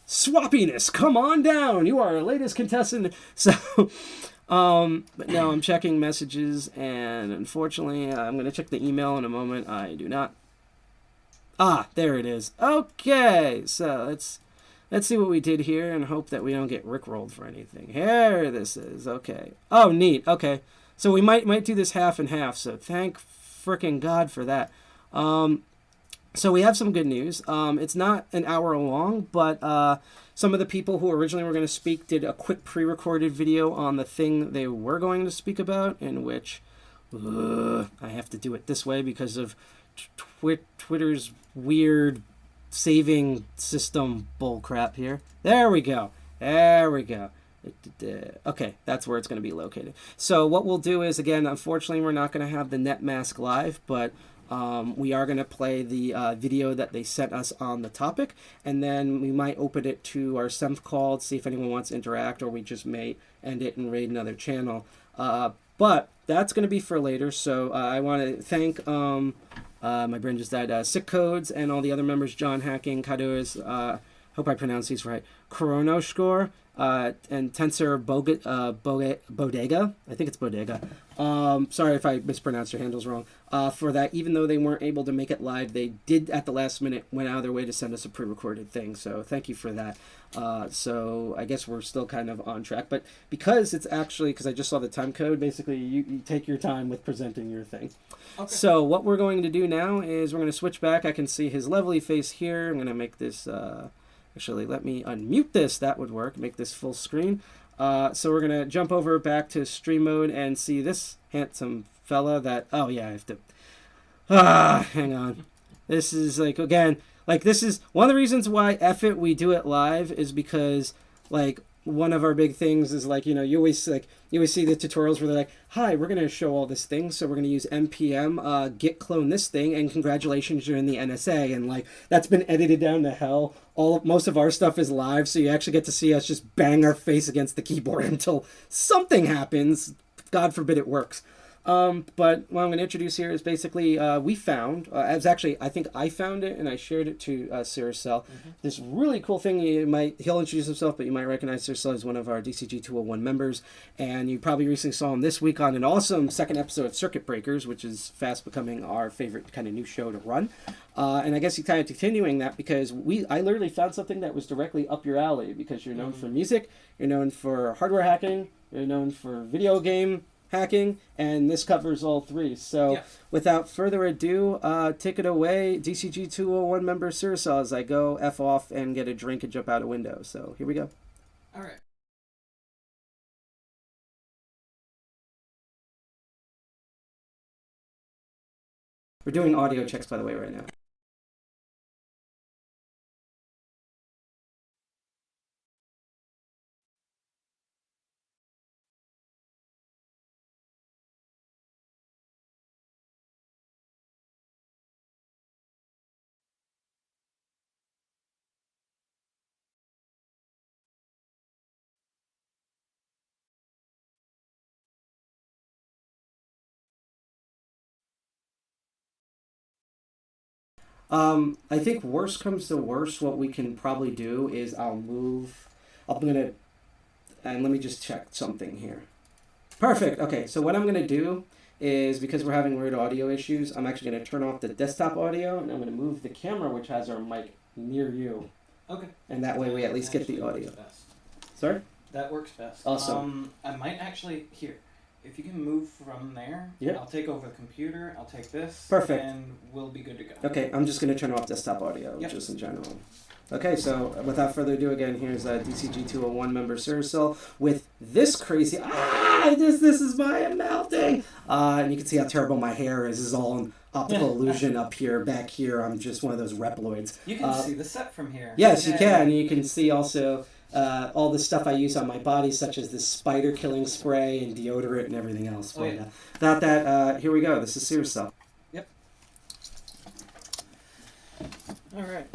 Swappiness, come on down. You are our latest contestant. So, but no, I'm checking messages, and unfortunately, I'm going to check the email in a moment. I do not. Ah, there it is. Okay, so let's see what we did here and hope that we don't get rickrolled for anything. Here this is. Okay. Oh, neat. Okay. So we might do this half and half. So thank frickin' God for that. So we have some good news. It's not an hour long, but some of the people who originally were going to speak did a quick pre-recorded video on the thing they were going to speak about, in which I have to do it this way because of Twitter's weird saving system bullcrap here. There we go. There we go. Okay, that's where it's going to be located. So what we'll do is, again, unfortunately, we're not going to have the NetMask live, but we are going to play the video that they sent us on the topic, and then we might open it to our SEMF call to see if anyone wants to interact, or we just may end it and raid another channel. But that's going to be for later, so I want to thank... my brain just died. Sick Codes and all the other members, John Hacking, Kado's, hope I pronounced these right, Koronoshkor, and Tensor Bodega. I think it's Bodega. Sorry if I mispronounced your handles wrong. For that, even though they weren't able to make it live, they did at the last minute went out of their way to send us a pre-recorded thing. So thank you for that. So I guess we're still kind of on track. But because it's actually, because I just saw the time code, basically you take your time with presenting your thing. Okay. So what we're going to do now is we're going to switch back. I can see his lovely face here. I'm going to make this... Actually, let me unmute this. That would work. Make this full screen. So we're going to jump over back to stream mode and see this handsome fella that... Oh, yeah, I have to... hang on. This is, like, again... Like, this is... One of the reasons why, F it, we do it live is because, like, one of our big things is, like, you know, you always see the tutorials where they're like, hi, we're going to show all this thing, so we're going to use npm git clone this thing, and congratulations, you're in the NSA, and, like, that's been edited down to hell. Most of our stuff is live, so you actually get to see us just bang our face against the keyboard until something happens. God forbid it works. But what I'm going to introduce here is basically we found, I think I found it and I shared it to Siricel. This really cool thing. He'll introduce himself, but you might recognize Siricel as one of our DCG 201 members, and you probably recently saw him this week on an awesome second episode of Circuit Breakers, which is fast becoming our favorite kind of new show to run. And I guess he's kind of continuing that because I literally found something that was directly up your alley because you're known for music, you're known for hardware hacking, you're known for video game hacking, and this covers all three. So without further ado, take it away, DCG 201 member Siricel, as I go F off and get a drink and jump out a window. So here we go.
All right.
We're doing audio checks, by the way, right now. I think worst comes to worst, what we can probably do is and let me just check something here. Perfect. Okay, so what I'm going to do is, because we're having weird audio issues, I'm actually going to turn off the desktop audio, and I'm going to move the camera, which has our mic, near you.
Okay.
And that way we at least get the audio. Sorry?
That works best.
Awesome.
I might actually, here, if you can move from there, I'll take over the computer, I'll take this,
perfect,
and we'll be good to go.
Okay, I'm just going to turn off desktop audio, just in general. Okay, so without further ado, again, here's DCG 201 member Siricel with this crazy... this is my melting! And you can see how terrible my hair is. This is all optical illusion up here. Back here, I'm just one of those Reploids.
You can see the set from here.
Yes, you can. You can see also all the stuff I use on my body, such as this spider-killing spray and deodorant and everything else.
Oh, yeah.
Without that, here we go. This is serious stuff.
Yep. All right.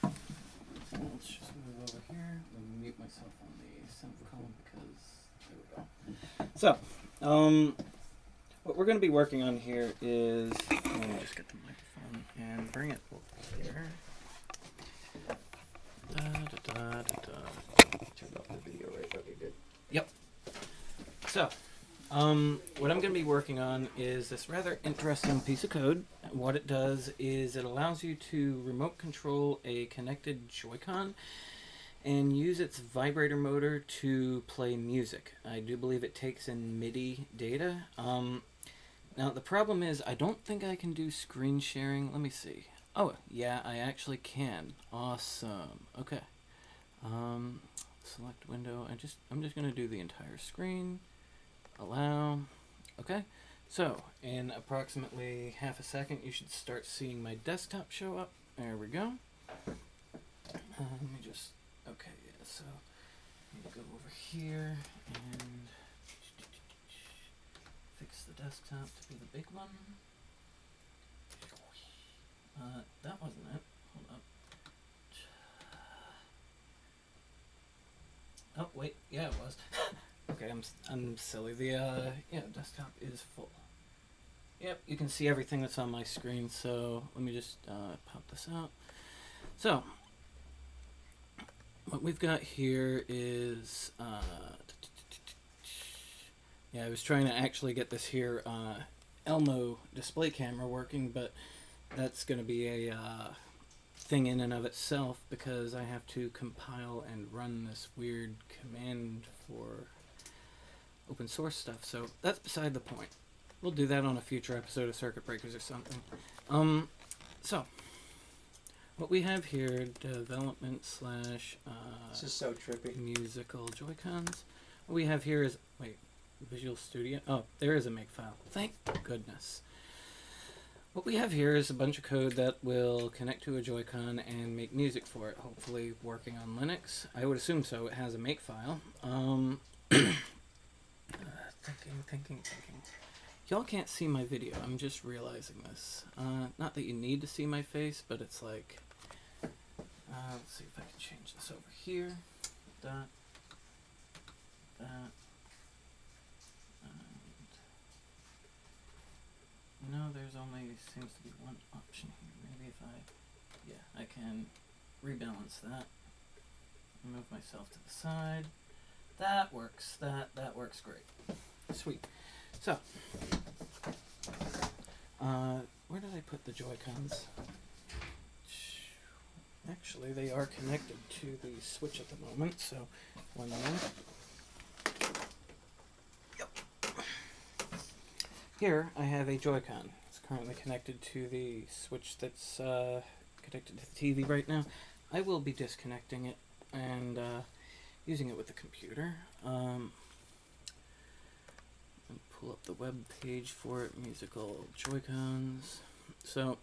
Let's just move over here. Let me mute myself on the center column because there we go. So, what we're going to be working on here is, let me just get the microphone and bring it over here. Turn off the video, right? Okay, good. Yep. So, what I'm going to be working on is this rather interesting piece of code. What it does is it allows you to remote control a connected Joy-Con and use its vibrator motor to play music. I do believe it takes in MIDI data. Now, the problem is I don't think I can do screen sharing. Let me see. Oh, yeah, I actually can. Awesome. Okay. Select window. I'm just going to do the entire screen. Allow. Okay. So, in approximately half a second, you should start seeing my desktop show up. There we go. Let me just... Okay, yeah, so let me go over here and fix the desktop to be the big one. That wasn't it. Hold up. Oh wait, yeah, it was. Okay, I'm silly. The desktop is full. Yep, you can see everything that's on my screen. So let me just pop this out. So what we've got here is yeah, I was trying to actually get this here Elmo display camera working, but that's going to be a thing in and of itself because I have to compile and run this weird command for open source stuff. So that's beside the point. We'll do that on a future episode of Circuit Breakers or something. So what we have here, development / this is so trippy.
musical Joy-Cons. What we have here is, wait, Visual Studio. Oh, there is a makefile. Thank goodness. What we have here is a bunch of code that will connect to a Joy-Con and make music for it, hopefully working on Linux. I would assume so. It has a makefile. Thinking. Y'all can't see my video. I'm just realizing this. Not that you need to see my face, but it's like... let's see if I can change this over here. That. No, there's only seems to be one option here. Maybe if I can rebalance that. Move myself to the side. That works. That works great. Sweet. So, where did I put the Joy-Cons? Actually, they are connected to the switch at the moment, so one moment. Yep. Here, I have a Joy-Con. It's currently connected to the switch that's connected to the TV right now. I will be disconnecting it and using it with the computer. Pull up the web page for it, musical Joy-Cons. So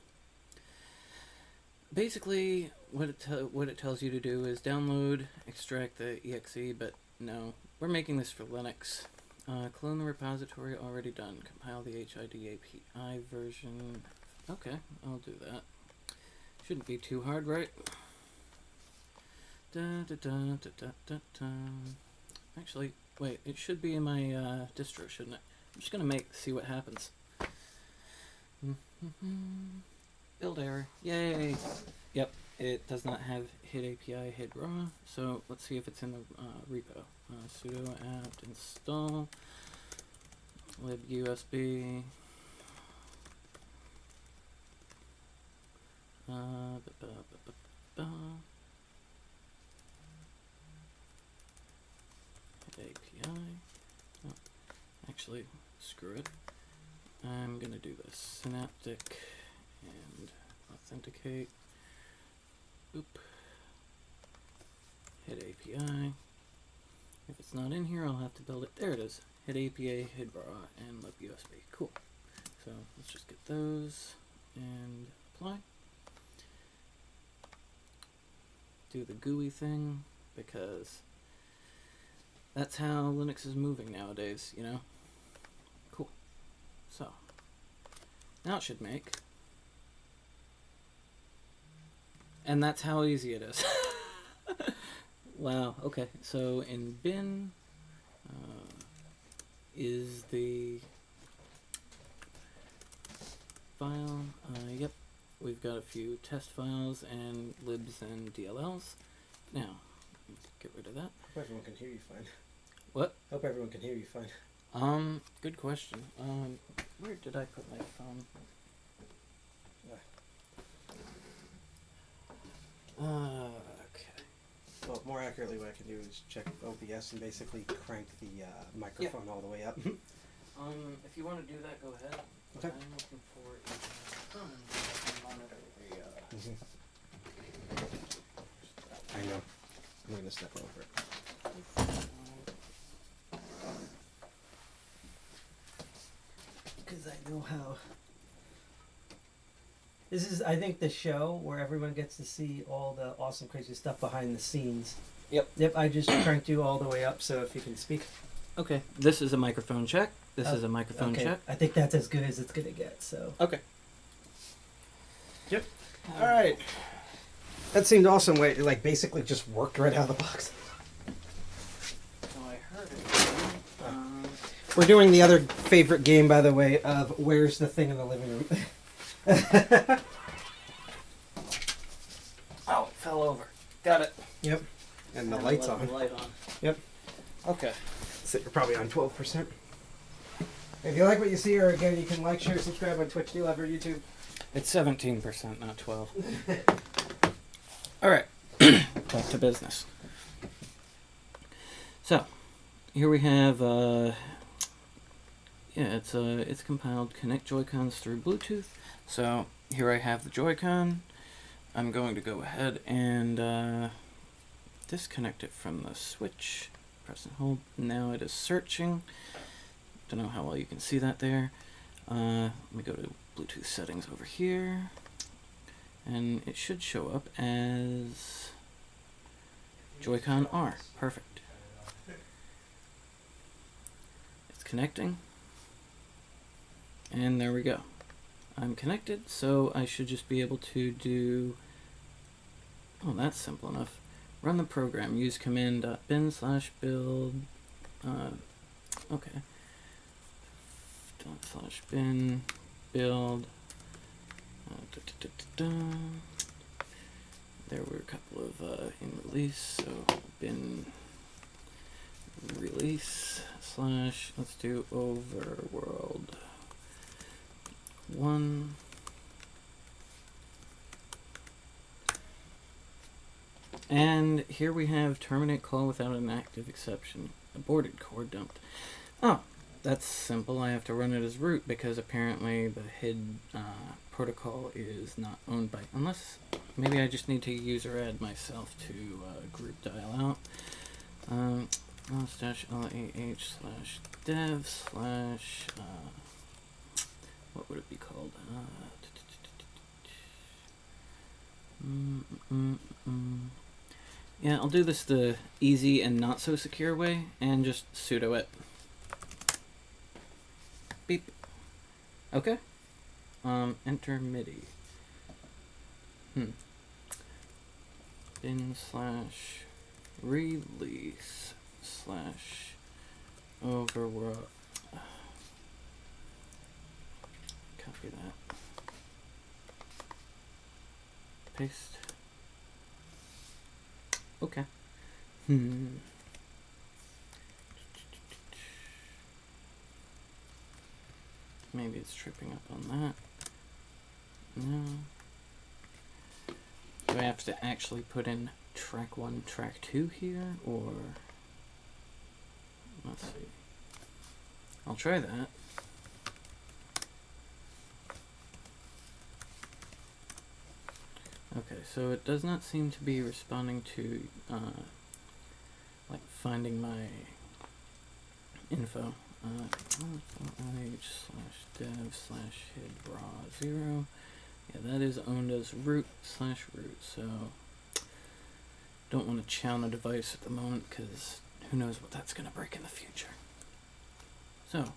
basically what it tells you to do is download, extract the exe, but no, we're making this for Linux. Clone the repository, already done. Compile the HID API version. Okay, I'll do that. Shouldn't be too hard, right? Actually, wait, it should be in my distro, shouldn't it? I'm just gonna see what happens. Build error. Yay! Yep, it does not have hid API, hid raw. So let's see if it's in the repo. Sudo apt install libusb. Hid API. Oh, actually, screw it. I'm gonna do this. Synaptic and authenticate. Oop. Hit API. If it's not in here, I'll have to build it. There it is.
Head APA, head raw, and lib USB. Cool. So let's just get those and apply. Do the GUI thing because that's how Linux is moving nowadays, you know? Cool. So now it should make. And that's how easy it is. Wow, okay. So in bin is the file. Yep, we've got a few test files and libs and DLLs. Now, get rid of that.
Hope everyone can hear you fine.
What?
Hope everyone can hear you fine.
Good question. Where did I put my phone? Okay.
Well, more accurately, what I can do is check OBS and basically crank the microphone all the way up.
If you want to do that, go ahead.
Okay.
I'm looking for a phone so I can monitor the,
I know. I'm going to step over it. Because I know how. This is, I think, the show where everyone gets to see all the awesome, crazy stuff behind the scenes.
Yep.
Yep, I just cranked you all the way up, so if you can speak.
Okay, this is a microphone check. This is a microphone check.
I think that's as good as it's going to get, so.
Okay.
Yep. All right. That seemed awesome. Wait, it like basically just worked right out of the box.
So I heard it.
We're doing the other favorite game, by the way, of where's the thing in the living room.
Oh, it fell over. Got it.
Yep. And the light's on.
The light on.
Yep.
Okay.
So you're probably on 12%. If you like what you see, or again, you can like, share, subscribe on Twitch, DLive, or YouTube.
It's 17%, not 12. All right. Back to business. So, here we have, it's compiled connect Joy-Cons through Bluetooth. So, here I have the Joy-Con. I'm going to go ahead and disconnect it from the switch. Press and hold. Now it is searching. Don't know how well you can see that there. Let me go to Bluetooth settings over here. And it should show up as Joy-Con R. Perfect. It's connecting. And there we go. I'm connected, so I should just be able to do... Oh, that's simple enough. Run the program. Use command.bin/build. Okay. /bin build. There were a couple of in release, so bin release / let's do overworld 1. And here we have terminate call without an active exception. Aborted core dumped. Oh, that's simple. I have to run it as root because apparently the head protocol is not owned by... Unless, maybe I just need to user add myself to group dial out. /LAH/dev/ what would it be called? Yeah, I'll do this the easy and not so secure way and just sudo it. Beep. Okay. Enter MIDI. Bin / release / overworld. Copy that. Paste. Okay. Maybe it's tripping up on that. No. Do I have to actually put in track 1, track 2 here, or... Let's see. I'll try that. Okay, so it does not seem to be responding to, like, finding my info. /dev/hidbra0. Yeah, that is owned as root/root, so don't want to chown a device at the moment because who knows what that's going to break in the future. So,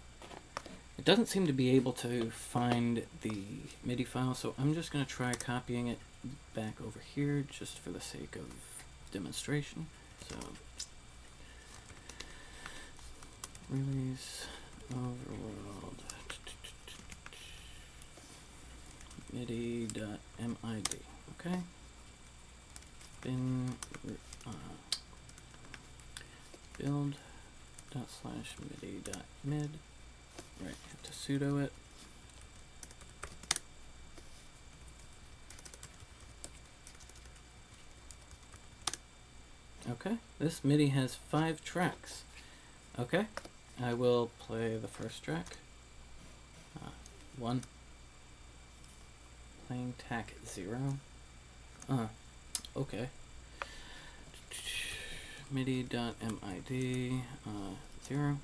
it doesn't seem to be able to find the MIDI file, so I'm just going to try copying it back over here just for the sake of demonstration. So, release overworld MIDI.mid, okay? Bin build./MIDI.mid. Right, have to sudo it. Okay, this MIDI has 5 tracks. Okay, I will play the first track. 1. Playing tack 0. Okay. MIDI.mid 0.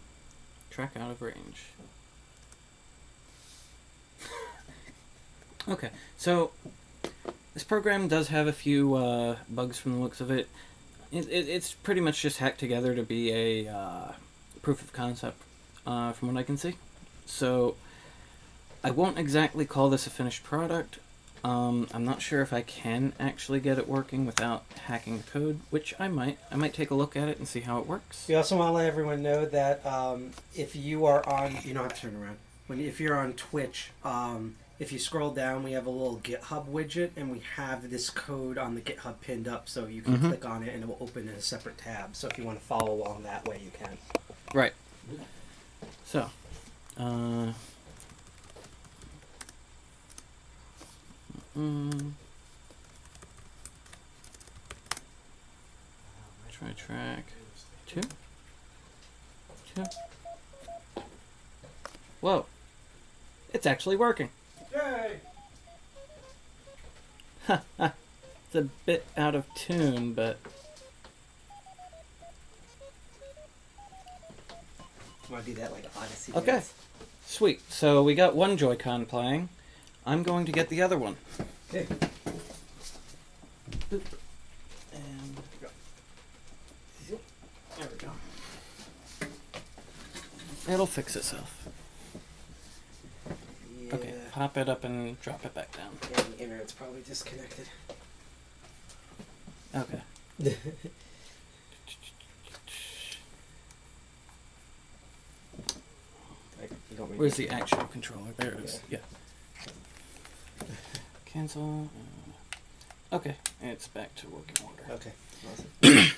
Track out of range. Okay, so this program does have a few bugs from the looks of it. It's pretty much just hacked together to be a proof of concept from what I can see. So I won't exactly call this a finished product. I'm not sure if I can actually get it working without hacking the code, which I might. I might take a look at it and see how it works.
We also want to let everyone know that if you are on, you don't have to turn around. If you're on Twitch, if you scroll down, we have a little GitHub widget, and we have this code on the GitHub pinned up, so you can click on it, and it will open in a separate tab. So if you want to follow along that way, you can.
Right. So, try track 2. Whoa. It's actually working.
Yay!
It's a bit out of tune, but...
You want to do that like Odyssey?
Okay.
Dance?
Sweet. So we got one Joy-Con playing. I'm going to get the other one.
Okay.
Boop. And
there we go.
it'll fix itself.
Yeah.
Okay, pop it up and drop it back down.
Yeah, the internet's probably disconnected.
Okay. Where's the actual controller? There it is. Yeah. Cancel. Okay, it's back to working order.
Okay. Awesome.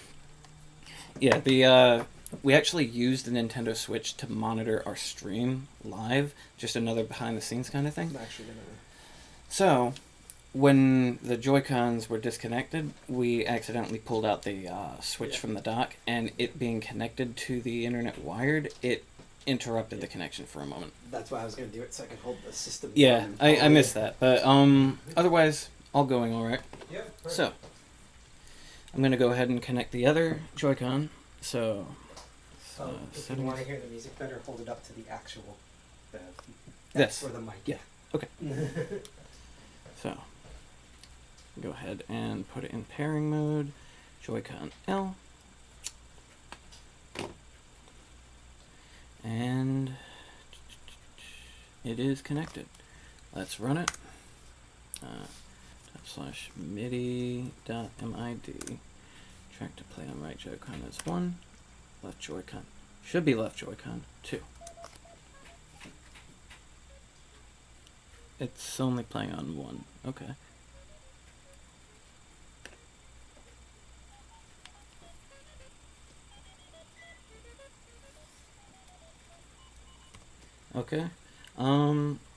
Yeah, we actually used the Nintendo Switch to monitor our stream live, just another behind-the-scenes kind of thing.
I'm actually gonna...
So, when the Joy-Cons were disconnected, we accidentally pulled out the switch from the dock, and it being connected to the internet wired, it interrupted the connection for a moment.
That's why I was gonna do it so I could hold the system.
Yeah, I missed that, but otherwise, all going all right.
Yep.
So, I'm gonna go ahead and connect the other Joy-Con. So,
if you want to hear the music better, hold it up to the actual.
This.
Or the mic.
Yeah. Okay. So, go ahead and put it in pairing mode. Joy-Con L. And it is connected. Let's run it. /MIDI.mid. Track to play on right Joy-Con is 1. Left Joy-Con. Should be left Joy-Con 2. It's only playing on 1. Okay. Okay.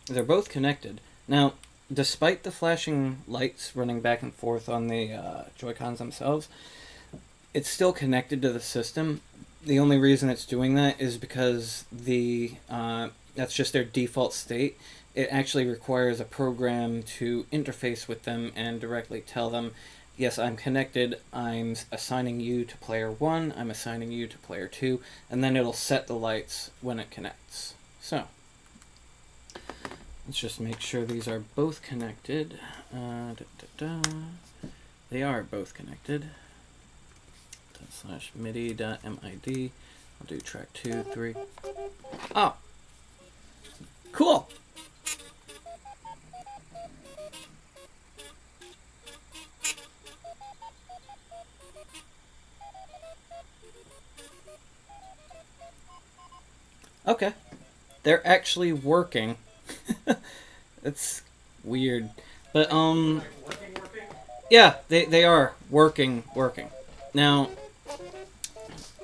They're both connected. Now, despite the flashing lights running back and forth on the Joy-Cons themselves, it's still connected to the system. The only reason it's doing that is because that's just their default state. It actually requires a program to interface with them and directly tell them, yes, I'm connected. I'm assigning you to player 1. I'm assigning you to player 2. And then it'll set the lights when it connects. So, let's just make sure these are both connected. They are both connected. /midi.mid. I'll do track 2, 3. Oh! Cool! Okay. They're actually working. It's weird. But, yeah, they are working. Now,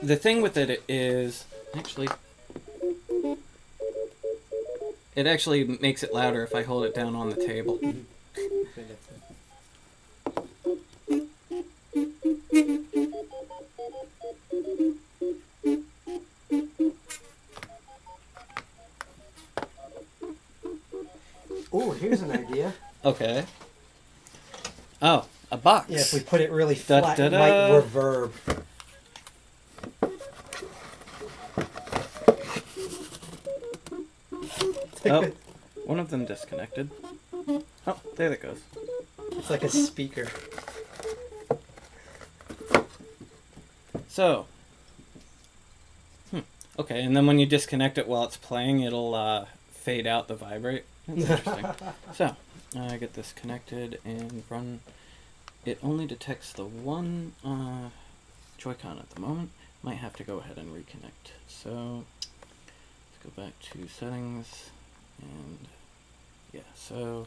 the thing with it is, it actually makes it louder if I hold it down on the table.
Oh, here's an idea.
Okay. Oh, a box.
Yeah, if we put it really flat, it might reverb.
Oh, one of them disconnected. Oh, there it goes.
It's like a speaker.
So, okay, and then when you disconnect it while it's playing, it'll fade out the vibrate. That's interesting. So, I get this connected and run. It only detects the one Joy-Con at the moment. Might have to go ahead and reconnect. So, let's go back to settings, and yeah, so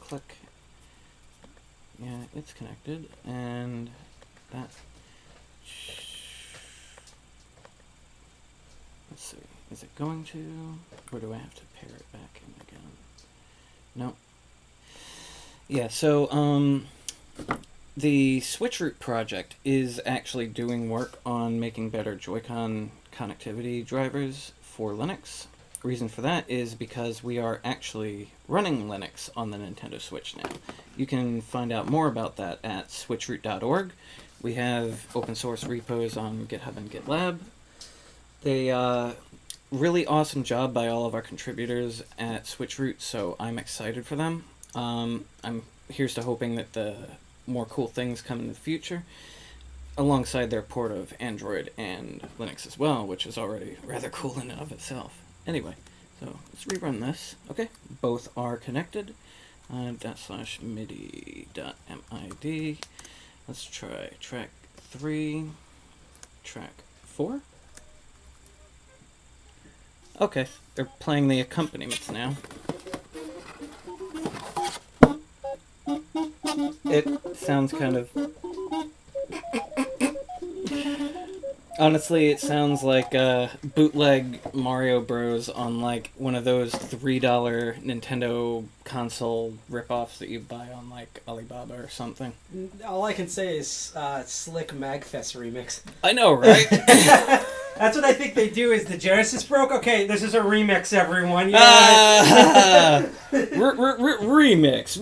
click. Yeah, it's connected, and that. Let's see, is it going to, or do I have to pair it back in again? No. Yeah, so, the switchroot project is actually doing work on making better Joy-Con connectivity drivers for Linux. Reason for that is because we are actually running Linux on the Nintendo Switch now. You can find out more about that at switchroot.org. We have open source repos on GitHub and GitLab. They, really awesome job by all of our contributors at Switchroot, so I'm excited for them. Here's to hoping that the more cool things come in the future, alongside their port of Android and Linux as well, which is already rather cool in and of itself. Anyway, so let's rerun this. Okay, both are connected. /midi.mid. Let's try track 3, track 4. Okay, they're playing the accompaniments now. It sounds kind of... Honestly, it sounds like bootleg Mario Bros. On like one of those $3 Nintendo console ripoffs that you buy on like Alibaba or something.
All I can say is Slick Magfest remix.
I know, right?
That's what I think they do. Is the Genesis broke? Okay, this is a remix, everyone. Yeah.
Remix.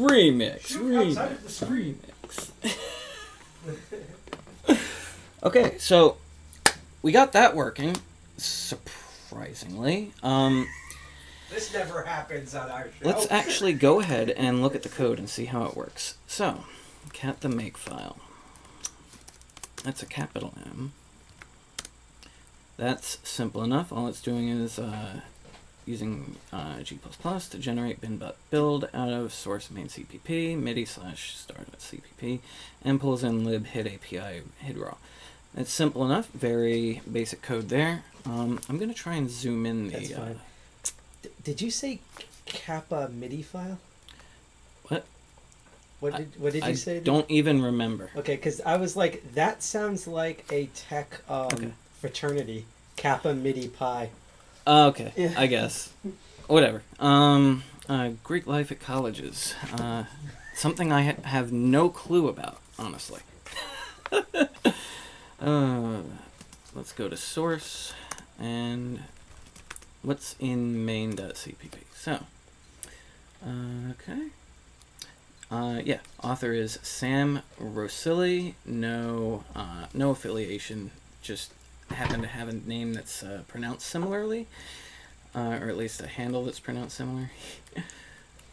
Okay, so we got that working, surprisingly.
This never happens on our show.
Let's actually go ahead and look at the code and see how it works. So, cat the make file. That's a capital M. That's simple enough. All it's doing is using G++ to generate bin.build out of source main CPP, MIDI/start.cpp, and pulls in lib hid API hid raw. It's simple enough. Very basic code there. I'm going to try and zoom in the...
That's fine. Did you say kappa MIDI file?
What?
What did you say?
I don't even remember.
Okay, because I was like, that sounds like a tech fraternity. Kappa MIDI Pi.
Okay, yeah. I guess. Whatever. Greek life at colleges. Something I have no clue about, honestly. Let's go to source, and what's in main.cpp? So, okay. Yeah, author is Sam Rosilli. No affiliation. Just happen to have a name that's pronounced similarly, or at least a handle that's pronounced similar.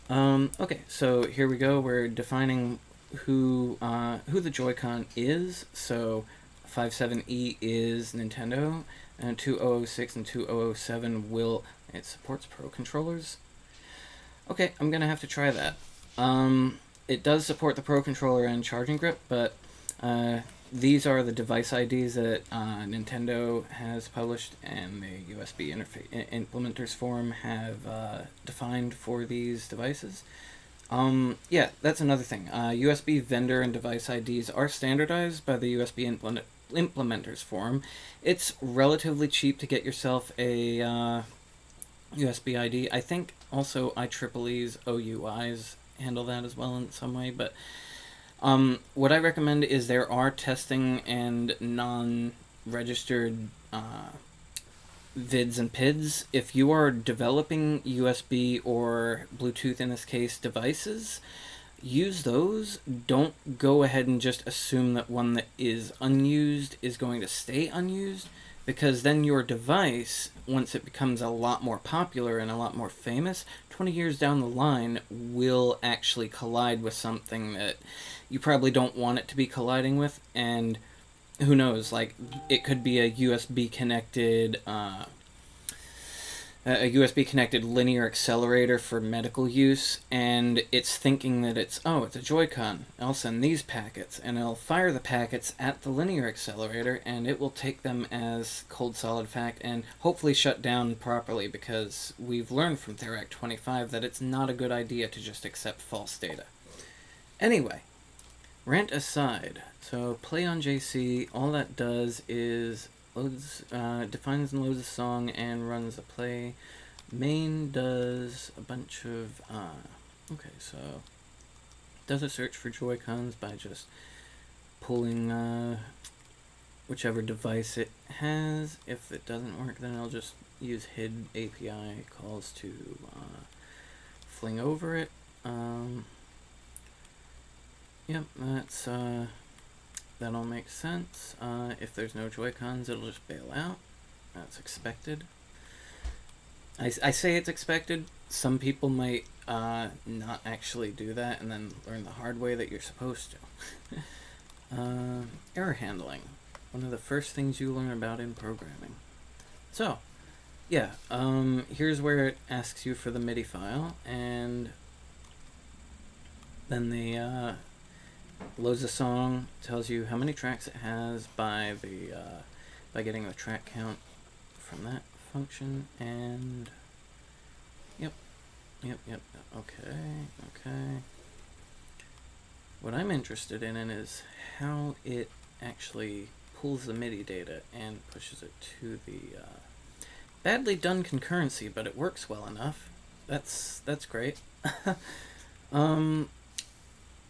Okay, so here we go. We're defining who the Joy-Con is. So 57E is Nintendo, and 2006 and 2007 it supports Pro controllers. Okay, I'm gonna have to try that. It does support the Pro controller and charging grip, but these are the device IDs that Nintendo has published and the USB implementers forum have defined for these devices. Yeah, that's another thing. USB vendor and device IDs are standardized by the USB implementers forum. It's relatively cheap to get yourself a USB ID. I think also IEEE's OUIs handle that as well in some way, but what I recommend is there are testing and non-registered vids and PIDs. If you are developing USB or Bluetooth, in this case, devices, use those. Don't go ahead and just assume that one that is unused is going to stay unused, because then your device, once it becomes a lot more popular and a lot more famous, 20 years down the line will actually collide with something that you probably don't want it to be colliding with, and who knows, like, it could be a USB connected linear accelerator for medical use, and it's thinking that it's a Joy-Con. I'll send these packets, and it'll fire the packets at the linear accelerator, and it will take them as cold solid fact and hopefully shut down properly, because we've learned from Therac 25 that it's not a good idea to just accept false data. Anyway, rant aside, so play on JC, all that does is defines and loads a song and runs a play. Main does a bunch of okay, so does a search for Joy-Cons by just pulling whichever device it has. If it doesn't work, then I'll just use HID API calls to fling over it. Yep, that all makes sense. If there's no Joy-Cons, it'll just bail out. That's expected. I say it's expected. Some people might not actually do that and then learn the hard way that you're supposed to. Error handling. One of the first things you learn about in programming. So, yeah, here's where it asks you for the MIDI file, and then the loads a song, tells you how many tracks it has by getting the track count from that function, and yep, okay. What I'm interested in is how it actually pulls the MIDI data and pushes it to the badly done concurrency, but it works well enough. That's great.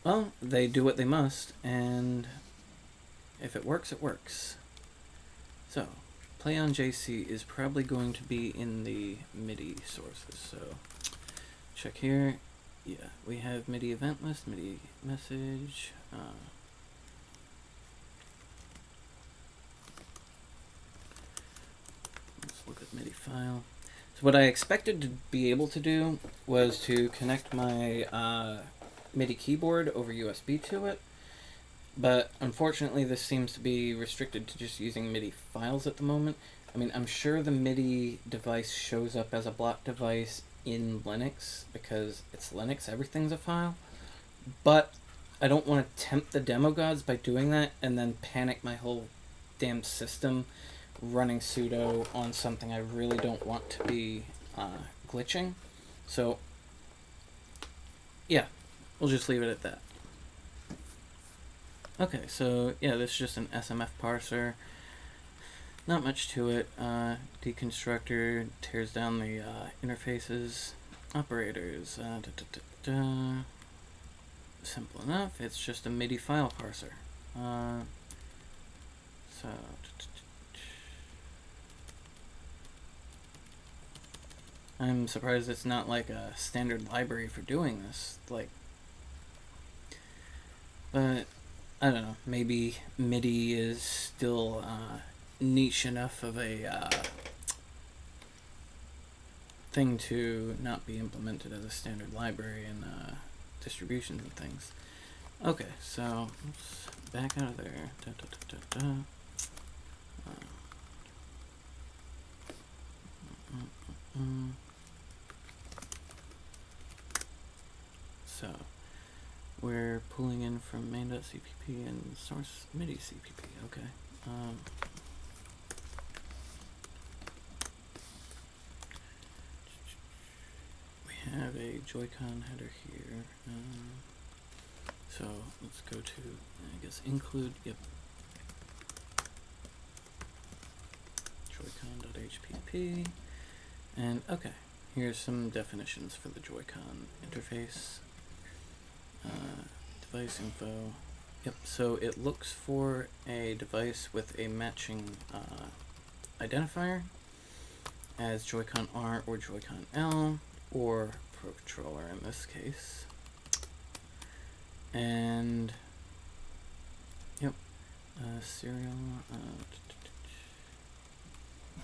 Well, they do what they must, and if it works, it works. So, play on JC is probably going to be in the MIDI sources, so check here. Yeah, we have MIDI event list, MIDI message. Let's look at MIDI file. So what I expected to be able to do was to connect my MIDI keyboard over USB to it, but unfortunately this seems to be restricted to just using MIDI files at the moment. I mean, I'm sure the MIDI device shows up as a block device in Linux because it's Linux, everything's a file, but I don't want to tempt the demo gods by doing that and then panic my whole damn system running sudo on something I really don't want to be glitching. So yeah, we'll just leave it at that. Okay, so yeah, this is just an SMF parser. Not much to it. Deconstructor tears down the interfaces. Operators. Simple enough. It's just a MIDI file parser. So I'm surprised it's not like a standard library for doing this. Like, But I don't know, maybe MIDI is still niche enough of a thing to not be implemented as a standard library in distributions and things. Okay, so let's back out of there. So we're pulling in from main.cpp and source MIDI CPP. Okay. We have a Joy-Con header here. So let's go to, I guess, include, yep, Joy-Con.hpp. And okay, here's some definitions for the Joy-Con interface. Device info. Yep, so it looks for a device with a matching identifier as Joy-Con R or Joy-Con L, or Pro Controller in this case. And yep, serial,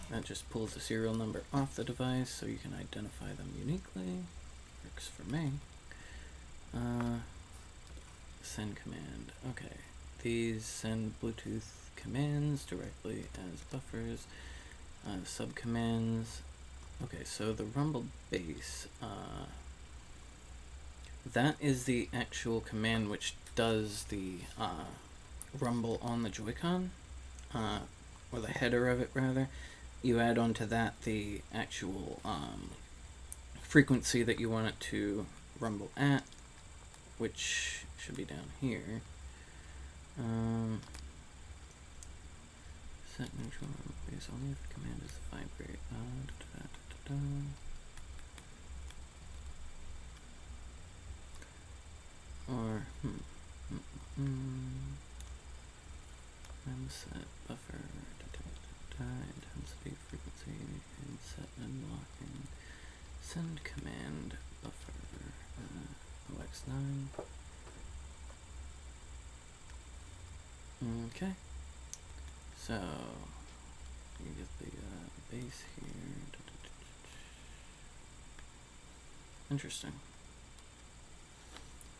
that just pulls the serial number off the device so you can identify them uniquely. Works for me. Send command. Okay, these send Bluetooth commands directly as buffers. Subcommands. Okay, so the rumble base, that is the actual command which does the rumble on the Joy-Con, or the header of it rather. You add onto that the actual frequency that you want it to rumble at, which should be down here. Set neutral rumble base only if the command is vibrate. Or set buffer intensity frequency and set unlocking send command buffer OX9. Okay, so you get the base here. Interesting.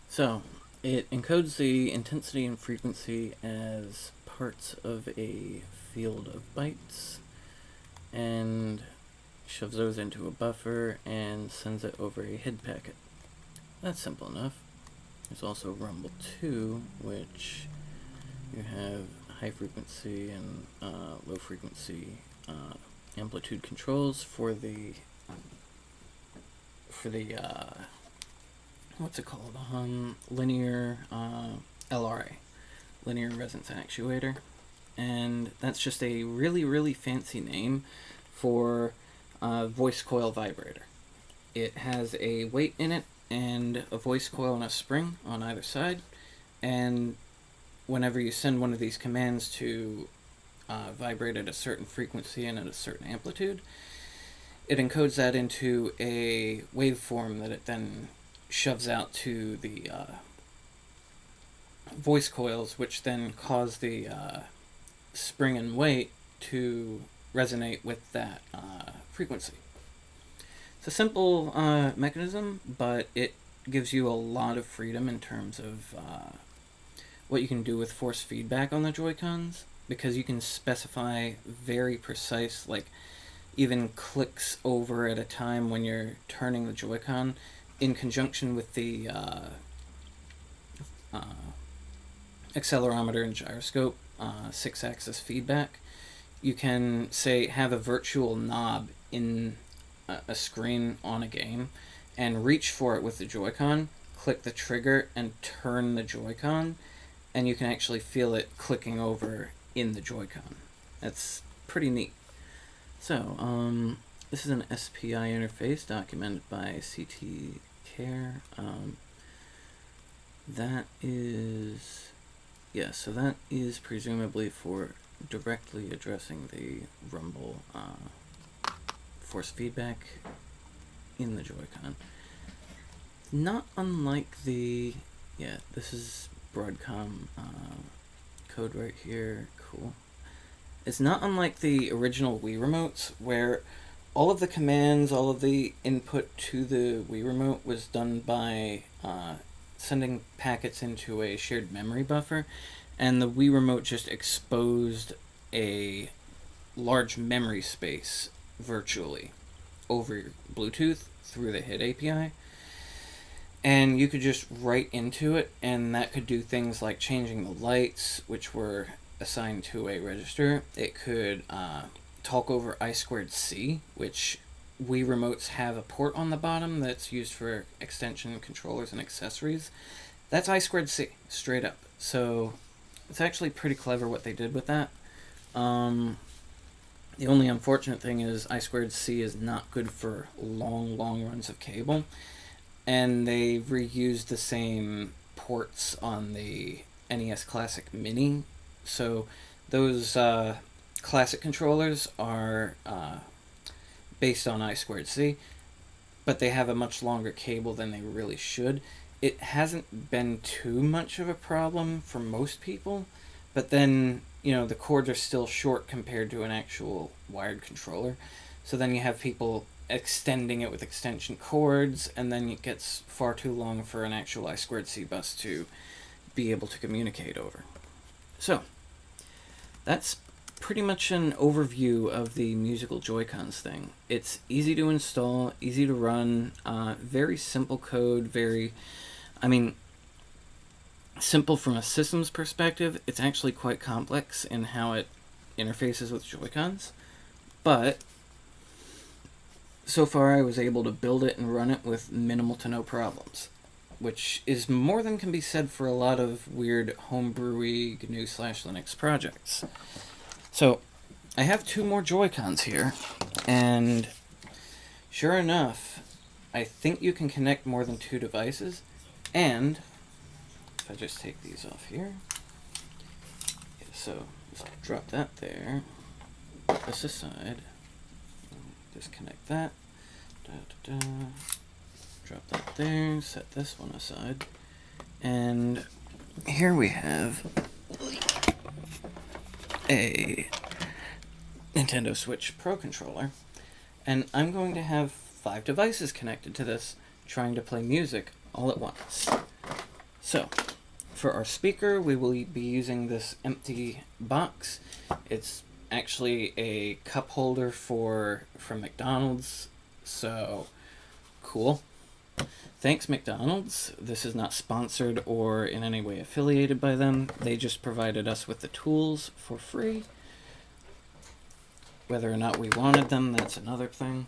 So it encodes the intensity and frequency as parts of a field of bytes and shoves those into a buffer and sends it over a head packet. That's simple enough. There's also Rumble 2, which you have high frequency and low frequency amplitude controls for the what's it called? Linear LRA, linear resonance actuator, and that's just a really fancy name for a voice coil vibrator. It has a weight in it and a voice coil and a spring on either side, and whenever you send one of these commands to vibrate at a certain frequency and at a certain amplitude, it encodes that into a waveform that it then shoves out to the voice coils, which then cause the spring and weight to resonate with that frequency. It's a simple mechanism, but it gives you a lot of freedom in terms of what you can do with force feedback on the Joy-Cons, because you can specify very precise, like even clicks over at a time when you're turning the Joy-Con in conjunction with the accelerometer and gyroscope 6-axis feedback. You can say have a virtual knob in a screen on a game and reach for it with the Joy-Con, click the trigger and turn the Joy-Con, and you can actually feel it clicking over in the Joy-Con. That's pretty neat. So, this is an SPI interface documented by CT Care. That is, yeah, so that is presumably for directly addressing the rumble force feedback in the Joy-Con. Not unlike the, yeah, this is Broadcom code right here. Cool. It's not unlike the original Wii remotes, where all of the commands, all of the input to the Wii remote was done by sending packets into a shared memory buffer, and the Wii remote just exposed a large memory space virtually over Bluetooth through the HID API. And you could just write into it, and that could do things like changing the lights, which were assigned to a register. It could talk over I2C, which Wii remotes have a port on the bottom that's used for extension controllers and accessories. That's I2C, straight up. So it's actually pretty clever what they did with that. The only unfortunate thing is I2C is not good for long runs of cable. And they reused the same ports on the NES Classic Mini. So those classic controllers are based on I2C, but they have a much longer cable than they really should. It hasn't been too much of a problem for most people, but then, the cords are still short compared to an actual wired controller. So then you have people extending it with extension cords, and then it gets far too long for an actual I2C bus to be able to communicate over. So, that's pretty much an overview of the musical Joy-Cons thing. It's easy to install, easy to run, very simple code, simple from a systems perspective. It's actually quite complex in how it interfaces with Joy-Cons, but so far I was able to build it and run it with minimal to no problems, which is more than can be said for a lot of weird homebrewy GNU/Linux projects. So I have 2 more Joy-Cons here, and sure enough, I think you can connect more than 2 devices, and if I just take these off here, so just drop that there, put this aside, disconnect that, drop that there, set this one aside, and here we have a Nintendo Switch Pro controller, and I'm going to have 5 devices connected to this trying to play music all at once. So, for our speaker, we will be using this empty box. It's actually a cup holder from McDonald's, so cool. Thanks, McDonald's. This is not sponsored or in any way affiliated by them. They just provided us with the tools for free. Whether or not we wanted them, that's another thing.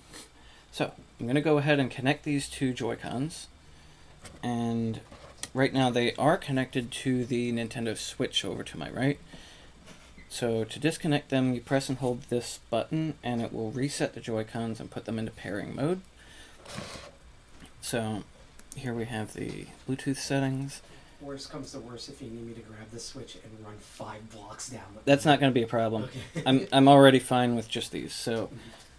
So, I'm going to go ahead and connect these 2 Joy-Cons, and right now they are connected to the Nintendo Switch over to my right. So to disconnect them, you press and hold this button, and it will reset the Joy-Cons and put them into pairing mode. So here we have the Bluetooth settings.
Worst comes to worst, if you need me to grab the Switch and run 5 blocks down.
That's not going to be a problem.
Okay.
I'm already fine with just these. So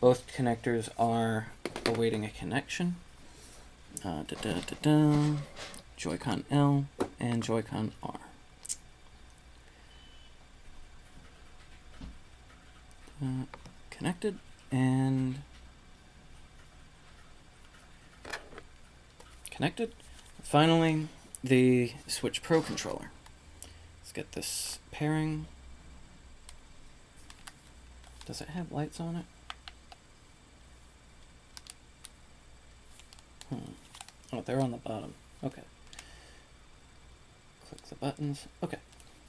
both connectors are awaiting a connection. Joy-Con L and Joy-Con R. Connected, and connected. Finally, the Switch Pro controller. Let's get this pairing. Does it have lights on it? Oh, they're on the bottom. Okay. Click the buttons. Okay.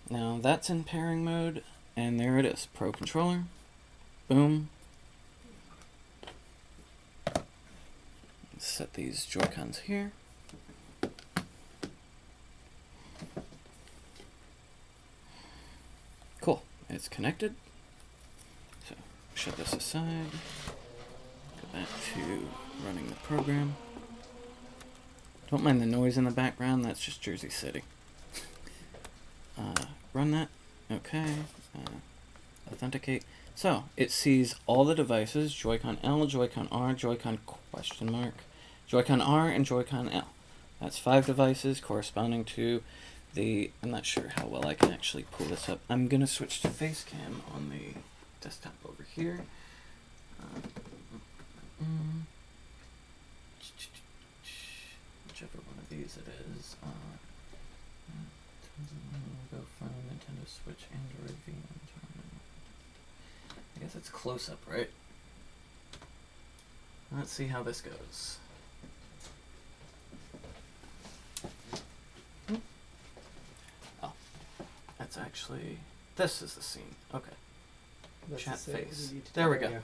Now that's in pairing mode, and there it is. Pro controller. Boom. Set these Joy-Cons here. Cool. It's connected. So shut this aside. Go back to running the program. Don't mind the noise in the background, that's just Jersey City. Run that. Okay. Authenticate. So, it sees all the devices, Joy-Con L, Joy-Con R, Joy-Con question mark, Joy-Con R, and Joy-Con L. That's 5 devices corresponding to I'm not sure how well I can actually pull this up. I'm going to switch to Facecam on the desktop over here. Whichever one of these it is. Go from Nintendo Switch, Android, VM. I guess it's close up, right? Let's see how this goes. Oh, that's actually, this is the scene. Okay. Chat face. There we go.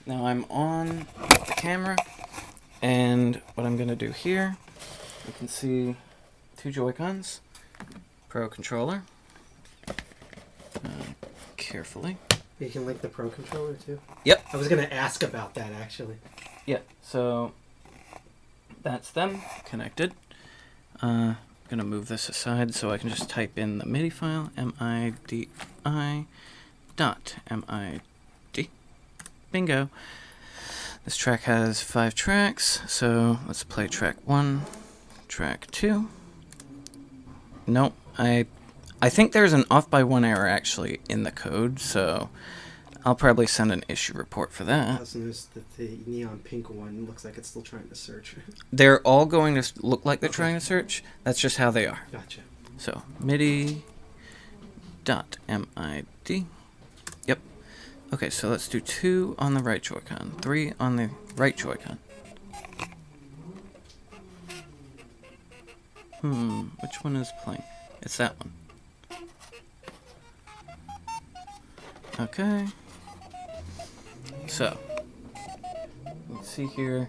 Now I'm on the camera, and what I'm going to do here, you can see 2 Joy-Cons, Pro controller, carefully.
You can link the Pro controller too?
Yep.
I was going to ask about that actually.
Yeah, so that's them connected. I'm going to move this aside so I can just type in the MIDI file, MIDI dot MID. Bingo. This track has 5 tracks, so let's play track 1, track 2. Nope, I think there's an off by 1 error actually in the code, so I'll probably send an issue report for that.
I also noticed that the neon pink one looks like it's still trying to search.
They're all going to look like they're trying to search. That's just how they are.
Gotcha.
So MIDI dot MID. Yep. Okay, so let's do 2 on the right Joy-Con, 3 on the right Joy-Con. Which one is playing? It's that one. Okay. So, let's see here.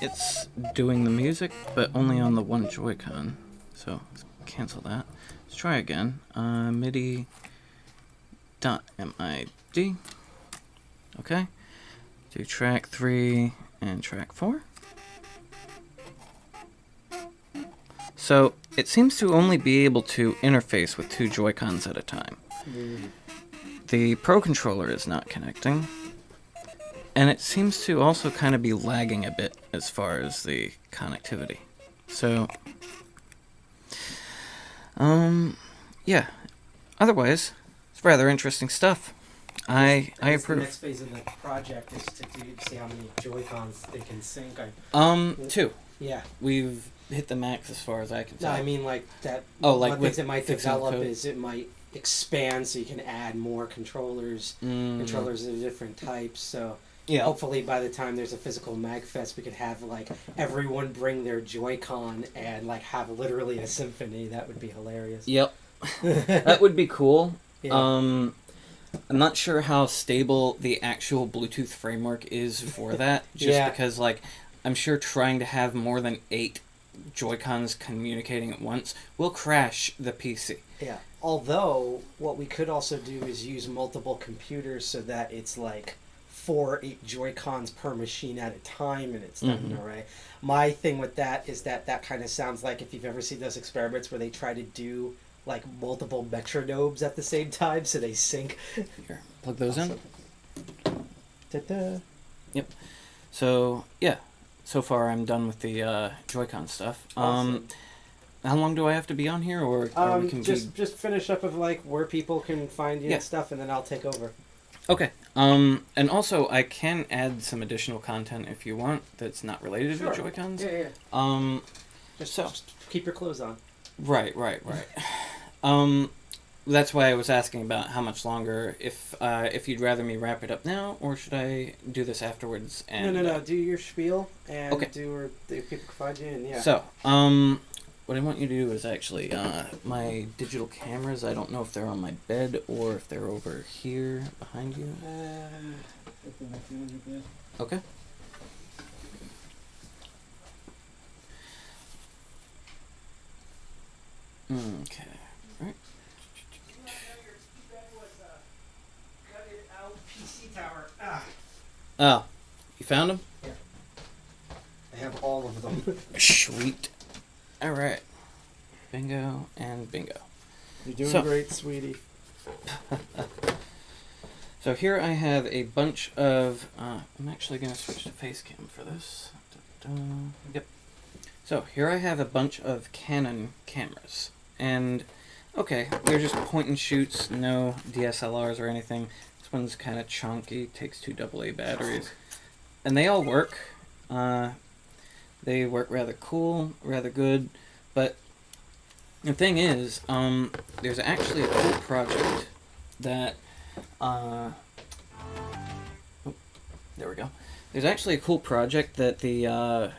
It's doing the music, but only on the one Joy-Con. So, let's cancel that. Let's try again. MIDI dot MID. Okay. Do track 3 and track 4. So, it seems to only be able to interface with 2 Joy-Cons at a time. The Pro controller is not connecting. And it seems to also kind of be lagging a bit as far as the connectivity. So, yeah. Otherwise, it's rather interesting stuff. I approve.
The next phase of the project is to see how many Joy-Cons they can sync.
2.
Yeah.
We've hit the max as far as I can tell.
No, I mean like that.
Oh, like
one
with
thing it might
fixing the
develop
code?
is it might expand so you can add more controllers, controllers of different types. So
yeah,
hopefully by the time there's a physical MagFest, we could have like everyone bring their Joy-Con and like have literally a symphony. That would be hilarious.
Yep. That would be cool.
Yeah.
I'm not sure how stable the actual Bluetooth framework is for that. Just because, like, I'm sure trying to have more than 8 Joy-Cons communicating at once will crash the PC.
Yeah. Although, what we could also do is use multiple computers so that it's like 4 or 8 Joy-Cons per machine at a time and it's done in an array. My thing with that is that kind of sounds like if you've ever seen those experiments where they try to do like multiple metronomes at the same time so they sync.
Here, plug those in.
Ta-da.
Yep. So, yeah. So far, I'm done with the Joy-Con stuff.
Awesome.
How long do I have to be on here, or we can
just finish up of like where people can find you and stuff, and then I'll take over.
Okay. And also, I can add some additional content if you want that's not related to Joy-Cons.
Yeah. Just keep your clothes on.
Right. That's why I was asking about how much longer. If you'd rather me wrap it up now, or should I do this afterwards? And
No. Do your spiel and do where the people can find you. And
So, what I want you to do is actually my digital cameras. I don't know if they're on my bed or if they're over here behind you. Okay. Okay. Right.
PC tower.
Oh, you found them?
Yeah. I have all of them.
Sweet. All right. Bingo and bingo.
You're doing great, sweetie.
So here I have a bunch of. I'm actually going to switch to Facecam for this. Yep. So here I have a bunch of Canon cameras. And okay, they're just point and shoots, no DSLRs or anything. This one's kind of chunky, takes 2 AA batteries. And they all work. They work rather cool, rather good. But the thing is, there's actually a cool project that... there we go. There's actually a cool project that the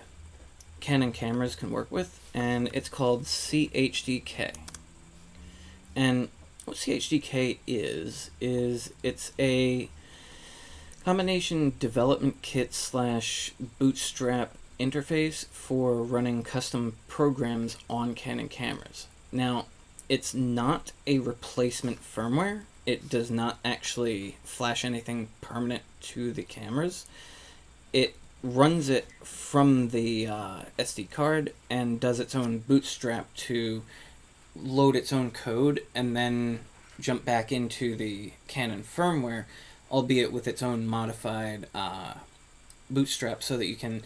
Canon cameras can work with, and it's called CHDK. And what CHDK is it's a combination development kit / bootstrap interface for running custom programs on Canon cameras. Now, it's not a replacement firmware. It does not actually flash anything permanent to the cameras. It runs it from the SD card and does its own bootstrap to load its own code and then jump back into the Canon firmware, albeit with its own modified bootstrap so that you can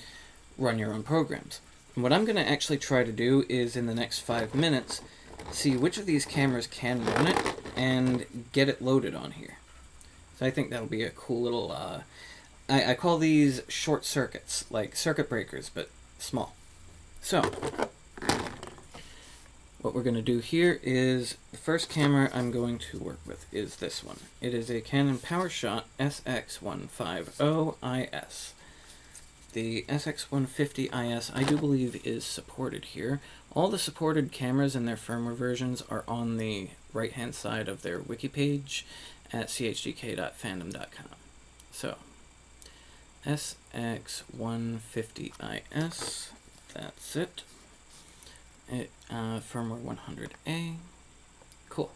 run your own programs. And what I'm going to actually try to do is in the next 5 minutes see which of these cameras can run it and get it loaded on here. So I think that'll be a cool little I call these short circuits, like circuit breakers, but small. So what we're going to do here is the first camera I'm going to work with is this one. It is a Canon PowerShot SX150IS. The SX150IS I do believe is supported here. All the supported cameras and their firmware versions are on the right hand side of their wiki page at chdk.fandom.com. So SX150IS, that's it. Firmware 100A. Cool.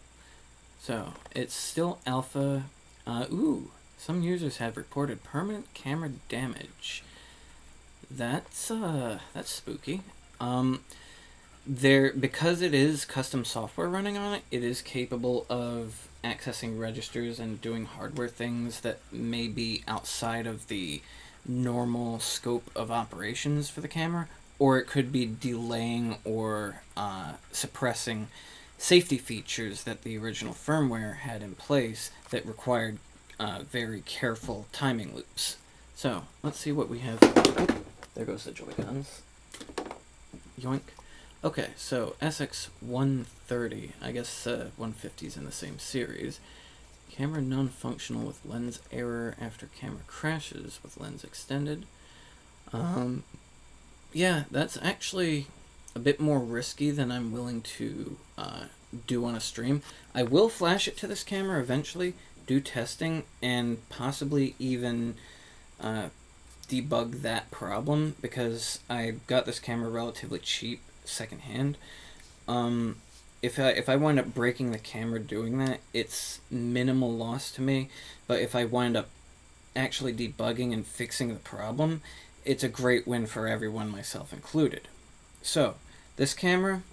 So it's still alpha. Some users have reported permanent camera damage. That's spooky. Because it is custom software running on it, it is capable of accessing registers and doing hardware things that may be outside of the normal scope of operations for the camera, or it could be delaying or suppressing safety features that the original firmware had in place that required very careful timing loops. So let's see what we have. There goes the Joy-Cons. Yoink. Okay, so SX130, I guess 150's in the same series. Camera non-functional with lens error after camera crashes with lens extended. Yeah, that's actually a bit more risky than I'm willing to do on a stream. I will flash it to this camera eventually, do testing, and possibly even debug that problem, because I got this camera relatively cheap secondhand. If I wind up breaking the camera doing that, it's minimal loss to me, but if I wind up actually debugging and fixing the problem, it's a great win for everyone, myself included. So this camera,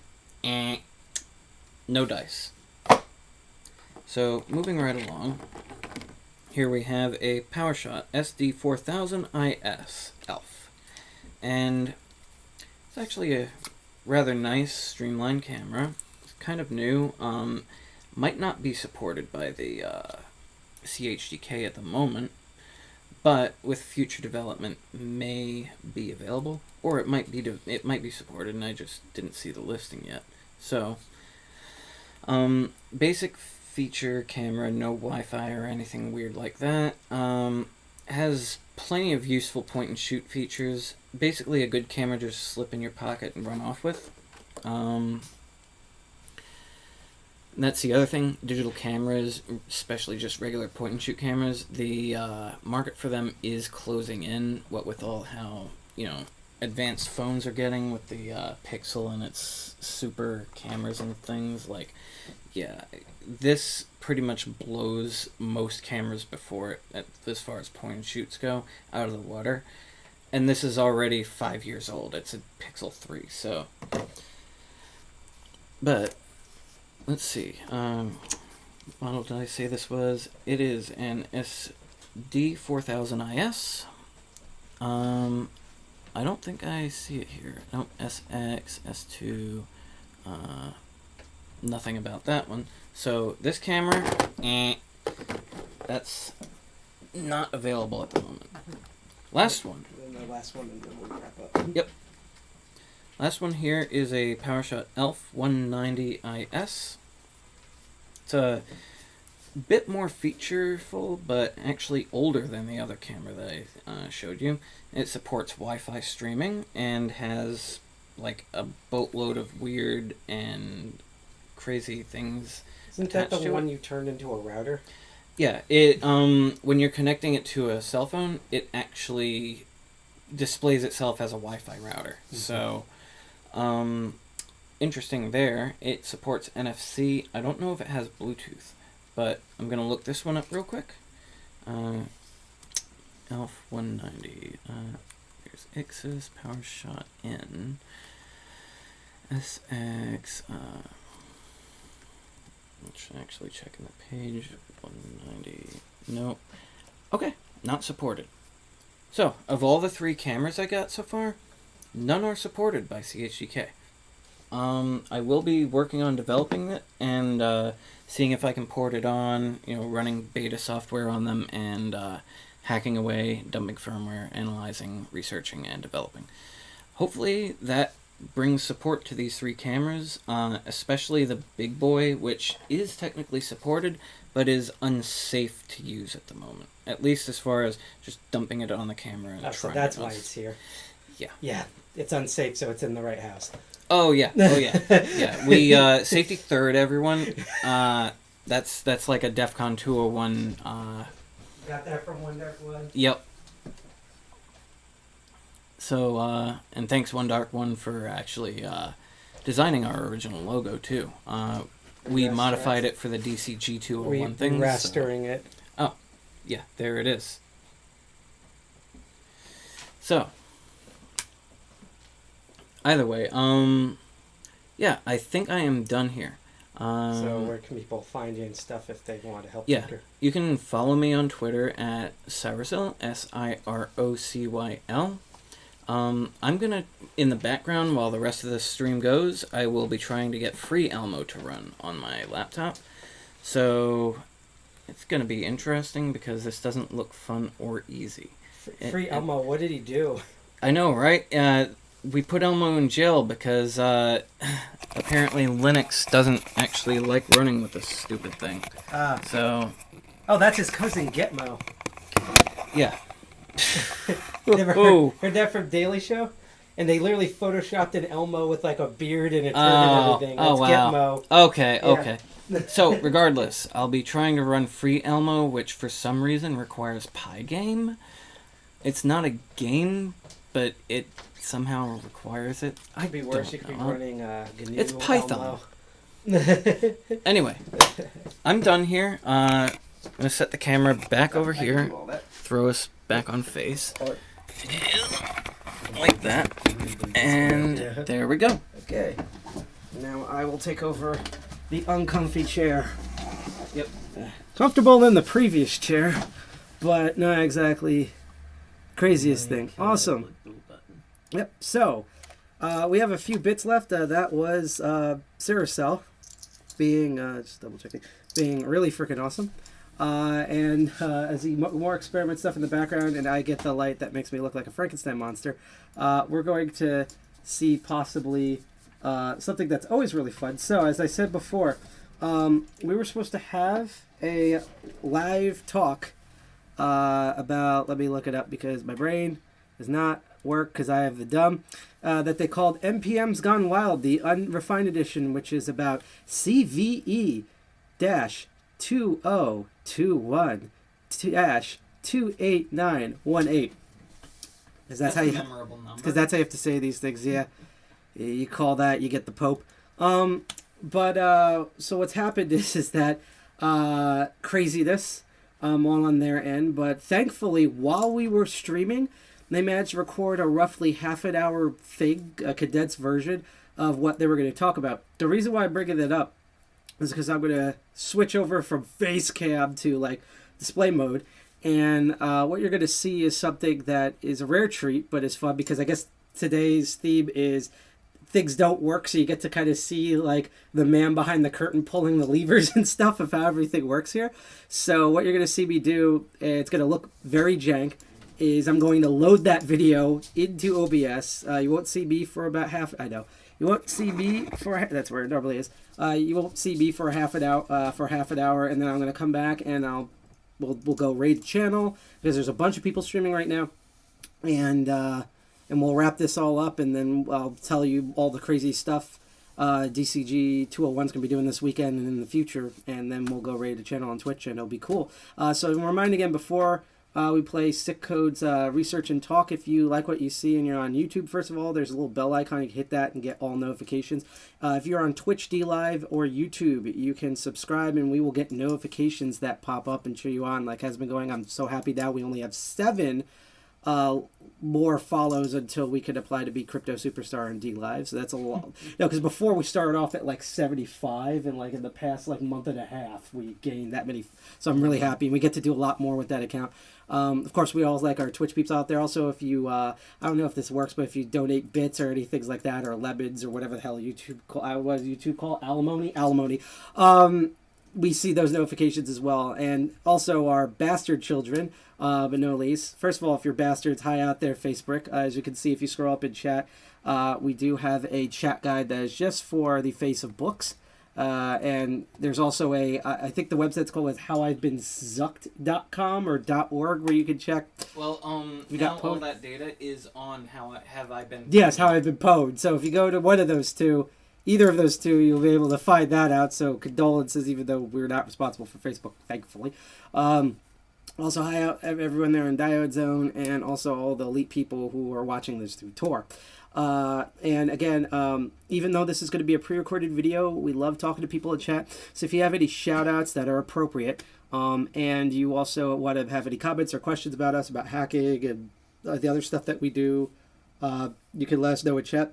no dice. So moving right along, here we have a PowerShot SD4000IS ELF, and it's actually a rather nice streamlined camera. It's kind of new. Might not be supported by the CHDK at the moment, but with future development may be available, or it might be supported, and I just didn't see the listing yet. So, basic feature camera, no Wi-Fi or anything weird like that. Has plenty of useful point and shoot features. Basically a good camera to just slip in your pocket and run off with. That's the other thing. Digital cameras, especially just regular point and shoot cameras, the market for them is closing in, what with all how, advanced phones are getting with the Pixel and its super cameras and things. Like, yeah, this pretty much blows most cameras before it, as far as point and shoots go, out of the water. And this is already 5 years old. It's a Pixel 3, so. But let's see. Model did I say this was? It is an SD4000IS. I don't think I see it here. No, SX, S2. nothing about that one. So this camera, that's not available at the moment. Last one.
And the last one, and then we'll wrap up.
Yep. Last one here is a PowerShot ELF 190IS. It's a bit more featureful, but actually older than the other camera that I showed you. It supports Wi-Fi streaming and has like a boatload of weird and crazy things.
Isn't that the one you turned into a router?
Yeah, it when you're connecting it to a cell phone, it actually displays itself as a Wi-Fi router. So, interesting there. It supports NFC. I don't know if it has Bluetooth, but I'm going to look this one up real quick. ELF 190. Here's Ix's PowerShot N. SX. Actually checking the page. 190. Nope. Okay, not supported. So, of all the 3 cameras I got so far, none are supported by CHDK. I will be working on developing it and seeing if I can port it on, running beta software on them and hacking away, dumping firmware, analyzing, researching, and developing. Hopefully that brings support to these 3 cameras, especially the big boy, which is technically supported, but is unsafe to use at the moment. At least as far as just dumping it on the camera and
so
trying
that's
it
why it's here.
Yeah.
Yeah, it's unsafe, so it's in the right house.
Oh yeah. Yeah. We safety third, everyone. That's like a DEFCON 201.
Got that from One Dark One.
Yep. So and thanks One Dark One for actually designing our original logo too. We modified it for the DCG 201 thing.
We're rastering it.
Oh, yeah, there it is. So, either way, yeah, I think I am done here.
So where can people find you and stuff if they want to help?
Yeah, you can follow me on Twitter at Sirocyl, SIROCYL. I'm going to, in the background, while the rest of the stream goes, I will be trying to get free Elmo to run on my laptop. So, it's going to be interesting because this doesn't look fun or easy.
Free Elmo, what did he do?
I know, right? We put Elmo in jail because apparently Linux doesn't actually like running with this stupid thing. So...
Oh, that's his cousin Gitmo.
Yeah.
Never heard that from Daily Show? And they literally photoshopped an Elmo with like a beard and a turban and everything. That's
wow.
Gitmo.
Okay. So, regardless, I'll be trying to run free Elmo, which for some reason requires Pygame. It's not a game, but it somehow requires it.
I'd be worse. You could be running GNU.
It's Python. Anyway, I'm done here. I'm going to set the camera back over here. Throw us back on face. Like that. And there we go.
Okay. Now I will take over the uncomfy chair.
Yep.
Comfortable than the previous chair, but not exactly craziest thing. Awesome. Yep. So, we have a few bits left. That was Sirocyl being, just double checking, being really freaking awesome. And as he more experiment stuff in the background and I get the light that makes me look like a Frankenstein monster, we're going to see possibly something that's always really fun. So as I said before, we were supposed to have a live talk about, let me look it up because my brain does not work because I have the dumb, that they called NPM's Gone Wild, the unrefined edition, which is about CVE-2021-28918. Because that's how you have to say these things. Yeah, you call that, you get the Pope. So what's happened is that craziness all on their end, but thankfully while we were streaming, they managed to record a roughly half an hour thing, a condensed version of what they were going to talk about. The reason why I'm bringing that up is because I'm going to switch over from face cam to like display mode. And what you're going to see is something that is a rare treat, but is fun because I guess today's theme is things don't work, so you get to kind of see like the man behind the curtain pulling the levers and stuff of how everything works here. So what you're going to see me do, it's going to look very jank, is I'm going to load that video into OBS. You won't see me for about you won't see me for that's where it normally is. You won't see me for half an hour, and then I'm going to come back and we'll go raid the channel because there's a bunch of people streaming right now, and we'll wrap this all up, and then I'll tell you all the crazy stuff DCG 201 is going to be doing this weekend and in the future, and then we'll go raid the channel on Twitch, and it'll be cool. So remind again before we play Sick Code's Research and Talk. If you like what you see and you're on YouTube, first of all, there's a little bell icon. You can hit that and get all notifications. If you're on Twitch, DLive, or YouTube, you can subscribe and we will get notifications that pop up and cheer you on like has been going. I'm so happy now we only have 7 more follows until we could apply to be Crypto Superstar and DLive. So that's a lot. No, because before we started off at like 75, and like in the past like month and a half, we gained that many. So I'm really happy. And we get to do a lot more with that account. Of course, we all like our Twitch peeps out there. Also, if you, I don't know if this works, but if you donate bits or any things like that, or lemons or whatever the hell YouTube call alimony. We see those notifications as well. And also our bastard children, but no least. First of all, if you're bastards, hi out there, Facebook. As you can see, if you scroll up in chat, we do have a chat guide that is just for the face of books. And there's also I think the website's called howi'vebeenzuked.com or .org, where you can check.
Well, now all that data is on have I been.
Yes, how I've been pwned. So if you go to one of those two, either of those two, you'll be able to find that out. So condolences, even though we're not responsible for Facebook, thankfully. Also, hi out everyone there in Diode Zone, and also all the elite people who are watching this through Tor. And again, even though this is going to be a pre-recorded video, we love talking to people in chat. So if you have any shout-outs that are appropriate, and you also want to have any comments or questions about us, about hacking and the other stuff that we do, you can let us know in chat.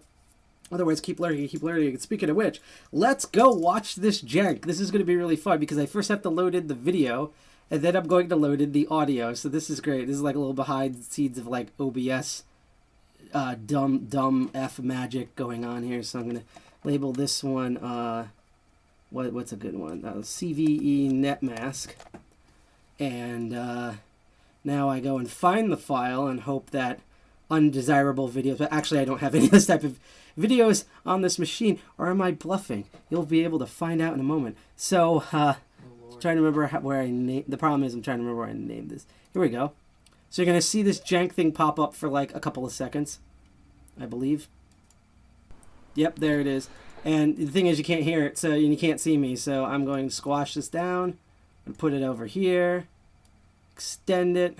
Otherwise, keep learning, keep learning. And speaking of which, let's go watch this jank. This is going to be really fun because I first have to load in the video, and then I'm going to load in the audio. So this is great. This is like a little behind the scenes of like OBS dumb F magic going on here. So I'm going to label this one, what's a good one? CVE netmask. And now I go and find the file and hope that undesirable videos, but actually I don't have any of this type of videos on this machine, or am I bluffing? You'll be able to find out in a moment. So, trying to remember where I named, the problem is I'm trying to remember where I named this. Here we go. So you're going to see this jank thing pop up for like a couple of seconds, I believe. Yep, there it is. And the thing is you can't hear it, so and you can't see me, so I'm going to squash this down and put it over here, extend it,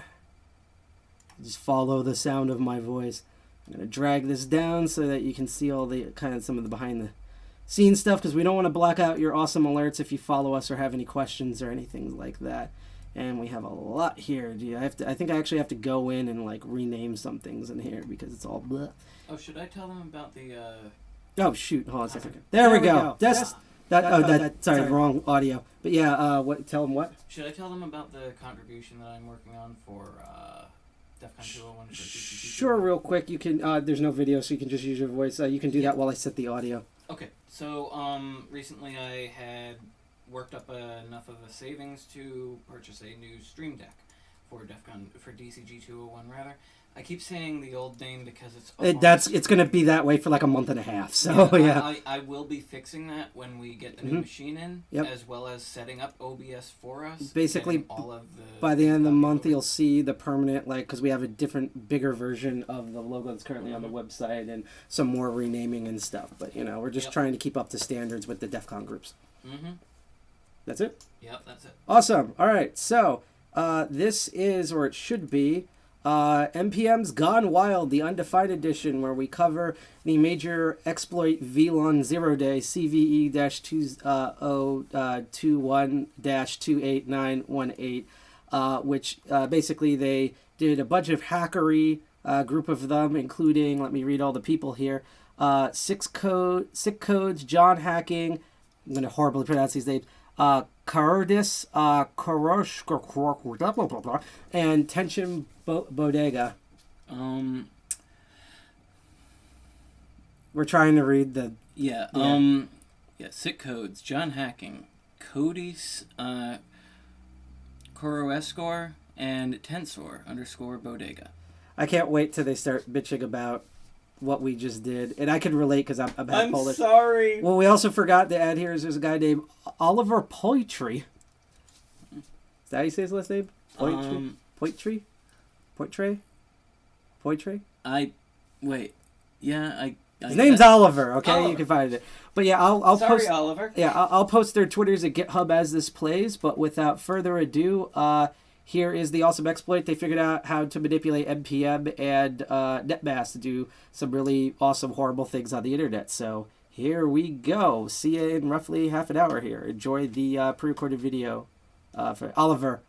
just follow the sound of my voice. I'm going to drag this down so that you can see all the kind of some of the behind the scenes stuff, because we don't want to black out your awesome alerts if you follow us or have any questions or anything like that. And we have a lot here. I think I actually have to go in and like rename some things in here because it's all bleh.
Oh, should I tell them about the
Oh shoot, hold on a second. There we go. Sorry, wrong audio. But yeah, tell them what?
Should I tell them about the contribution that I'm working on for DEF CON 201?
Sure, real quick. You can. There's no video, so you can just use your voice. You can do that while I set the audio.
Okay. So recently I had worked up enough of a savings to purchase a new Stream Deck for DCG 201 rather. I keep saying the old name because
it's going to be that way for like a month and a half. So yeah.
I will be fixing that when we get the new machine in, as well as setting up OBS for us.
Basically,
all of
by the end of the month, you'll see the permanent, like, because we have a different, bigger version of the logo that's currently on the website and some more renaming and stuff. But you know, we're just trying to keep up to standards with the DEF CON groups. That's it?
Yep, that's it.
Awesome. All right. So this is, or it should be, NPM's Gone Wild, the Undefined Edition, where we cover the major exploit VLAN 0-day CVE-2021-28918, which basically they did a bunch of hackery, group of them, including, let me read all the people here, Sick Codes, John Hacking, I'm going to horribly pronounce these names, Cardis, Karosh, and Tension Bodega. We're trying to read the...
Yeah, sick codes. John Hacking. Codis, Coroescore, and Tensor_bodega.
I can't wait till they start bitching about what we just did. And I can relate because I'm half Polish.
I'm sorry.
Well, we also forgot to add here is there's a guy named Oliver Poitry. Is that how you say his last name? Poitry?
Wait. Yeah,
his name's Oliver, okay?
Oliver.
You can find it. But yeah, I'll
Sorry,
post...
Oliver.
Yeah, I'll post their Twitters at GitHub as this plays, but without further ado, here is the awesome exploit. They figured out how to manipulate NPM and NetMask to do some really awesome, horrible things on the internet. So here we go. See you in roughly half an hour here. Enjoy the pre-recorded video for Oliver.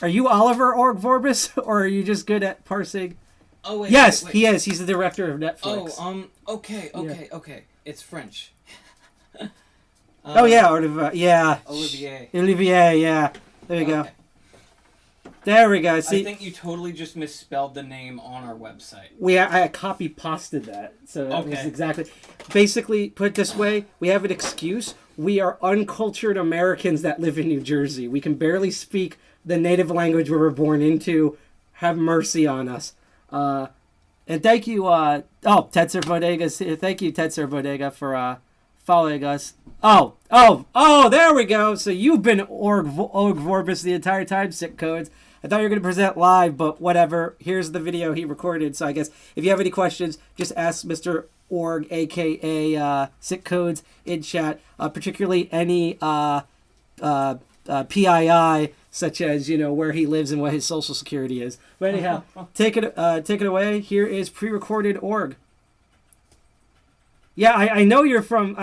Are you Oliver Org-Vorbis, or are you just good at parsing?
Oh, wait.
Yes,
wait.
he is. He's the director of Netflix.
Okay. It's French.
Olivier, yeah. There we go. There we go. See,
I think you totally just misspelled the name on our website.
I copy-pasted that, so that was exactly... Basically, put it this way, we have an excuse. We are uncultured Americans that live in New Jersey. We can barely speak the native language we were born into. Have mercy on us. And thank you, Tensor Bodega. Thank you, Tensor Bodega, for following us. Oh, there we go. So you've been Org-Vorbis the entire time, sick codes. I thought you were going to present live, but whatever. Here's the video he recorded. So I guess if you have any questions, just ask Mr. Org, a.k.a. Sick Codes, in chat, particularly any PII, such as, where he lives and what his social security is. But anyhow, take it away. Here is pre-recorded org. Yeah, I know you're from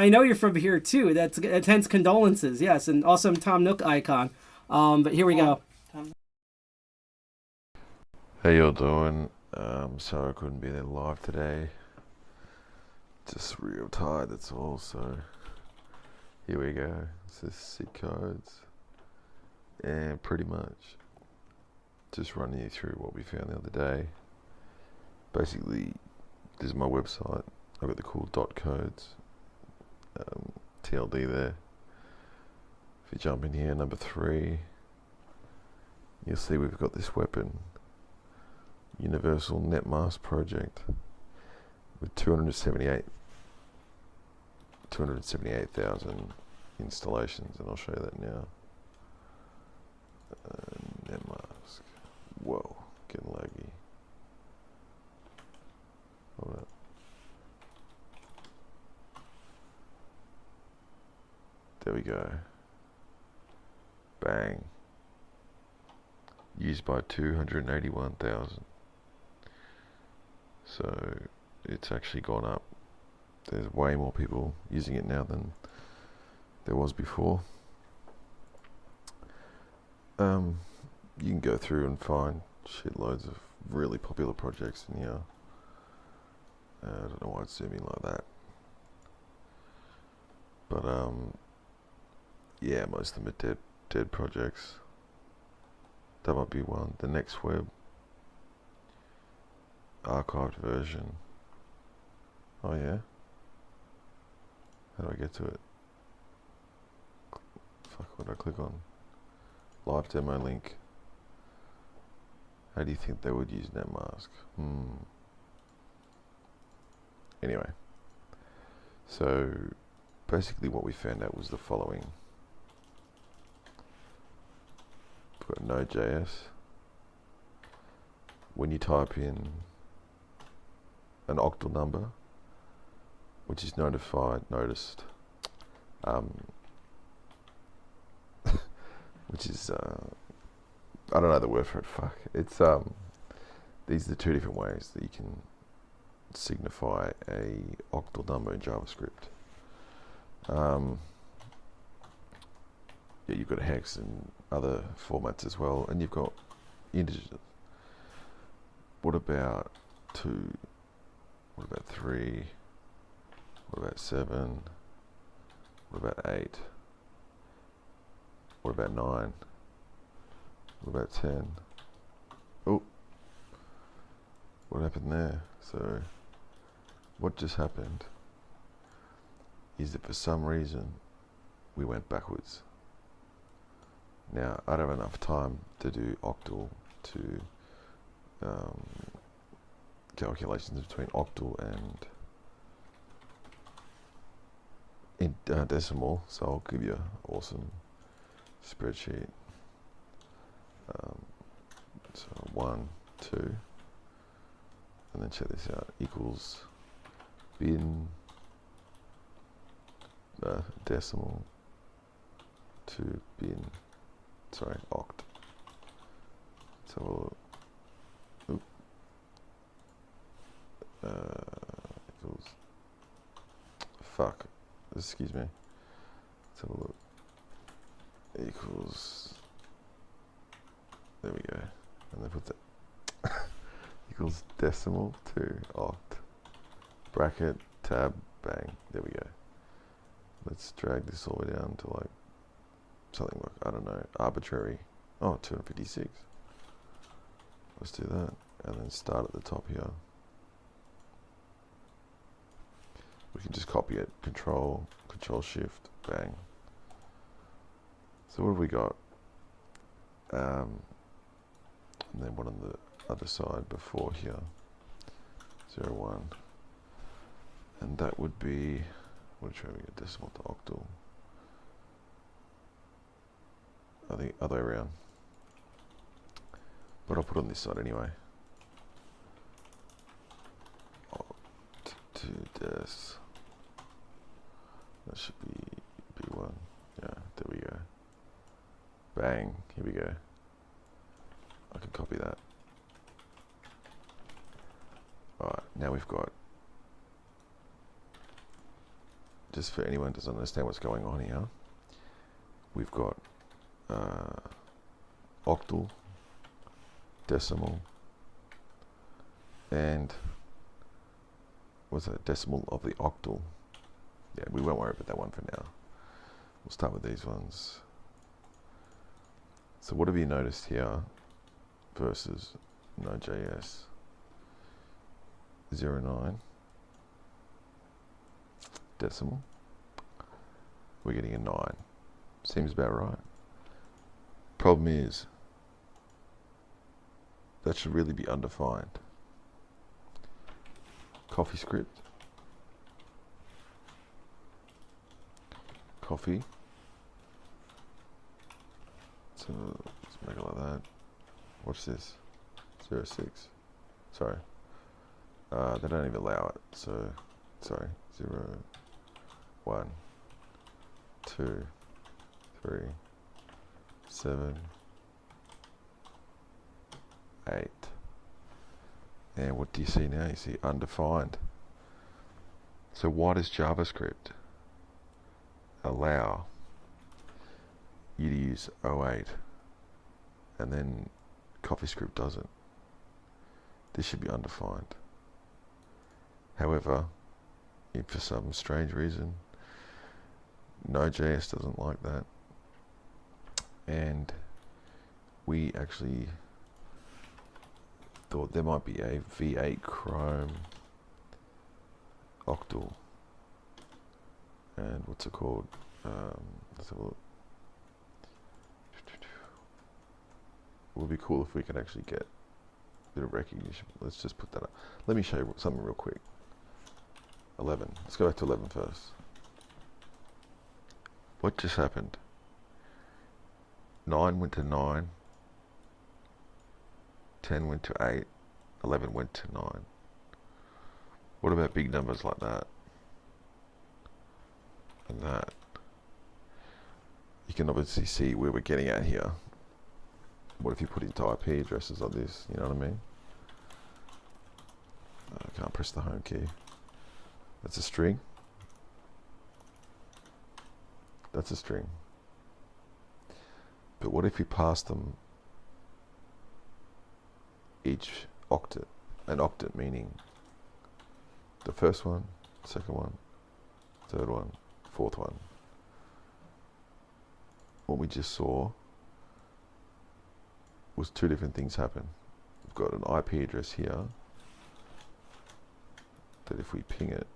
here too. That's hence condolences. Yes, and awesome Tom Nook icon. But here we go.
How y'all doing? Sorry I couldn't be there live today. Just real tired, that's all. So here we go. This is sick codes. And pretty much just running you through what we found the other day. Basically, this is my website. I've got the cool dot codes, TLD there. If you jump in here, number 3, you'll see we've got this weapon, Universal NetMask project, with 278,000 installations, and I'll show you that now. NetMask. Whoa, getting laggy. Hold up. There we go. Bang. Used by 281,000. So it's actually gone up. There's way more people using it now than there was before. You can go through and find shitloads of really popular projects in here. I don't know why it's zooming like that. But yeah, most of them are dead projects. That might be one. The next web, archived version. Oh yeah. How do I get to it? Fuck, what do I click on? Live demo link. How do you think they would use NetMask? Anyway, so basically what we found out was the following. We've got Node.js. When you type in an octal number, which is noticed, which is, I don't know the word for it, fuck. It's, these are the two different ways that you can signify a octal number in JavaScript. Yeah, you've got hex and other formats as well, and you've got integers. What about 2? What about 3? What about 7? What about 8? What about 9? What about 10? Oh, what happened there? So what just happened is that for some reason we went backwards. Now, I don't have enough time to do octal to calculations between octal and decimal, so I'll give you an awesome spreadsheet. So 1, 2, and then check this out, equals bin decimal to bin, sorry, oct. So equals, fuck, excuse me. Let's have a look. Equals, there we go. And then put that equals decimal to oct. Bracket, tab, bang. There we go. Let's drag this all the way down to like something like, I don't know, arbitrary. Oh, 256. Let's do that. And then start at the top here. We can just copy it. Control Shift, bang. So what have we got? And then one on the other side before here. 0, 1. And that would be, what should we get, decimal to octal? I think other way around. But I'll put it on this side anyway. Oct to des. That should be B1. Yeah, there we go. Bang, here we go. I can copy that. Alright, now we've got, just for anyone who doesn't understand what's going on here, we've got octal, decimal, and what's that, decimal of the octal. Yeah, we won't worry about that one for now. We'll start with these ones. So what have you noticed here versus Node.js? 0.9 decimal. We're getting a 9. Seems about right. Problem is, that should really be undefined. CoffeeScript. Coffee. So let's make it like that. Watch this. 06. Sorry. They don't even allow it. So sorry. 0, 1, 2, 3, 7, 8. And what do you see now? You see undefined. So why does JavaScript allow you to use 08 and then CoffeeScript doesn't? This should be undefined. However, if for some strange reason Node.js doesn't like that, and we actually thought there might be a V8 Chrome octal, and what's it called? Let's have a look. It would be cool if we could actually get a bit of recognition. Let's just put that up. Let me show you something real quick. 11. Let's go back to 11 first. What just happened? 9 went to 9. 10 went to 8. 11 went to 9. What about big numbers like that? And that? You can obviously see where we're getting at here. What if you put into IP addresses like this? You know what I mean? I can't press the home key. That's a string. That's a string. But what if you pass them each octet? An octet meaning the first one, second one, third one, fourth one. What we just saw was two different things happen. We've got an IP address here that if we ping it,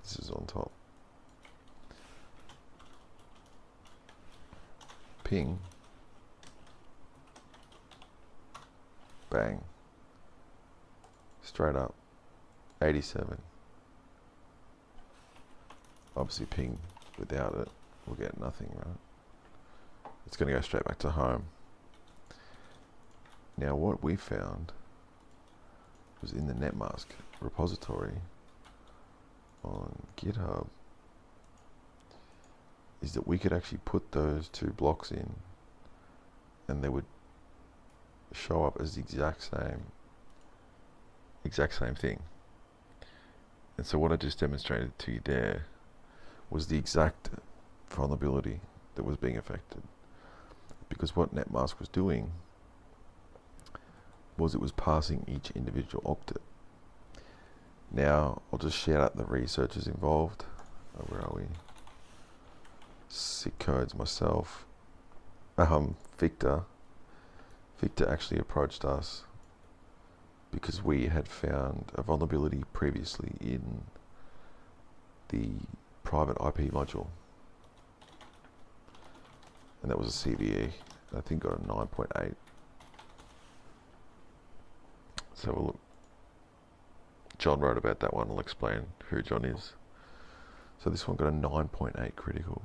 this is on top. Ping. Bang. Straight up. 87. Obviously ping without it, we'll get nothing, right? It's going to go straight back to home. Now what we found was in the netmask repository on GitHub is that we could actually put those two blocks in and they would show up as the exact same thing. And so what I just demonstrated to you there was the exact vulnerability that was being affected. Because what netmask was doing was it was passing each individual octet. Now, I'll just shout out the researchers involved. Where are we? Sick codes myself. Victor. Victor actually approached us because we had found a vulnerability previously in the private IP module. And that was a CVE. I think got a 9.8. So we'll look. John wrote about that one. I'll explain who John is. So this one got a 9.8 critical.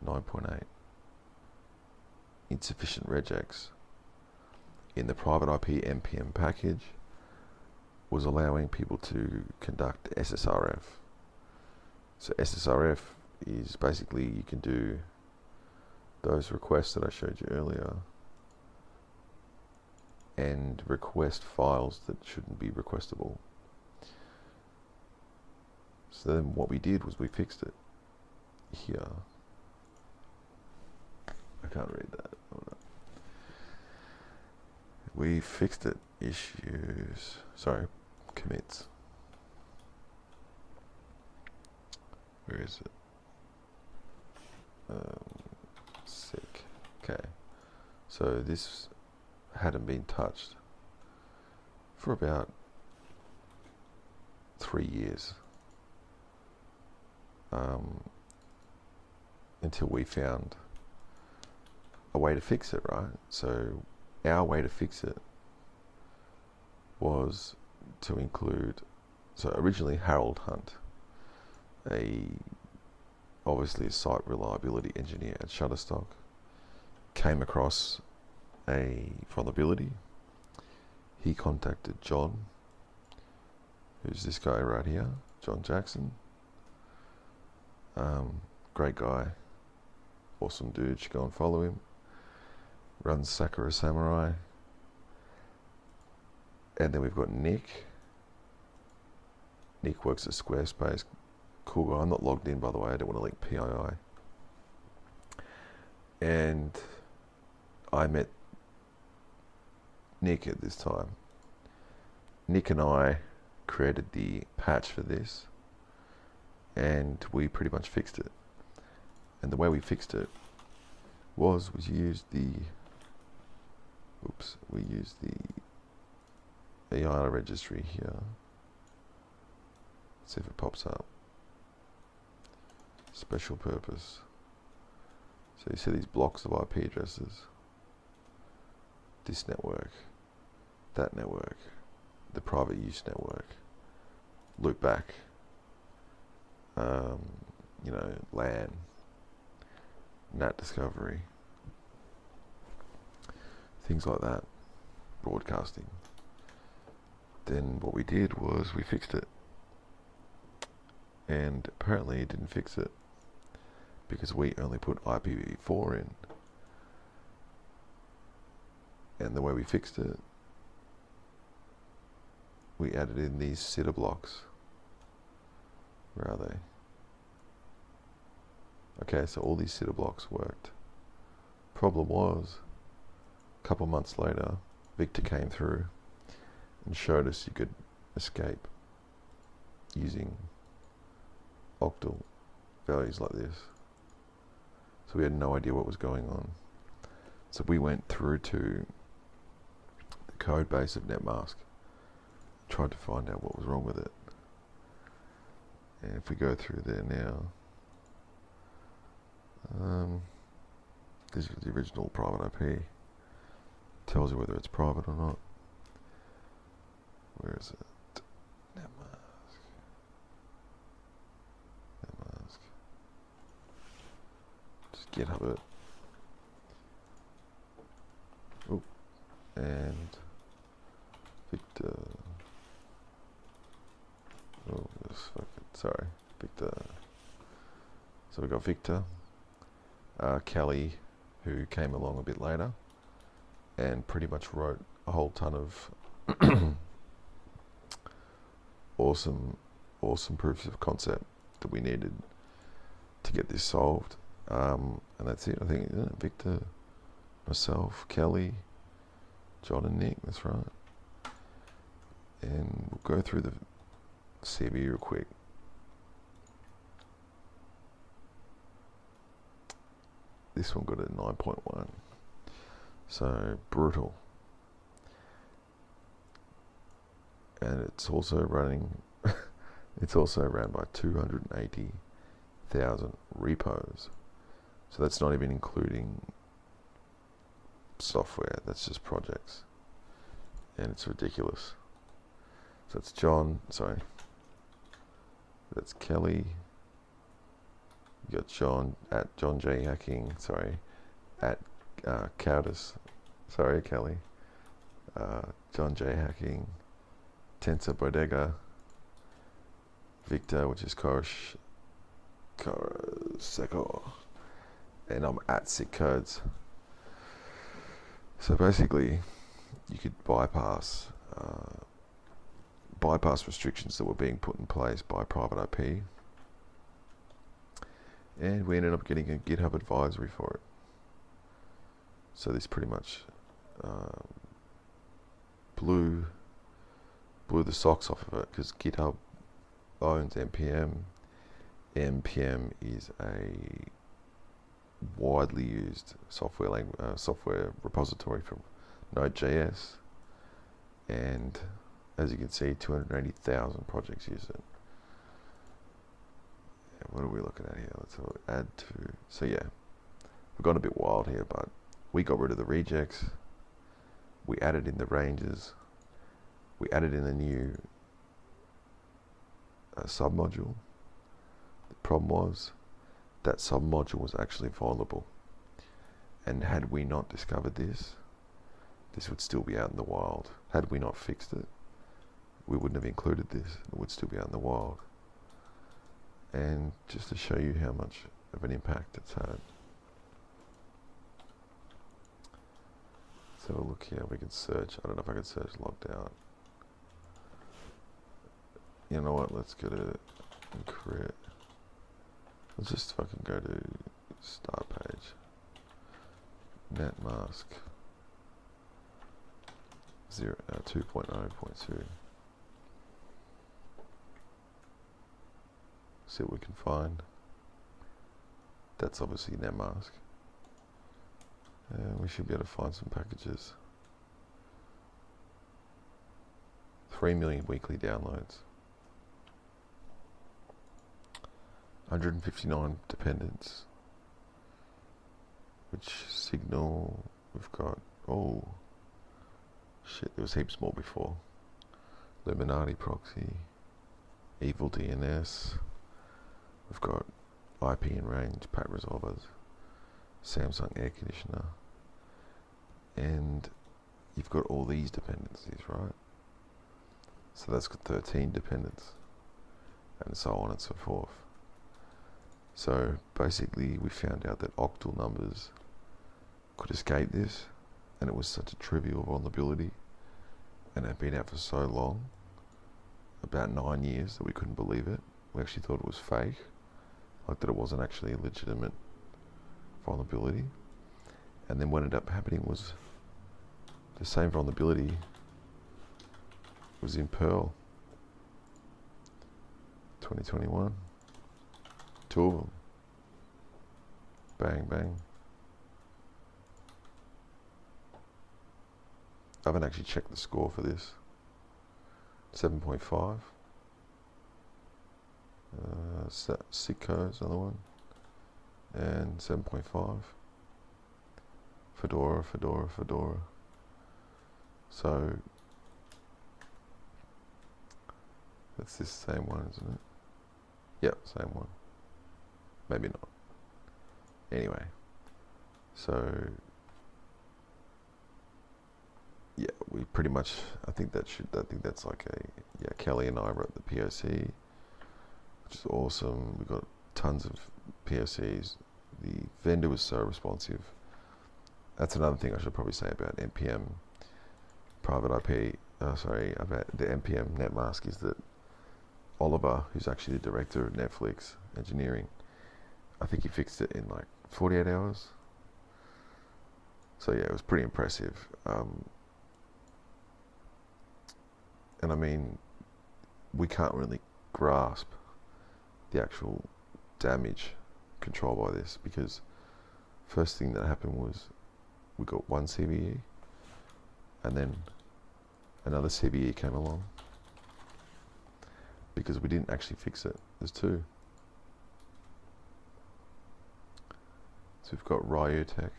9.8. Insufficient regex in the private IP npm package was allowing people to conduct SSRF. So SSRF is basically you can do those requests that I showed you earlier and request files that shouldn't be requestable. So then what we did was we fixed it here. I can't read that. Hold on. We fixed it. Issues. Sorry, commits. Where is it? Sick. Okay. So this hadn't been touched for about 3 years. Until we found a way to fix it, right? So our way to fix it was to include, so originally Harold Hunt, obviously a site reliability engineer at Shutterstock, came across a vulnerability. He contacted John, who's this guy right here, John Jackson. Great guy, awesome dude, you should go and follow him. Runs Sakura Samurai. And then we've got Nick. Nick works at Squarespace. Cool guy. I'm not logged in, by the way. I don't want to link PII. And I met Nick at this time. Nick and I created the patch for this, and we pretty much fixed it. And the way we fixed it was we used the EIR registry here. Let's see if it pops up. Special purpose. So you see these blocks of IP addresses. This network, that network, the private use network, loop back, LAN, NAT discovery, things like that, broadcasting. Then what we did was we fixed it, and apparently it didn't fix it because we only put IPv4 in. And the way we fixed it, we added in these CIDR blocks. Where are they? Okay, so all these CIDR blocks worked. Problem was, a couple months later, Victor came through and showed us you could escape using octal values like this. So we had no idea what was going on. So we went through to the code base of NetMask, tried to find out what was wrong with it. And if we go through there now, this is the original private IP. Tells you whether it's private or not. Where is it? Netmask. Netmask. Just GitHub it. Oh, and Victor. Oh, this fucking, sorry, Victor. So we got Victor, Kelly, who came along a bit later, and pretty much wrote a whole ton of awesome proofs of concept that we needed to get this solved. And that's it. I think Victor, myself, Kelly, John, and Nick. That's right. And we'll go through the CB real quick. This one got a 9.1. So brutal. And it's also running, it's also ran by 280,000 repos. So that's not even including software, that's just projects. And it's ridiculous. So it's John, sorry. That's Kelly. You got John at John J Hacking, sorry. At Cowdus, sorry Kelly. John J Hacking. Tensor Bodega, Victor, which is Seco, and I'm at Sick Codes. So basically, you could bypass restrictions that were being put in place by private IP, and we ended up getting a GitHub advisory for it. So this pretty much blew the socks off of it, because GitHub owns NPM. NPM is a widely used software repository for Node.js, and as you can see, 280,000 projects use it. What are we looking at here? Let's add to. So yeah, we've gone a bit wild here, but we got rid of the rejects. We added in the ranges. We added in a new submodule. The problem was that submodule was actually vulnerable. And had we not discovered this, this would still be out in the wild. Had we not fixed it, we wouldn't have included this. It would still be out in the wild. And just to show you how much of an impact it's had. Let's have a look here. We can search. I don't know if I can search logged out. You know what, let's go to create. Let's just fucking go to start page. Netmask 2.0.2. See what we can find. That's obviously Netmask. And we should be able to find some packages. 3 million weekly downloads. 159 dependents, which signal we've got. Oh shit, there was heaps more before. Illuminati proxy, evil DNS. We've got IP and range, packet resolvers, Samsung air conditioner, and you've got all these dependencies, right? So that's got 13 dependents, and so on and so forth. So basically we found out that octal numbers could escape this, and it was such a trivial vulnerability, and it had been out for so long, about 9 years, that we couldn't believe it. We actually thought it was fake, like that it wasn't actually a legitimate vulnerability. And then what ended up happening was the same vulnerability was in Perl 2021. 2 of them. Bang, bang. I haven't actually checked the score for this. 7.5. Sicko is another one. And 7.5. Fedora. So that's this same one, isn't it? Yep, same one. Maybe not. Anyway, so yeah, we pretty much. I think that's like Kelly and I wrote the POC, which is awesome. We got tons of POCs. The vendor was so responsive. That's another thing I should probably say about NPM private IP. About the NPM netmask is that Oliver, who's actually the director of Netflix engineering, I think he fixed it in like 48 hours. So yeah, it was pretty impressive. And I mean, we can't really grasp the actual damage controlled by this, because first thing that happened was we got one CVE and then another CVE came along because we didn't actually fix it. There's two. So we've got Ryotech.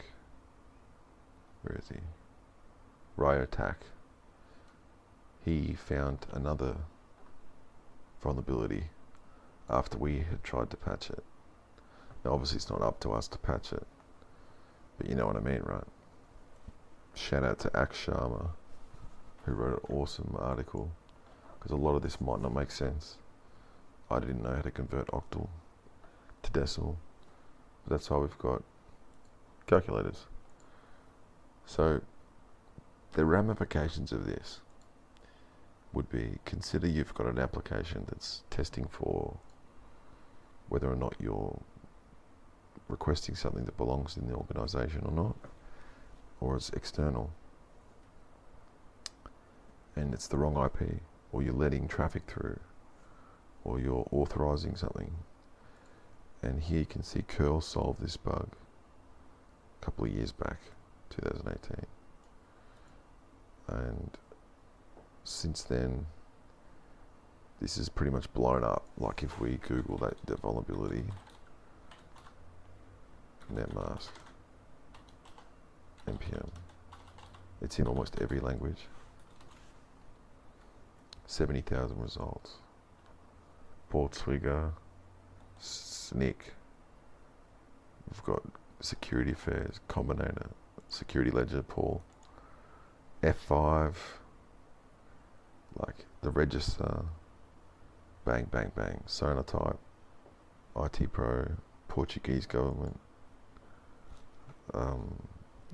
Where is he? Ryotac. He found another vulnerability after we had tried to patch it. Now obviously it's not up to us to patch it, but you know what I mean, right? Shout out to Ax Sharma, who wrote an awesome article, because a lot of this might not make sense. I didn't know how to convert octal to decimal, but that's why we've got calculators. So the ramifications of this would be, consider you've got an application that's testing for whether or not you're requesting something that belongs in the organization or not, or it's external, and it's the wrong IP, or you're letting traffic through, or you're authorizing something. And here you can see curl solved this bug a couple of years back, 2018, and since then this is pretty much blown up. Like if we Google the vulnerability netmask NPM, it's in almost every language. 70,000 results. Portswigger, Snick. We've got Security Affairs, Combinator, Security Ledger, Paul, F5, like the Register, bang, bang, bang, Sonatype, IT Pro, Portuguese government.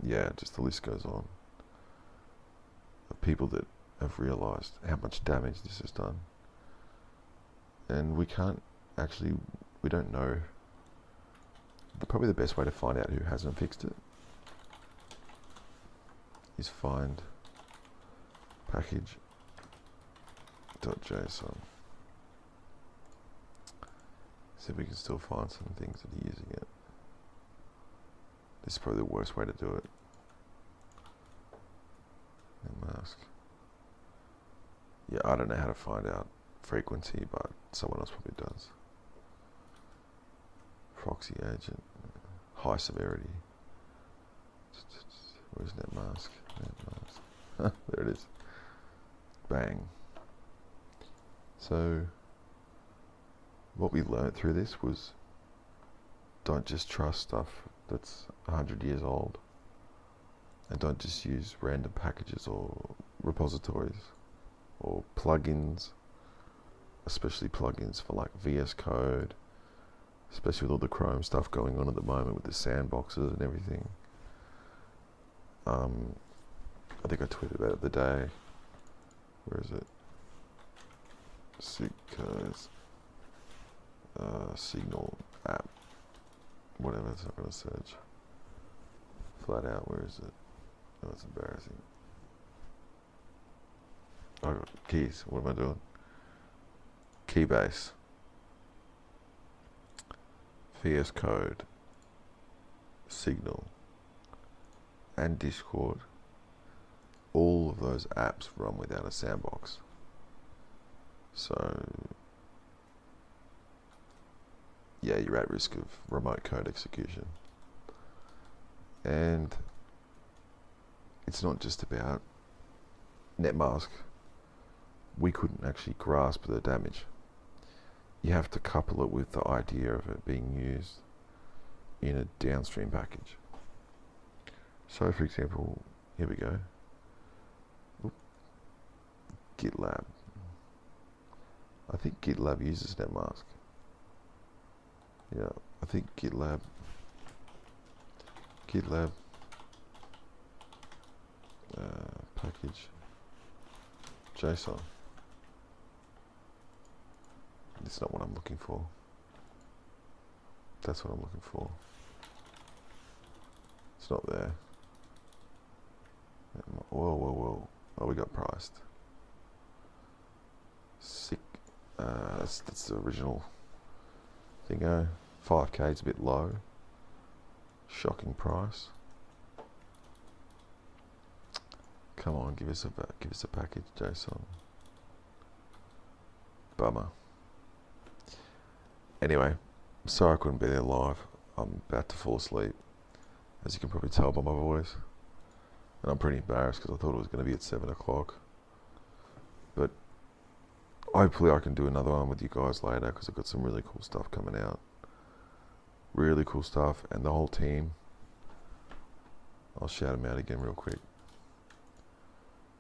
Yeah, just the list goes on. The people that have realized how much damage this has done. And we can't actually, we don't know. Probably the best way to find out who hasn't fixed it is find package.json. See if we can still find some things that are using it. This is probably the worst way to do it. And mask. Yeah, I don't know how to find out frequency, but someone else probably does. Proxy agent, high severity. Where's netmask? Netmask. There it is. Bang. So what we learned through this was, don't just trust stuff that's 100 years old, and don't just use random packages or repositories or plugins, especially plugins for like VS Code, especially with all the Chrome stuff going on at the moment with the sandboxes and everything. I think I tweeted about it the day. Where is it? Signal app. Whatever, it's not going to search. Flat out, where is it? Oh, it's embarrassing. Oh, keys. What am I doing? Keybase. VS Code. Signal. And Discord. All of those apps run without a sandbox. So yeah, you're at risk of remote code execution. And it's not just about netmask. We couldn't actually grasp the damage. You have to couple it with the idea of it being used in a downstream package. So for example, here we go. GitLab. I think GitLab uses netmask. Yeah, I think GitLab package JSON. It's not what I'm looking for. That's what I'm looking for. It's not there. Whoa. Oh, we got priced. Sick. That's the original thingo. 5K is a bit low. Shocking price. Come on, give us a package, JSON. Bummer. Anyway, sorry I couldn't be there live. I'm about to fall asleep, as you can probably tell by my voice. And I'm pretty embarrassed because I thought it was going to be at 7 o'clock. But hopefully I can do another one with you guys later, because I've got some really cool stuff coming out. Really cool stuff, and the whole team. I'll shout them out again real quick.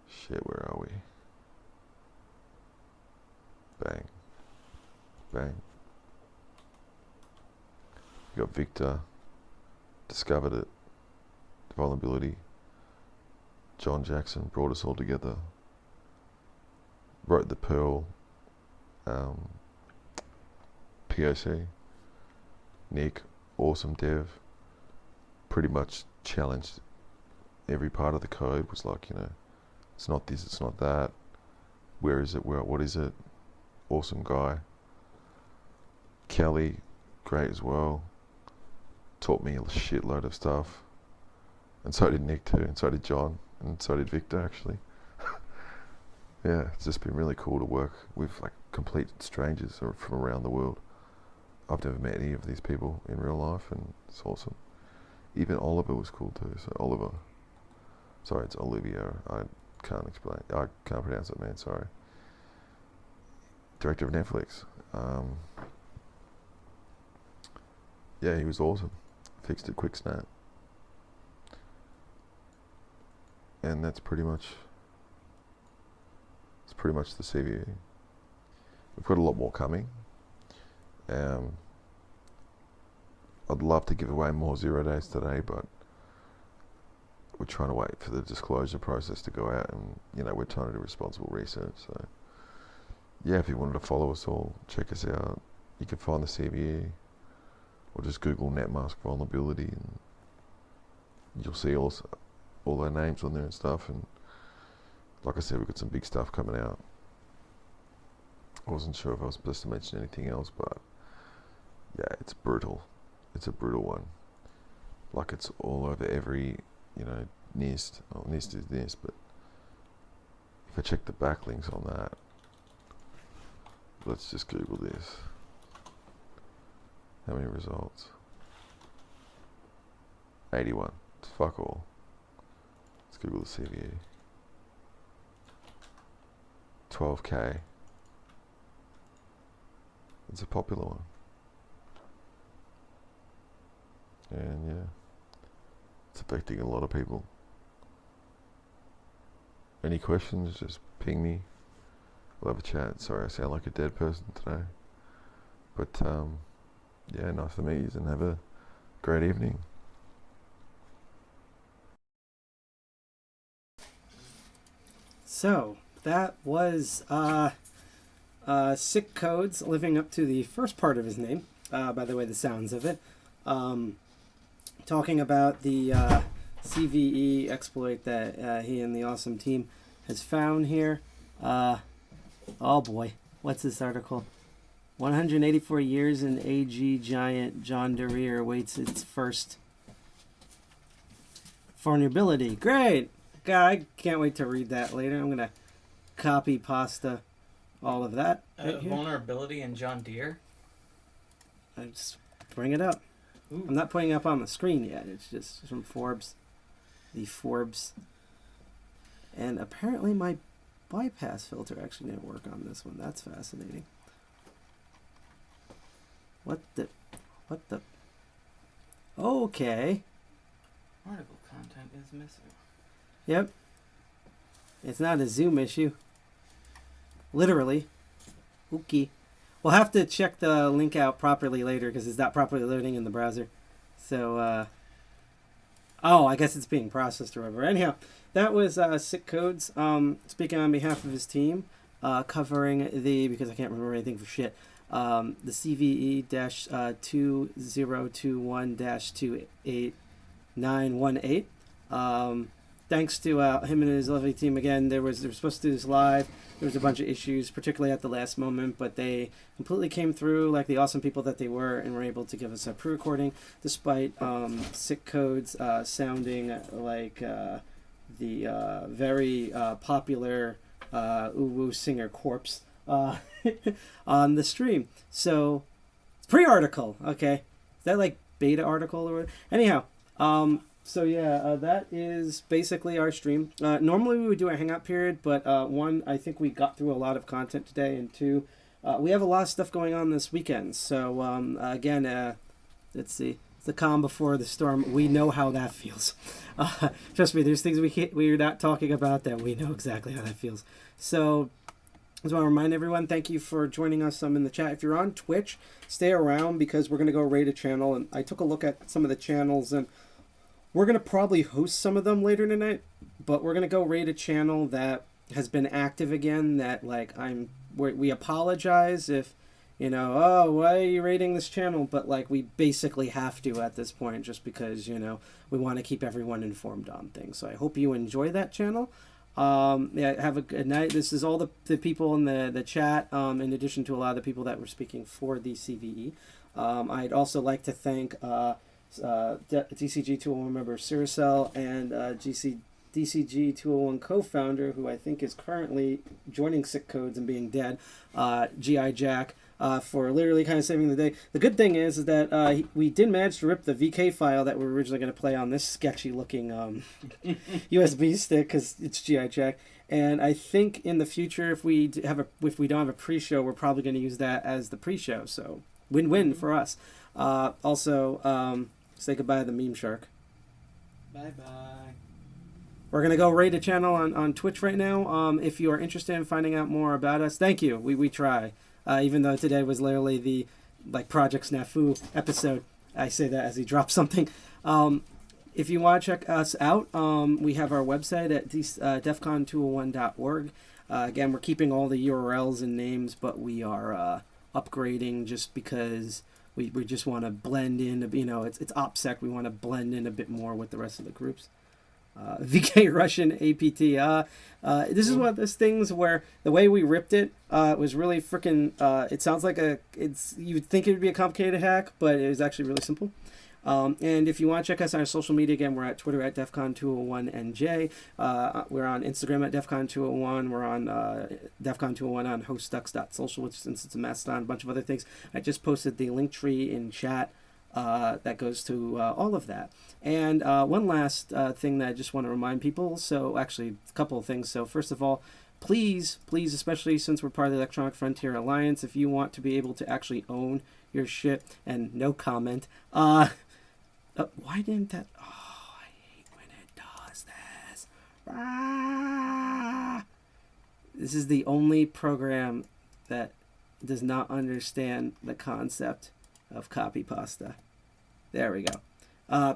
Shit, where are we? Bang. Bang. We got Victor, discovered it, the vulnerability. John Jackson brought us all together. Wrote the Perl POC. Nick, awesome dev. Pretty much challenged every part of the code. Was like, you know, it's not this, it's not that. Where is it? What is it? Awesome guy. Kelly, great as well. Taught me a shitload of stuff. And so did Nick too, and so did John, and so did Victor actually. Yeah, it's just been really cool to work with like complete strangers from around the world. I've never met any of these people in real life, and it's awesome. Even Oliver was cool too. So Oliver, sorry, it's Olivia. I can't explain. I can't pronounce it, man. Sorry. Director of Netflix. Yeah, he was awesome. Fixed it quick snap. And that's pretty much. It's pretty much the CVE. We've got a lot more coming. I'd love to give away more 0 days today, but we're trying to wait for the disclosure process to go out, and you know, we're trying to do responsible research. So yeah, if you wanted to follow us all, check us out. You can find the CVE, or just Google netmask vulnerability, and you'll see all our names on there and stuff. And like I said, we've got some big stuff coming out. I wasn't sure if I was supposed to mention anything else, but yeah, it's brutal. It's a brutal one. Like, it's all over every, you know, NIST. Oh, NIST is NIST, but if I check the backlinks on that, let's just Google this. How many results? 81. It's fuck all. Let's Google the CVE. 12K. It's a popular one. And yeah, it's affecting a lot of people. Any questions, just ping me. We'll have a chat. Sorry I sound like a dead person today. But yeah, nice to meet you and have a great evening.
So that was Sick Codes living up to the first part of his name, by the way, the sounds of it. Talking about the CVE exploit that he and the awesome team has found here. Oh boy, what's this article? 184 years in AG giant John Deere waits its first vulnerability. Great! God, I can't wait to read that later. I'm going to copy pasta all of that. Right here.
Vulnerability in John Deere.
I just bring it up.
Ooh.
I'm not putting it up on the screen yet. It's just from Forbes. The Forbes. And apparently my bypass filter actually didn't work on this one. That's fascinating. What the? Okay.
Article content is missing.
Yep. It's not a Zoom issue. Literally. Okay. We'll have to check the link out properly later because it's not properly loading in the browser. So, oh, I guess it's being processed or whatever. Anyhow, that was Sick Codes speaking on behalf of his team, covering because I can't remember anything for shit, the CVE-2021-28918. Thanks to him and his lovely team again. They were supposed to do this live. There was a bunch of issues, particularly at the last moment, but they completely came through like the awesome people that they were and were able to give us a pre-recording despite Sick Codes sounding like the very popular Uwu singer Corpse on the stream. So, it's pre-article, okay? Is that like beta article or what? Anyhow, so yeah, that is basically our stream. Normally we would do a hangout period, but one, I think we got through a lot of content today, and two, we have a lot of stuff going on this weekend. So again, let's see, it's the calm before the storm. We know how that feels. Trust me, there's things we're not talking about that we know exactly how that feels. So I just want to remind everyone, thank you for joining us in the chat. If you're on Twitch, stay around because we're going to go raid a channel. And I took a look at some of the channels, and we're going to probably host some of them later tonight, but we're going to go raid a channel that has been active again, that like we apologize if, oh, why are you raiding this channel? But like we basically have to at this point just because, we want to keep everyone informed on things. So I hope you enjoy that channel. Yeah, have a good night. This is all the people in the chat, in addition to a lot of the people that were speaking for the CVE. I'd also like to thank DCG 201 member Siricel and DCG 201 co-founder, who I think is currently joining Sick Codes and being dead, GI Jack, for literally kind of saving the day. The good thing is that we did manage to rip the VK file that we were originally going to play on this sketchy looking USB stick because it's GI Jack. And I think in the future, if we don't have a pre-show, we're probably going to use that as the pre-show. So win-win for us. Also, say goodbye to the meme shark.
Bye-bye.
We're going to go raid a channel on Twitch right now. If you are interested in finding out more about us, thank you. We try. Even though today was literally the Project Snafu episode. I say that as he drops something. If you want to check us out, we have our website at defcon201.org. Again, we're keeping all the URLs and names, but we are upgrading just because we just want to blend in. It's OPSEC. We want to blend in a bit more with the rest of the groups. VK Russian APT. This is one of those things where the way we ripped it was really freaking. It sounds like you'd think it would be a complicated hack, but it was actually really simple. And if you want to check us on our social media, again, we're at Twitter at DEFCON201NJ. We're on Instagram at DEFCON201. We're on DEFCON201 on hostducks.social, which since it's a Mastodon, a bunch of other things. I just posted the link tree in chat that goes to all of that. And one last thing that I just want to remind people. So actually, a couple of things. So first of all, please, especially since we're part of the Electronic Frontier Alliance, if you want to be able to actually own your shit, and no comment. Why didn't that? Oh, I hate when it does this. This is the only program that does not understand the concept of copy pasta. There we go.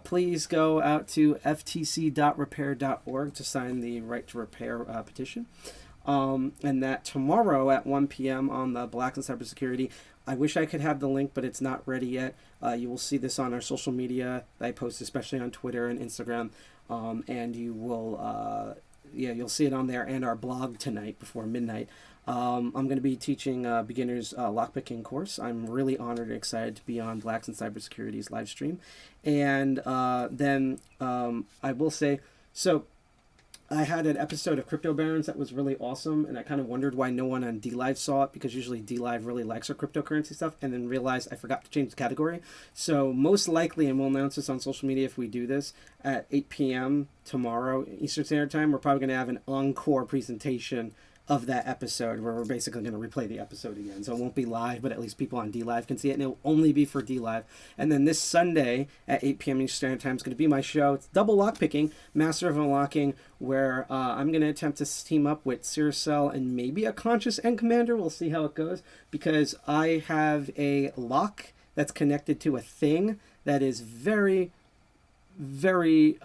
Please go out to ftc.repair.org to sign the right to repair petition. And that tomorrow at 1 p.m. on the Black and Cybersecurity. I wish I could have the link, but it's not ready yet. You will see this on our social media that I post, especially on Twitter and Instagram. And you will, you'll see it on there and our blog tonight before midnight. I'm going to be teaching beginners lockpicking course. I'm really honored and excited to be on Blacks and Cybersecurity's live stream. And then I will say, so I had an episode of Crypto Barons that was really awesome, and I kind of wondered why no one on DLive saw it, because usually DLive really likes our cryptocurrency stuff, and then realized I forgot to change the category. So most likely, and we'll announce this on social media if we do this, at 8 p.m. tomorrow Eastern Standard Time, we're probably going to have an encore presentation of that episode where we're basically going to replay the episode again. So it won't be live, but at least people on DLive can see it, and it'll only be for DLive. And then this Sunday at 8 p.m. Eastern Standard Time is going to be my show. It's double lockpicking, Master of Unlocking, where I'm going to attempt to team up with Cell and maybe a Conscious End Commander. We'll see how it goes, because I have a lock that's connected to a thing that is very, very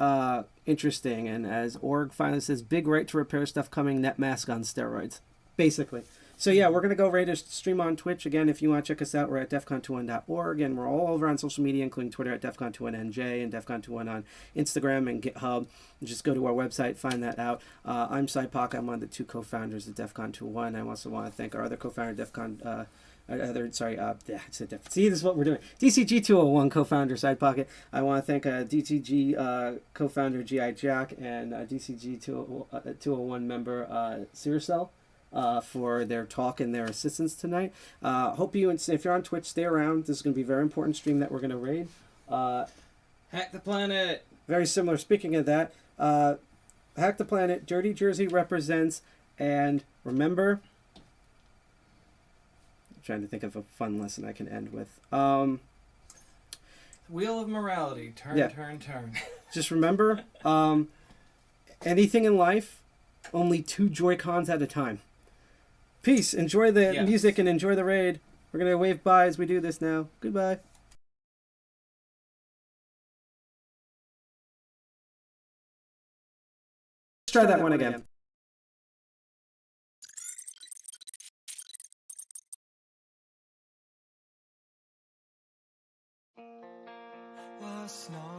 interesting, and as Org finally says, big right to repair stuff coming, net mask on steroids, basically. So yeah, we're going to go ready to stream on Twitch. Again, if you want to check us out, we're at defcon21.org, and we're all over on social media, including Twitter at defcon21nj and defcon21 on Instagram and GitHub. Just go to our website, find that out. I'm SciPoc. I'm one of the two co-founders of defcon21. I also want to thank our other co-founder, see, this is what we're doing. DCG 201 co-founder Side Pocket. I want to thank DCG co-founder GI Jack and DCG 201 member Cell for their talk and their assistance tonight. Hope you, if you're on Twitch, stay around. This is going to be a very important stream that we're going to raid.
Hack the planet.
Very similar. Speaking of that, Hack the Planet, Dirty Jersey represents, and remember, trying to think of a fun lesson I can end with.
Wheel of morality. Turn.
Just remember, anything in life, only 2 Joy-Cons at a time. Peace. Enjoy the music and enjoy the raid. We're going to wave bye as we do this now. Goodbye. Let's try that one again.
Last night